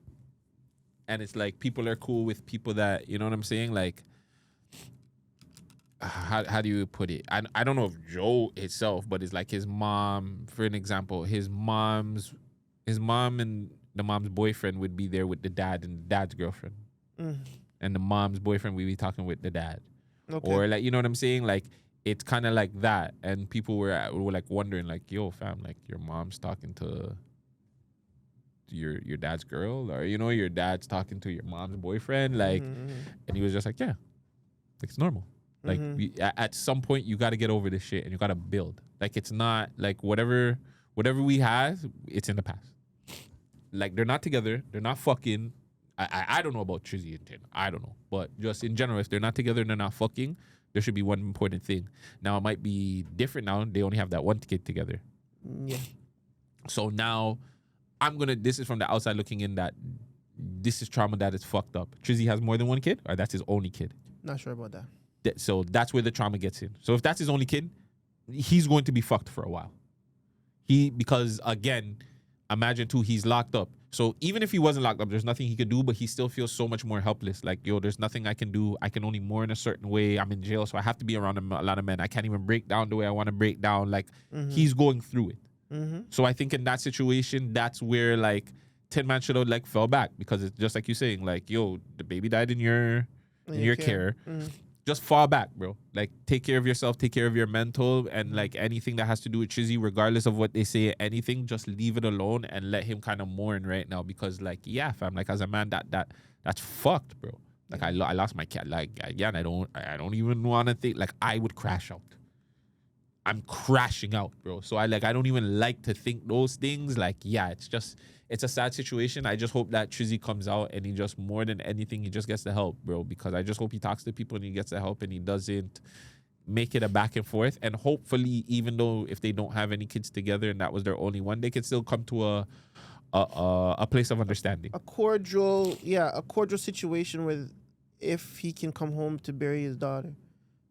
S2: And it's like people are cool with people that, you know what I'm saying? Like, how do you put it? I don't know if Joe itself, but it's like his mom, for an example, his mom and the mom's boyfriend would be there with the dad and the dad's girlfriend. And the mom's boyfriend would be talking with the dad. Okay. Or like, you know what I'm saying? Like, it's kind of like that. And people were like wondering, like, yo, fam, like, your mom's talking to your dad's girl, or, you know, your dad's talking to your mom's boyfriend, like, and he was just like, yeah, it's normal. Like, at some point, you got to get over this shit and you got to build. Like, it's not like whatever we have, it's in the past. Like, they're not together. They're not fucking. I don't know about Trizzy and Tin. I don't know. But just in general, if they're not together and they're not fucking, there should be one important thing. Now, it might be different now. They only have that one kid together.
S3: Yeah.
S2: So now, this is from the outside looking in, that this is trauma that is fucked up. Trizzy has more than one kid, or that's his only kid?
S3: Not sure about that.
S2: So that's where the trauma gets in. So if that's his only kid, he's going to be fucked for a while. Because again, imagine too, he's locked up. So even if he wasn't locked up, there's nothing he could do, but he still feels so much more helpless. Like, yo, there's nothing I can do. I can only mourn a certain way. I'm in jail, so I have to be around a lot of men. I can't even break down the way I want to break down. Like, he's going through it. So I think in that situation, that's where, like, Tin Man should have, like, fell back, because it's just like you're saying, like, yo, the baby died in your care. Just fall back, bro. Like, take care of yourself, take care of your mental, and, like, anything that has to do with Chizzy, regardless of what they say, anything, just leave it alone and let him kind of mourn right now, because, like, yeah, fam, like, as a man, that's fucked, bro. Like, I lost my cat. Like, again, I don't even want to think. Like, I would crash out. I'm crashing out, bro. So I don't even like to think those things. Like, yeah, it's a sad situation. I just hope that Trizzy comes out and he just, more than anything, he just gets the help, bro. Because I just hope he talks to people and he gets the help and he doesn't make it a back and forth. And hopefully, even though if they don't have any kids together and that was their only one, they can still come to a place of understanding. A cordial situation with, if he can come home to bury his daughter.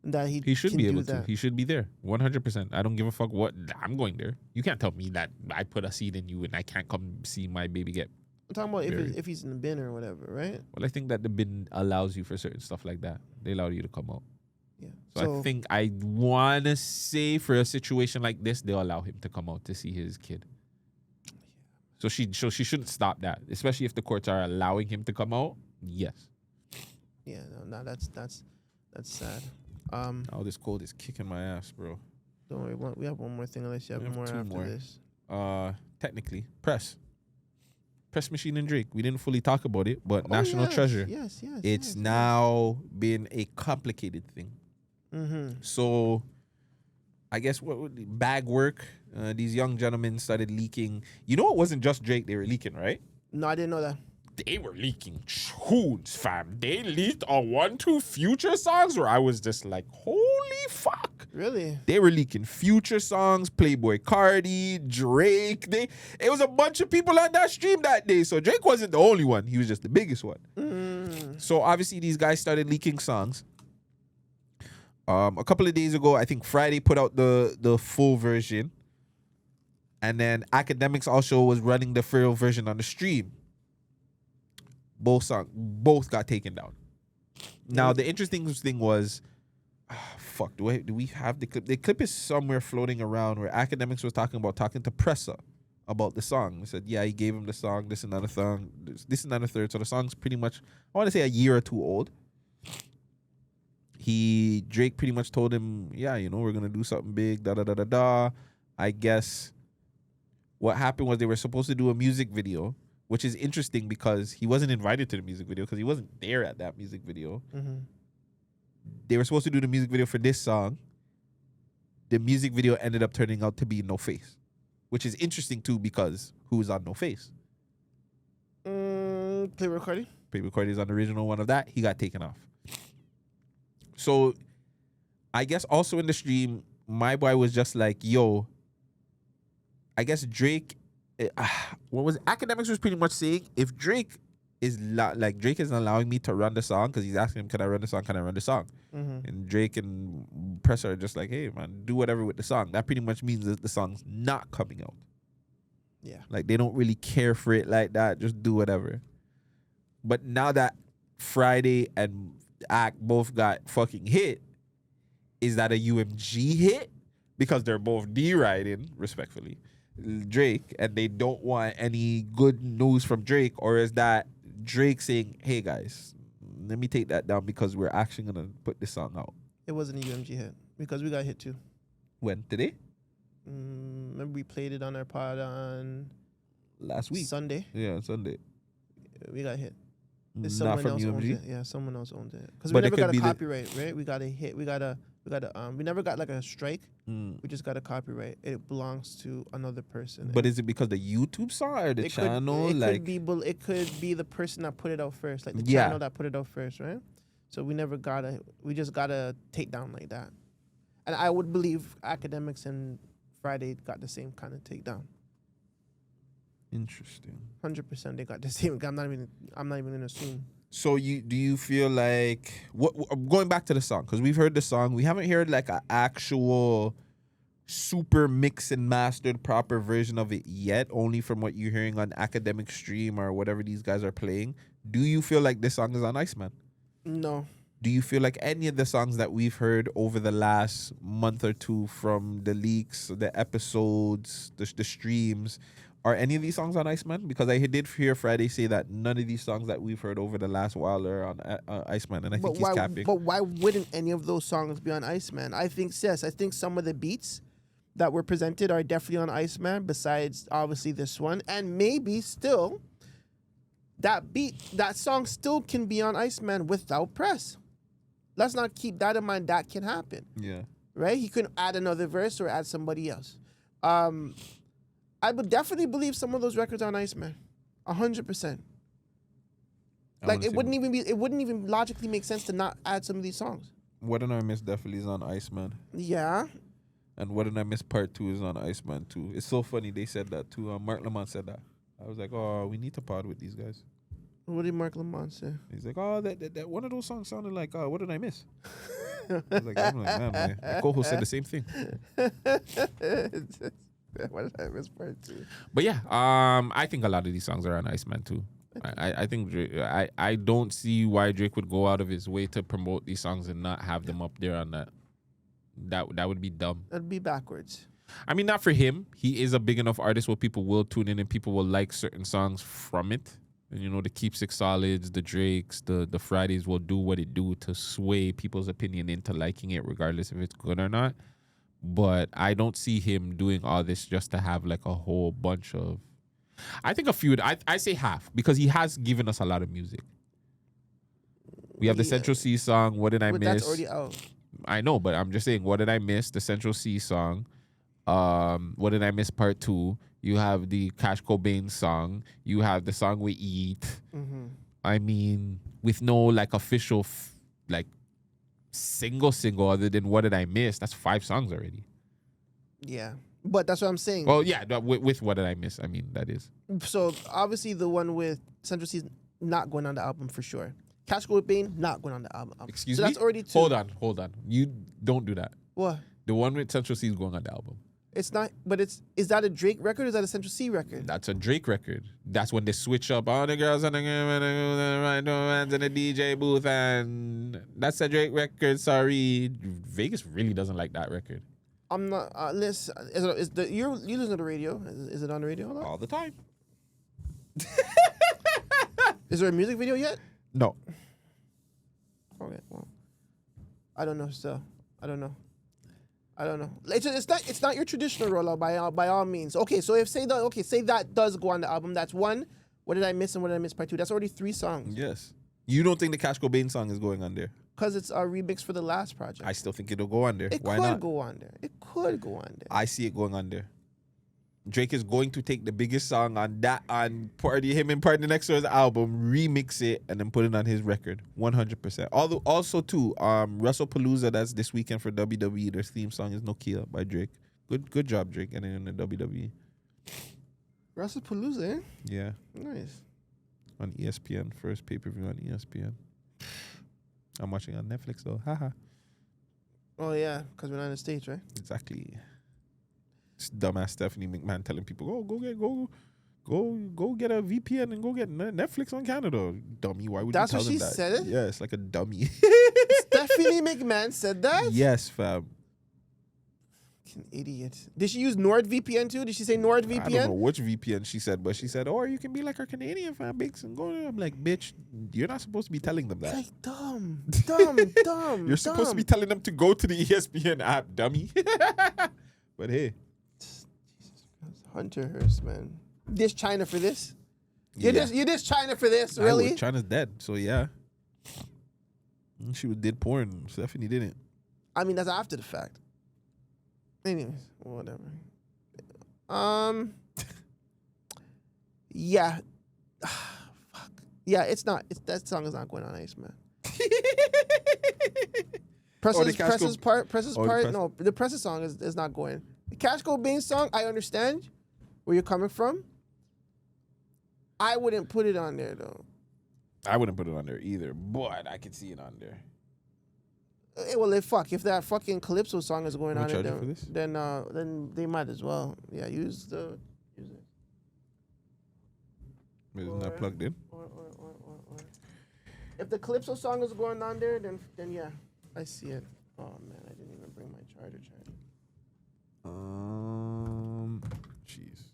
S2: That he should be able to. He should be there, 100%. I don't give a fuck what. I'm going there. You can't tell me that I put a seed in you and I can't come see my baby get. I'm talking about if he's in the bin or whatever, right? Well, I think that the bin allows you for certain stuff like that. They allow you to come out. Yeah. So I think I want to say for a situation like this, they'll allow him to come out to see his kid. So she shouldn't stop that, especially if the courts are allowing him to come out. Yes.
S3: Yeah, no, that's sad.
S2: Oh, this cold is kicking my ass, bro.
S3: Don't worry, we have one more thing unless you have more after this.
S2: Technically, Press Machine and Drake. We didn't fully talk about it, but National Treasure.
S3: Yes.
S2: It's now been a complicated thing. So, I guess what bag work? These young gentlemen started leaking. You know, it wasn't just Drake they were leaking, right?
S3: No, I didn't know that.
S2: They were leaking tunes, fam. They leaked a 1-2 Future songs where I was just like, holy fuck.
S3: Really?
S2: They were leaking Future songs, Playboy Cardi, Drake. It was a bunch of people on that stream that day. So Drake wasn't the only one. He was just the biggest one. So obviously these guys started leaking songs. A couple of days ago, I think Friday put out the full version. And then Academics also was running the full version on the stream. Both got taken down. Now the interesting thing was, fuck, do we have the clip? The clip is somewhere floating around where Academics was talking to Pressa about the song. He said, yeah, he gave him the song, this and another song, this and another third. So the song's pretty much, I want to say, a year or two old. Drake pretty much told him, yeah, we're gonna do something big, da da da da da. I guess what happened was they were supposed to do a music video, which is interesting because he wasn't invited to the music video because he wasn't there at that music video. They were supposed to do the music video for this song. The music video ended up turning out to be No Face, which is interesting too because who's on No Face?
S3: Playboy Cardi.
S2: Playboy Cardi is on the original one of that. He got taken off. So I guess also in the stream, my boy was just like, yo, I guess Drake, what was Academics was pretty much saying, if Drake is Drake isn't allowing me to run the song because he's asking him, can I run the song? And Drake and Pressa are just like, hey man, do whatever with the song. That pretty much means that the song's not coming out.
S3: Yeah.
S2: Like they don't really care for it like that. Just do whatever. But now that Friday and Act both got fucking hit, is that a UMG hit? Because they're both deriding, respectfully, Drake, and they don't want any good news from Drake? Or is that Drake saying, hey guys, let me take that down because we're actually going to put this song out?
S3: It wasn't a UMG hit because we got hit too.
S2: When? Today?
S3: Remember we played it on our pod on
S2: last week.
S3: Sunday?
S2: Yeah, Sunday.
S3: We got hit.
S2: Not from UMG?
S3: Yeah, someone else owned it. Because we never got a copyright, right? We got a hit. We never got like a strike. We just got a copyright. It belongs to another person.
S2: But is it because the YouTube song or the channel?
S3: It could be the person that put it out first, like the channel that put it out first, right? So we just got a takedown like that. And I would believe Academics and Friday got the same kind of takedown.
S2: Interesting.
S3: 100% they got the same. I'm not even gonna assume.
S2: So do you feel like going back to the song, because we've heard the song, we haven't heard like an actual super mixed and mastered proper version of it yet, only from what you're hearing on Academic Stream or whatever these guys are playing. Do you feel like this song is on Iceman?
S3: No.
S2: Do you feel like any of the songs that we've heard over the last month or two, from the leaks, the episodes, the streams, are any of these songs on Iceman? Because I did hear Friday say that none of these songs that we've heard over the last while are on Iceman, and I think he's capping.
S3: But why wouldn't any of those songs be on Iceman? I think some of the beats that were presented are definitely on Iceman, besides obviously this one, and maybe still that song still can be on Iceman without Press. Let's not keep that in mind. That can happen.
S2: Yeah.
S3: Right? He could add another verse or add somebody else. I would definitely believe some of those records are on Iceman. 100%. Like it wouldn't even logically make sense to not add some of these songs.
S2: What Did I Miss definitely is on Iceman.
S3: Yeah.
S2: And What Did I Miss Part 2 is on Iceman too. It's so funny they said that too. Mark Lamont said that. I was like, oh, we need to pod with these guys.
S3: What did Mark Lamont say?
S2: He's like, oh, that one of those songs sounded like, What Did I Miss? I was like, man, my co-host said the same thing.
S3: What Did I Miss Part 2?
S2: But yeah, I think a lot of these songs are on Iceman too. I think Drake, I don't see why Drake would go out of his way to promote these songs and not have them up there on that. That would be dumb.
S3: That'd be backwards.
S2: I mean, not for him. He is a big enough artist where people will tune in and people will like certain songs from it. And, you know, the Keep Six Solids, the Drakes, the Fridays will do what it do to sway people's opinion into liking it, regardless if it's good or not. But I don't see him doing all this just to have like a whole bunch of... I think a few... I say half, because he has given us a lot of music. We have the Central C song, What Did I Miss?
S3: That's already out.
S2: I know, but I'm just saying, What Did I Miss? The Central C song. What Did I Miss? Part 2. You have the Cash Cobain song. You have the song We Eat.
S3: Mm-hmm.
S2: I mean, with no like official like single other than What Did I Miss? That's 5 songs already.
S3: Yeah, but that's what I'm saying.
S2: Well, yeah, with What Did I Miss? I mean, that is.
S3: So obviously the one with Central C is not going on the album for sure. Cash Cobain not going on the album.
S2: Excuse
S3: me?
S2: me?
S3: That's already 2.
S2: Hold on. You don't do that.
S3: What?
S2: The one with Central C is going on the album.
S3: It's not, but is that a Drake record or is that a Central C record?
S2: That's a Drake record. That's when they switch up all the girls and the hands in the DJ booth, and that's a Drake record. Sorry, Vegas really doesn't like that record.
S3: I'm not. Listen, you listen to the radio? Is it on the radio
S2: all the time?
S3: Is there a music video yet?
S2: No.
S3: Okay, well, I don't know. Still, I don't know. It's not your traditional rollout by all means. Okay, so say that does go on the album. That's 1. What Did I Miss? And What Did I Miss? Part 2. That's already 3 songs.
S2: Yes. You don't think the Cash Cobain song is going on there?
S3: Because it's a remix for the last project.
S2: I still think it'll go on there.
S3: It
S2: Why
S3: could
S2: not?
S3: go on there. It could go on there.
S2: I see it going on there. Drake is going to take the biggest song on him and Party Next Door's album, remix it, and then put it on his record. 100%. Although also too, WrestlePalooza, that's this weekend for WWE. Their theme song is Nokia by Drake. Good job, Drake, getting in the WWE.
S3: WrestlePalooza, eh?
S2: Yeah.
S3: Nice.
S2: On ESPN, first pay-per-view on ESPN. I'm watching on Netflix though. Haha.
S3: Oh yeah, because we're not in the States, right?
S2: Exactly. It's dumbass Stephanie McMahon telling people, go get a VPN and go get Netflix on Canada. Dummy, why would
S3: That's
S2: you tell them that?
S3: what she said it?
S2: Yeah, it's like a dummy.
S3: Stephanie McMahon said that?
S2: Yes, fam.
S3: Fucking idiot. Did she use NordVPN too? Did she say NordVPN?
S2: I don't know which VPN she said, but she said, or you can be like our Canadian fan base and go there. I'm like, bitch, you're not supposed to be telling them that.
S3: Like, dumb.
S2: You're supposed to be telling them to go to the ESPN app, dummy. But hey.
S3: Hunter Hearst, man. Dish China for this? You
S2: Yeah.
S3: dish China for this, really?
S2: China's dead, so yeah. She did porn. Stephanie didn't.
S3: I mean, that's after the fact. Anyways, whatever. Yeah. Fuck. Yeah, that song is not going on ice, man. Pressa's part. No, the Pressa song is not going. The Cash Cobain song, I understand where you're coming from. I wouldn't put it on there though.
S2: I wouldn't put it on there either, but I could see it on there.
S3: Well, if that fucking Calypso song is going on
S2: it,
S3: then they might as well. Yeah, use it.
S2: Isn't that plugged in?
S3: Or. If the Calypso song is going on there, then yeah, I see it. Oh man, I didn't even bring my charger.
S2: Jeez.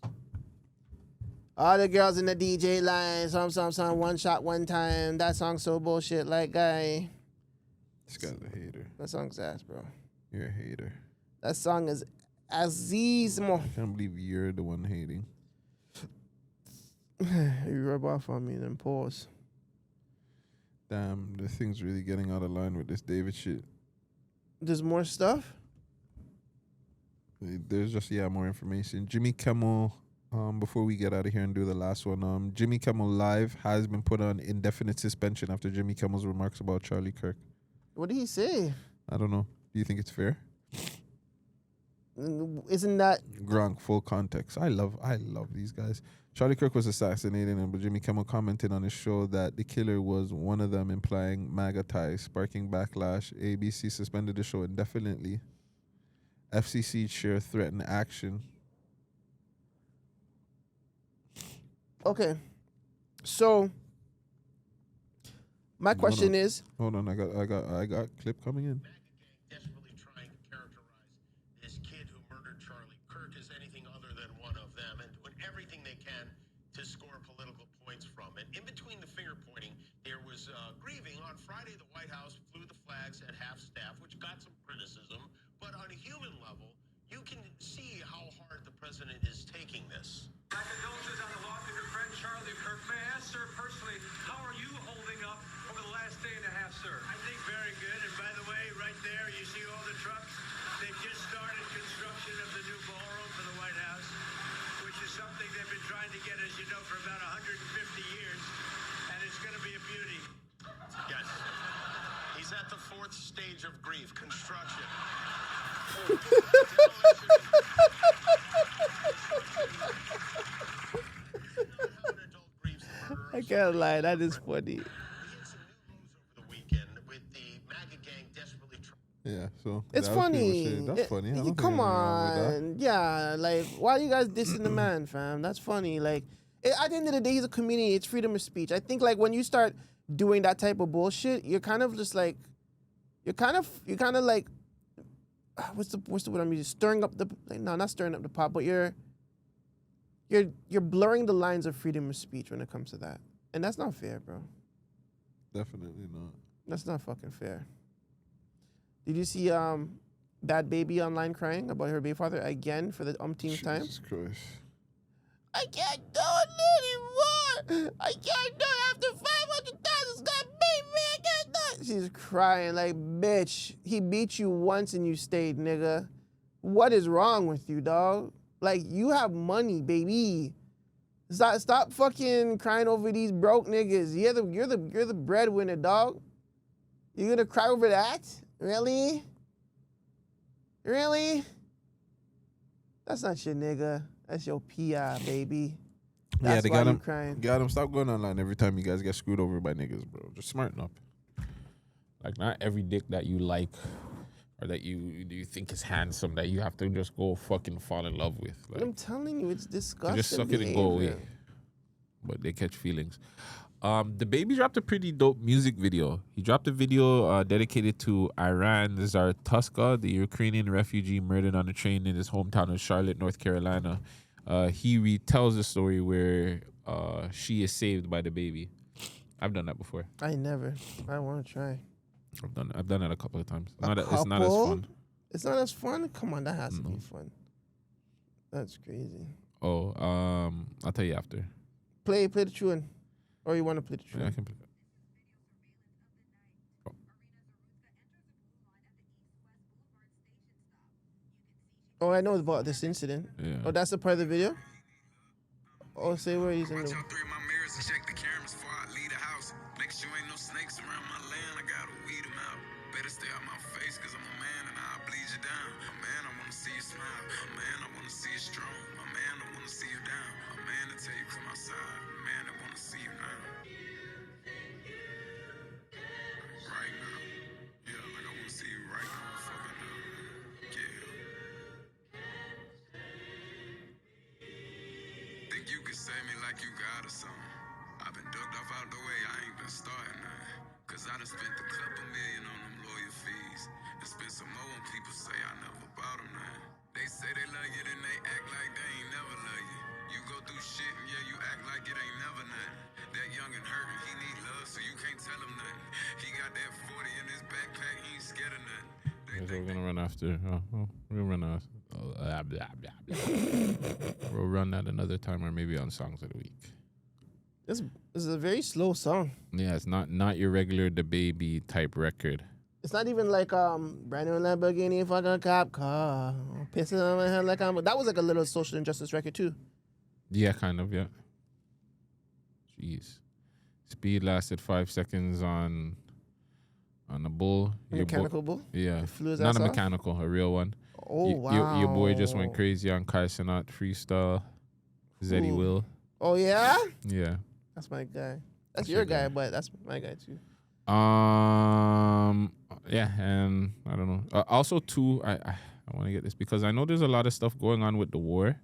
S3: All the girls in the DJ line, some, one shot, one time. That song's so bullshit, like guy.
S2: This guy's a hater.
S3: That song's ass, bro.
S2: You're a hater.
S3: That song is Aziz mo.
S2: I can't believe you're the one hating.
S3: You rub off on me, then pause.
S2: Damn, this thing's really getting out of line with this David shit.
S3: There's more stuff?
S2: There's just, more information. Jimmy Kimmel, before we get out of here and do the last one, Jimmy Kimmel Live has been put on indefinite suspension after Jimmy Kimmel's remarks about Charlie Kirk.
S3: What did he say?
S2: I don't know. Do you think it's fair?
S3: Isn't that...
S2: Gronk, full context. I love these guys. Charlie Kirk was assassinated, but Jimmy Kimmel commented on his show that the killer was one of them, implying MAGA ties, sparking backlash. ABC suspended the show indefinitely. FCC chair threatened action.
S3: Okay. So, my question is...
S2: Hold on, I got clip coming in.
S11: Desperately trying to characterize this kid who murdered Charlie on Friday, the White House flew the flags at half-staff, which got some criticism. But on a human level, you can see how hard the president is taking this.
S12: My condolences on the loss of your friend Charlie Kirk. May I ask, sir, personally, how are you holding up over the last day and a half, sir?
S11: I think very good. And by the way, right there, you see all the trucks? They've just started construction of the new ballroom for the White House, which is something they've been trying to get, as you know, for about 150 years. And it's going to be a beauty. Yes. He's at the 4th stage of grief, construction.
S3: I can't lie, that is funny.
S1: Yeah, so
S3: It's
S1: that was pretty
S3: funny.
S1: much it. That's funny. I don't think
S3: Come
S1: anything wrong with that.
S3: on. Yeah, like, why are you guys dissing the man, fam? That's funny. Like, at the end of the day, he's a comedian. It's freedom of speech. I think, like, when you start doing that type of bullshit, you're kind of just like, you're kind of like, what's the word I'm using? Stirring up the, like, no, not stirring up the pot, but you're blurring the lines of freedom of speech when it comes to that. And that's not fair, bro.
S1: Definitely not.
S3: That's not fucking fair. Did you see that baby online crying about her baby father again for the umpteenth time?
S1: Jesus Christ.
S3: I can't do it anymore. I can't do it after 500,000 got beat me. I can't do it. She's crying like, bitch, he beat you once and you stayed, nigga. What is wrong with you, dog? Like, you have money, baby. Stop fucking crying over these broke niggas. You're the breadwinner, dog. You gonna cry over that? Really? Really? That's not your nigga. That's your PI, baby. That's
S2: they
S3: why
S2: got
S3: you
S2: him.
S3: crying.
S2: Got him. Stop going online every time you guys get screwed over by niggas, bro. Just smarten up. Like, not every dick that you like or that you think is handsome that you have to just go fucking fall in love with. Like,
S3: I'm telling you, it's disgusting.
S2: just suck it and go away. But they catch feelings. The baby dropped a pretty dope music video. He dropped a video dedicated to Iran Zartuska, the Ukrainian refugee murdered on a train in his hometown of Charlotte, North Carolina. He retells the story where she is saved by the baby. I've done that before.
S3: I want to try.
S2: I've done it a couple of times. It's not as fun.
S3: It's not as fun? Come on, that has to be fun. That's crazy.
S2: Oh, I'll tell you after.
S3: Play the tune. Or you want to play the tune?
S2: Yeah, I can play that.
S3: Oh, I know about this incident.
S2: Yeah.
S3: Oh, that's a part of the video? Oh, say where he's in the...
S13: You can say me like you got or something. I've been ducked off out the way, I ain't been starting nothing. Cause I done spent a couple million on them lawyer fees. And spent some more on people say I never bought them nothing. They say they love you, then they act like they ain't never love you. You go through shit and yeah, you act like it ain't never nothing. That young and hurting, he need love, so you can't tell him nothing. He got that 40 in his backpack, he ain't scared of nothing.
S2: That's what we're gonna run after. We're gonna run after. Blah, blah, blah, blah. We'll run that another time, or maybe on Songs of the Week.
S3: This is a very slow song.
S2: Yeah, it's not your regular the baby type record.
S3: It's not even like brand new Lamborghini fucking cop car. Pissing on my head like I'm. That was like a little social injustice record too.
S2: Yeah, kind of. Yeah. Jeez. Speed lasted 5 seconds on a bull.
S3: A mechanical bull?
S2: Yeah.
S3: It flew his
S2: Not
S3: ass
S2: a
S3: off?
S2: mechanical, a real one.
S3: Oh, wow.
S2: Your boy just went crazy on Cenat freestyle. Zeddy Will.
S3: Oh, yeah?
S2: Yeah.
S3: That's my guy. That's your guy, but that's my guy too.
S2: Yeah, and I don't know. Also, too, I want to get this because I know there's a lot of stuff going on with the war.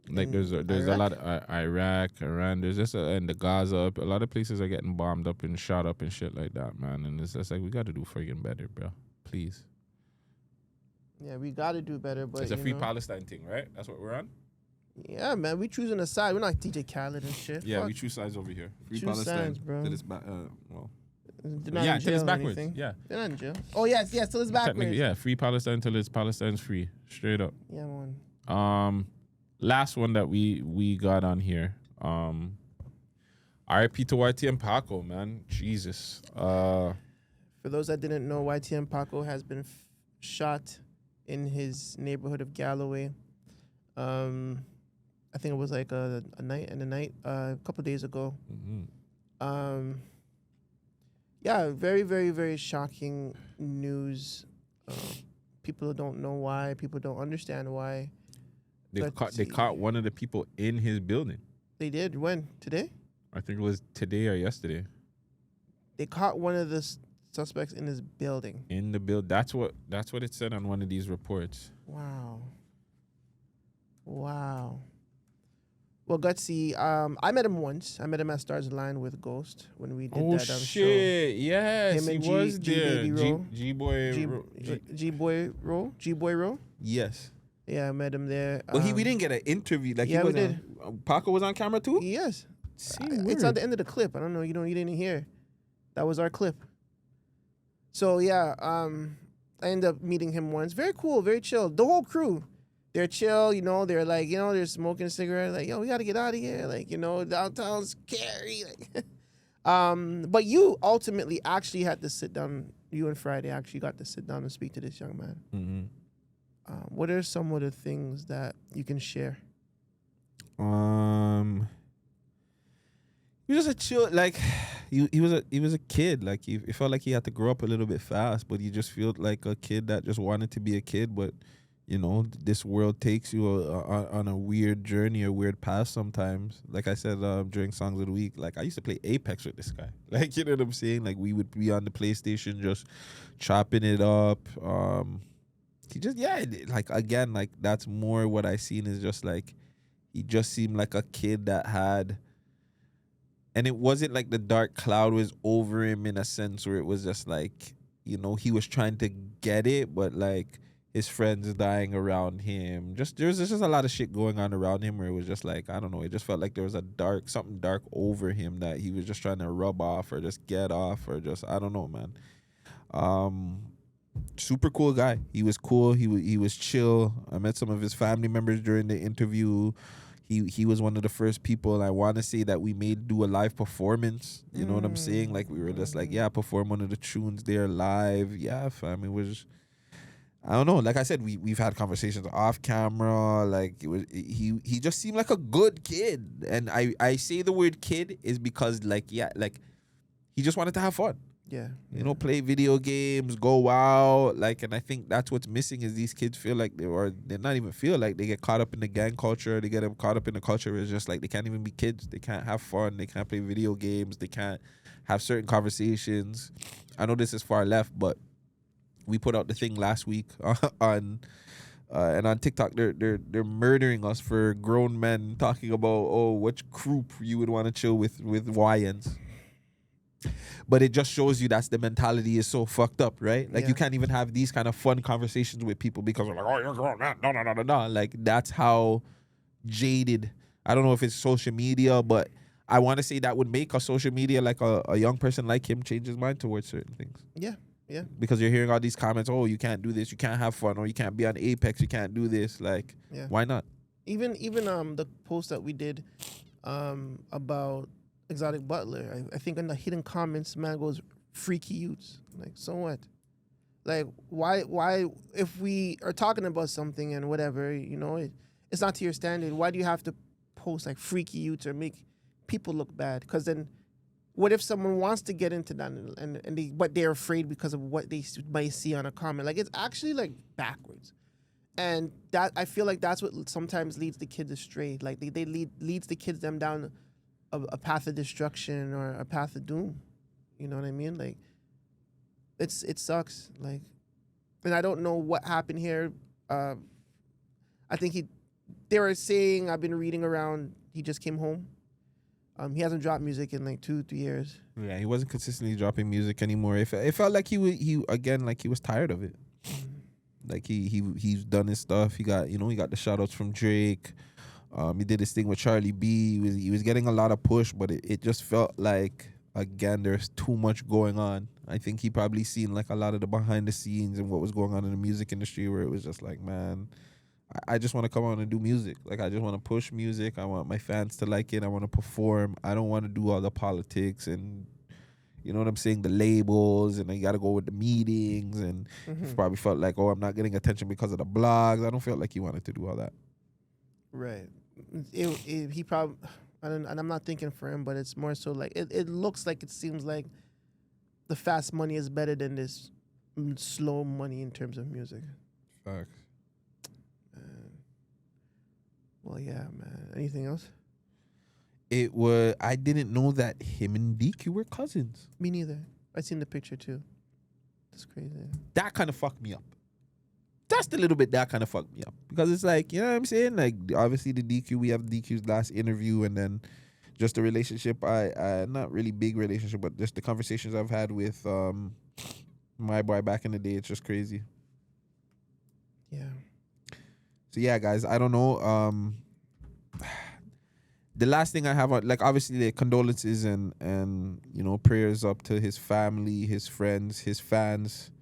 S2: Like there's a lot of Iraq, Iran. There's just and the Gaza. A lot of places are getting bombed up and shot up and shit like that, man. And it's just like we got to do friggin' better, bro. Please.
S3: Yeah, we got to do better, but
S2: it's a free Palestine thing, right? That's what we're on.
S3: Yeah, man, we choosing a side. We're not DJ Khaled and shit.
S2: Yeah,
S3: Fuck.
S2: we choose sides over here. Free
S3: Choose
S2: Palestine.
S3: sides, bro.
S2: That is well.
S3: They're not
S2: Yeah,
S3: in
S2: until
S3: jail
S2: it's
S3: or
S2: backwards.
S3: anything.
S2: Yeah.
S3: They're not in jail. Oh yes, yes, till it's backwards.
S2: Technically, yeah, free Palestine until it's Palestine's free. Straight up.
S3: Yeah, man.
S2: Last one that we got on here. R.I.P to YTN Paco, man. Jesus.
S3: For those that didn't know, YTN Paco has been shot in his neighborhood of Galloway. I think it was like a couple days ago.
S2: Mm-hmm.
S3: Yeah, very, very, very shocking news. People don't know why. People don't understand why.
S2: They caught one of the people in his building.
S3: They did. When? Today?
S2: I think it was today or yesterday.
S3: They caught one of the suspects in his building.
S2: In the build. That's what it said on one of these reports.
S3: Wow. Well, Guttzy, I met him once. I met him at Stars Line with Ghost when we did that show.
S2: Shit! Yes,
S3: Him and
S2: he was there.
S3: G-Boy Roll.
S2: Yes.
S3: Yeah, I met him there.
S2: But we didn't get an interview. Like
S3: yeah,
S2: he was
S3: we did.
S2: Paco was on camera too?
S3: Yes. It's at the end of the clip. I don't know. You didn't hear. That was our clip. So yeah, I ended up meeting him once. Very cool, very chill. The whole crew, they're chill. They're like, they're smoking a cigarette. Like, yo, we gotta get out of here. Like, downtown's scary. Like, but you ultimately actually had to sit down. You and Friday actually got to sit down and speak to this young man.
S2: Mm-hmm.
S3: What are some of the things that you can share?
S2: He was just a chill, like he was a kid. Like he felt like he had to grow up a little bit fast, but he just felt like a kid that just wanted to be a kid. But this world takes you on a weird journey, a weird path sometimes. Like I said during Songs of the Week, like I used to play Apex with this guy. Like, you know what I'm saying? Like we would be on the PlayStation just chopping it up. He just, like again, like that's more what I seen is just like he just seemed like a kid that had. And it wasn't like the dark cloud was over him in a sense where it was just like, he was trying to get it, but like his friends dying around him. There's just a lot of shit going on around him where it was just like, I don't know, it just felt like there was something dark over him that he was just trying to rub off or just get off or just, I don't know, man. Super cool guy. He was cool. He was chill. I met some of his family members during the interview. He was one of the first people I want to say that we made do a live performance. You know what I'm saying? Like we were just like, perform one of the tunes there live. Yeah, fam. It was, I don't know. Like I said, we've had conversations off camera. Like he just seemed like a good kid. And I say the word kid is because like he just wanted to have fun.
S3: Yeah.
S2: Play video games, go out, and I think that's what's missing is these kids feel like they not even feel like they get caught up in the gang culture. They get them caught up in the culture where it's just like they can't even be kids. They can't have fun. They can't play video games. They can't have certain conversations. I know this is far left, but we put out the thing last week on and on TikTok they're murdering us for grown men talking about which group you would want to chill with YNs. But it just shows you that's the mentality is so fucked up, right? Like you can't even have these kind of fun conversations with people because we're like, oh, you're grown man. No. Like that's how jaded. I don't know if it's social media, but I want to say that would make a social media like a young person like him change his mind towards certain things.
S3: Yeah.
S2: Because you're hearing all these comments, oh, you can't do this, you can't have fun, or you can't be on Apex, you can't do this. Like, why not?
S3: Even the post that we did about Exotic Butler, I think in the hidden comments, man goes, freaky youths. Like, so what? Like, why if we are talking about something and whatever, it's not to your standard, why do you have to post like freaky youths or make people look bad? Because then what if someone wants to get into that but they're afraid because of what they might see on a comment? Like, it's actually like backwards. And that I feel like that's what sometimes leads the kids astray. Like leads the kids them down a path of destruction or a path of doom. You know what I mean? Like, it sucks. Like, and I don't know what happened here. I think they were saying, I've been reading around, he just came home. He hasn't dropped music in like 2-3 years. Yeah,
S2: he wasn't consistently dropping music anymore. It felt like he was tired of it. Like he's done his stuff. He got the shout outs from Drake. He did his thing with Cardi B. He was getting a lot of push, but it just felt like again, there's too much going on. I think he probably seen like a lot of the behind the scenes and what was going on in the music industry, where it was just like, man, I just want to come on and do music. Like, I just want to push music. I want my fans to like it. I want to perform. I don't want to do all the politics and, you know what I'm saying, the labels, and you got to go with the meetings. And he probably felt like, oh, I'm not getting attention because of the blogs. I don't feel like he wanted to do all that.
S3: Right. He probably, and I'm not thinking for him, but it's more so like, it looks like, it seems like the fast money is better than this slow money in terms of music.
S2: Facts.
S3: Well, yeah, man. Anything else?
S2: I didn't know that him and DQ were cousins.
S3: Me neither. I seen the picture too. That's crazy.
S2: That kind of fucked me up. Just a little bit, that kind of fucked me up. Because it's like, you know what I'm saying? Like, obviously the DQ, we have DQ's last interview, and then just the relationship, not really big relationship, but just the conversations I've had with my boy back in the day, it's just crazy.
S3: Yeah.
S2: So yeah, guys, I don't know. The last thing I have, like, obviously the condolences and you know, prayers up to his family, his friends, his fans.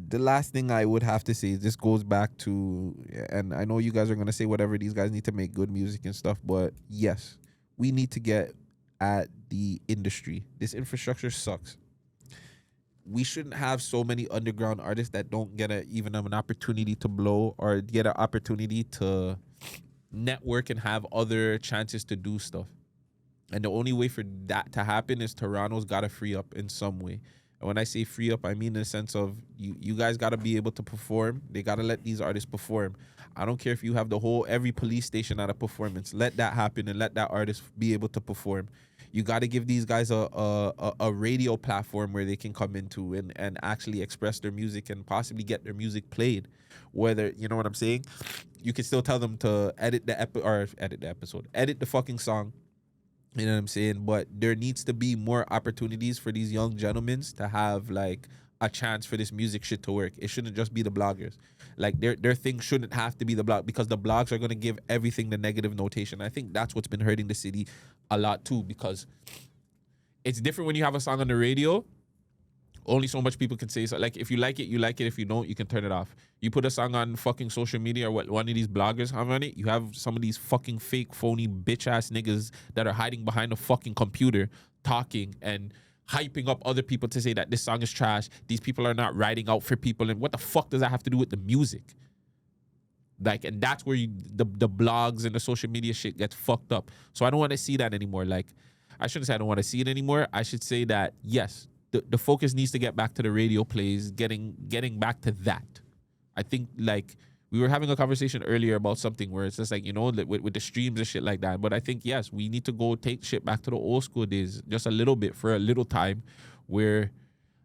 S2: The last thing I would have to say, this goes back to, and I know you guys are gonna say whatever, these guys need to make good music and stuff, but yes, we need to get at the industry. This infrastructure sucks. We shouldn't have so many underground artists that don't get even an opportunity to blow or get an opportunity to network and have other chances to do stuff. And the only way for that to happen is Toronto's got to free up in some way. And when I say free up, I mean in the sense of you guys got to be able to perform. They got to let these artists perform. I don't care if you have every police station at a performance. Let that happen and let that artist be able to perform. You got to give these guys a radio platform where they can come into and actually express their music and possibly get their music played. Whether, you know what I'm saying? You can still tell them to edit the fucking song. You know what I'm saying? But there needs to be more opportunities for these young gentlemen to have like a chance for this music shit to work. It shouldn't just be the bloggers. Like their thing shouldn't have to be the blog, because the blogs are going to give everything the negative notation. I think that's what's been hurting the city a lot too, because it's different when you have a song on the radio. Only so much people can say. So, like, if you like it, you like it. If you don't, you can turn it off. You put a song on fucking social media or what one of these bloggers have on it, you have some of these fucking fake, phony, bitch-ass niggas that are hiding behind a fucking computer talking and hyping up other people to say that this song is trash. These people are not writing out for people. And what the fuck does that have to do with the music? Like, and that's where the blogs and the social media shit gets fucked up. So I don't want to see that anymore. Like, I shouldn't say I don't want to see it anymore. I should say that, yes, the focus needs to get back to the radio plays, getting back to that. I think, like, we were having a conversation earlier about something where it's just like, you know, with the streams and shit like that. But I think, yes, we need to go take shit back to the old school days just a little bit for a little time where,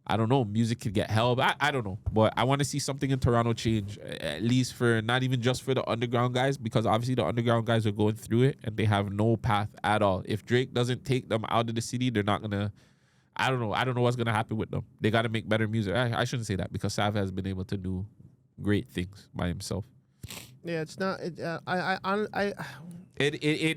S2: I don't know, music could get help. I don't know. But I want to see something in Toronto change, at least for not even just for the underground guys, because obviously the underground guys are going through it and they have no path at all. If Drake doesn't take them out of the city, they're not going to, I don't know what's going to happen with them. They got to make better music. I shouldn't say that, because Sav has been able to do great things by himself.
S3: Yeah, it's not. It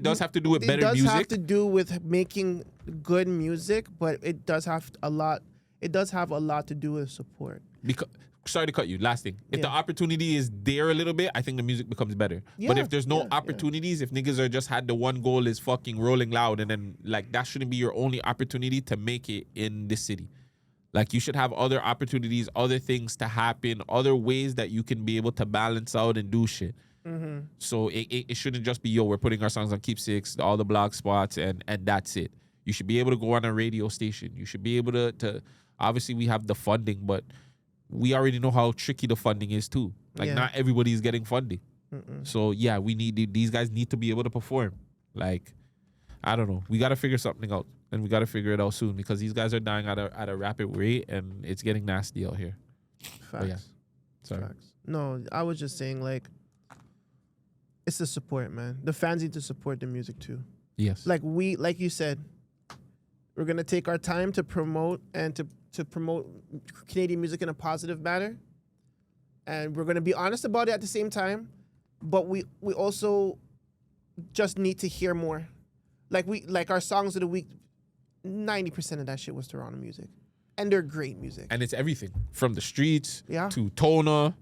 S2: does have to do with better music.
S3: It does have to do with making good music, but it does have a lot. It does have a lot to do with support.
S2: Because, sorry to cut you. Last thing, if the opportunity is there a little bit, I think the music becomes better. But if there's no opportunities, if niggas are just had the one goal is fucking rolling loud, and then like that shouldn't be your only opportunity to make it in this city. Like, you should have other opportunities, other things to happen, other ways that you can be able to balance out and do shit.
S3: Mm-hmm.
S2: So it shouldn't just be, yo, we're putting our songs on Keepsakes, all the blog spots, and that's it. You should be able to go on a radio station. You should be able to obviously we have the funding, but we already know how tricky the funding is too. Like, not everybody is getting funding. So yeah, these guys need to be able to perform. Like, I don't know. We got to figure something out, and we got to figure it out soon, because these guys are dying at a rapid rate, and it's getting nasty out here.
S3: Facts.
S2: Yeah. Sorry.
S3: Facts. No, I was just saying, like, it's the support, man. The fans need to support the music too.
S2: Yes.
S3: Like you said, we're gonna take our time to promote and to promote Canadian music in a positive manner, and we're gonna be honest about it at the same time. But we also just need to hear more. Like our songs of the week 90% of that shit was Toronto music. And they're great music.
S2: And it's everything from the streets
S3: Yeah.
S2: to Tona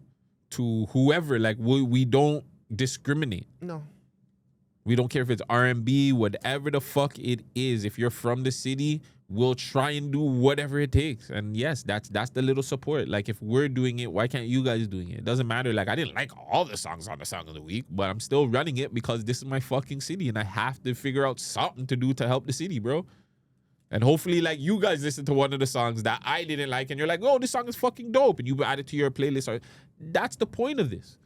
S2: to whoever. Like we don't discriminate.
S3: No.
S2: We don't care if it's R&B, whatever the fuck it is. If you're from the city, we'll try and do whatever it takes. And yes, that's the little support. Like if we're doing it, why can't you guys doing it? It doesn't matter. Like I didn't like all the songs on the Song of the Week, but I'm still running it because this is my fucking city and I have to figure out something to do to help the city, bro. And hopefully, like, you guys listen to one of the songs that I didn't like and you're like, oh, this song is fucking dope. And you add it to your playlist. Or that's the point of this.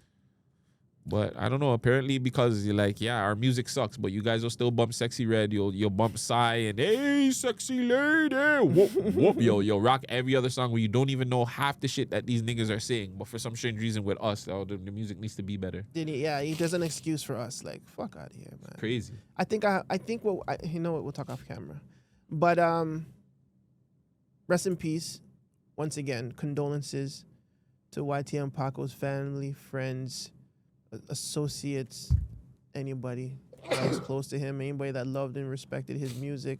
S2: But I don't know. Apparently, because you're like, yeah, our music sucks, but you guys will still bump Sexy Red. You'll bump Psy and hey, sexy lady. Whoop, whoop. Yo, rock every other song where you don't even know half the shit that these niggas are saying. But for some strange reason with us, the music needs to be better.
S3: There's an excuse for us. Like, fuck out of here, man.
S2: Crazy.
S3: I think you know what? We'll talk off camera. But rest in peace. Once again, condolences to YTN Paco's family, friends, associates, anybody that was close to him, anybody that loved and respected his music.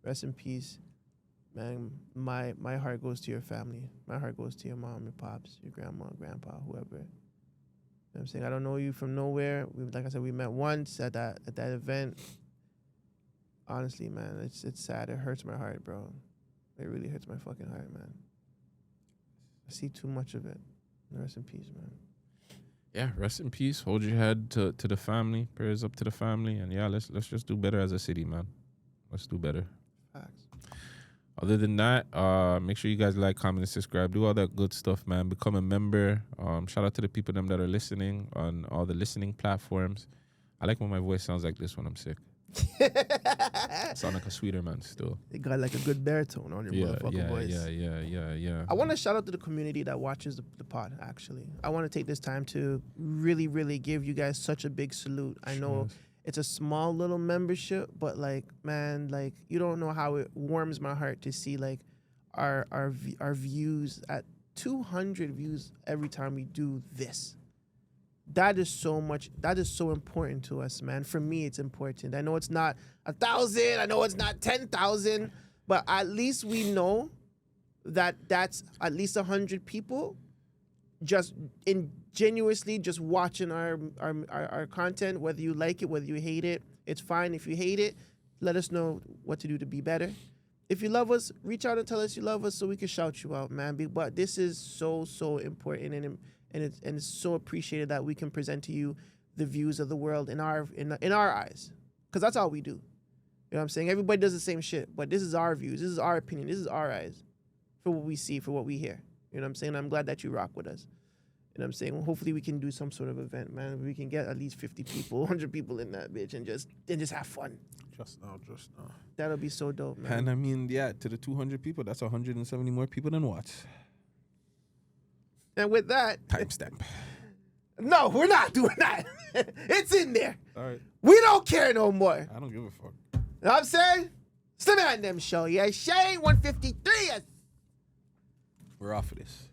S3: Rest in peace. Man, my heart goes to your family. My heart goes to your mom, your pops, your grandma, grandpa, whoever. You know what I'm saying? I don't know you from nowhere. Like I said, we met once at that event. Honestly, man, it's sad. It hurts my heart, bro. It really hurts my fucking heart, man. I see too much of it. Rest in peace, man.
S2: Yeah, rest in peace. Hold your head to the family. Prayers up to the family. And yeah, let's just do better as a city, man. Let's do better.
S3: Facts.
S2: Other than that, make sure you guys like, comment, and subscribe. Do all that good stuff, man. Become a member. Shout out to the people that are listening on all the listening platforms. I like when my voice sounds like this when I'm sick. Sound like a sweeter man still.
S3: It got like a good baritone on your motherfucking voice.
S2: Yeah.
S3: I want to shout out to the community that watches the pod, actually. I want to take this time to really, really give you guys such a big salute. I know it's a small little membership, but like, man, like you don't know how it warms my heart to see like our views at 200 views every time we do this. That is so much. That is so important to us, man. For me, it's important. I know it's not 1,000. I know it's not 10,000, but at least we know that that's at least 100 people just ingenuously just watching our content. Whether you like it, whether you hate it, it's fine. If you hate it, let us know what to do to be better. If you love us, reach out and tell us you love us so we can shout you out, man. But this is so important and it's so appreciated that we can present to you the views of the world in our eyes, because that's all we do. You know what I'm saying? Everybody does the same shit, but this is our views, this is our opinion, this is our eyes for what we see, for what we hear. You know what I'm saying? I'm glad that you rock with us. You know what I'm saying? Well, hopefully we can do some sort of event, man. We can get at least 50 people, 100 people in that bitch and just have fun.
S2: Just now.
S3: That'll be so dope, man.
S2: And I mean, yeah, to the 200 people, that's 170 more people than what?
S3: And with that...
S2: Timestamp.
S3: No, we're not doing that. It's in there.
S2: All right.
S3: We don't care no more.
S2: I don't give a fuck.
S3: You know what I'm saying? It's the Man Dem Show, yeah? Shane 153. Yes.
S2: We're off of this.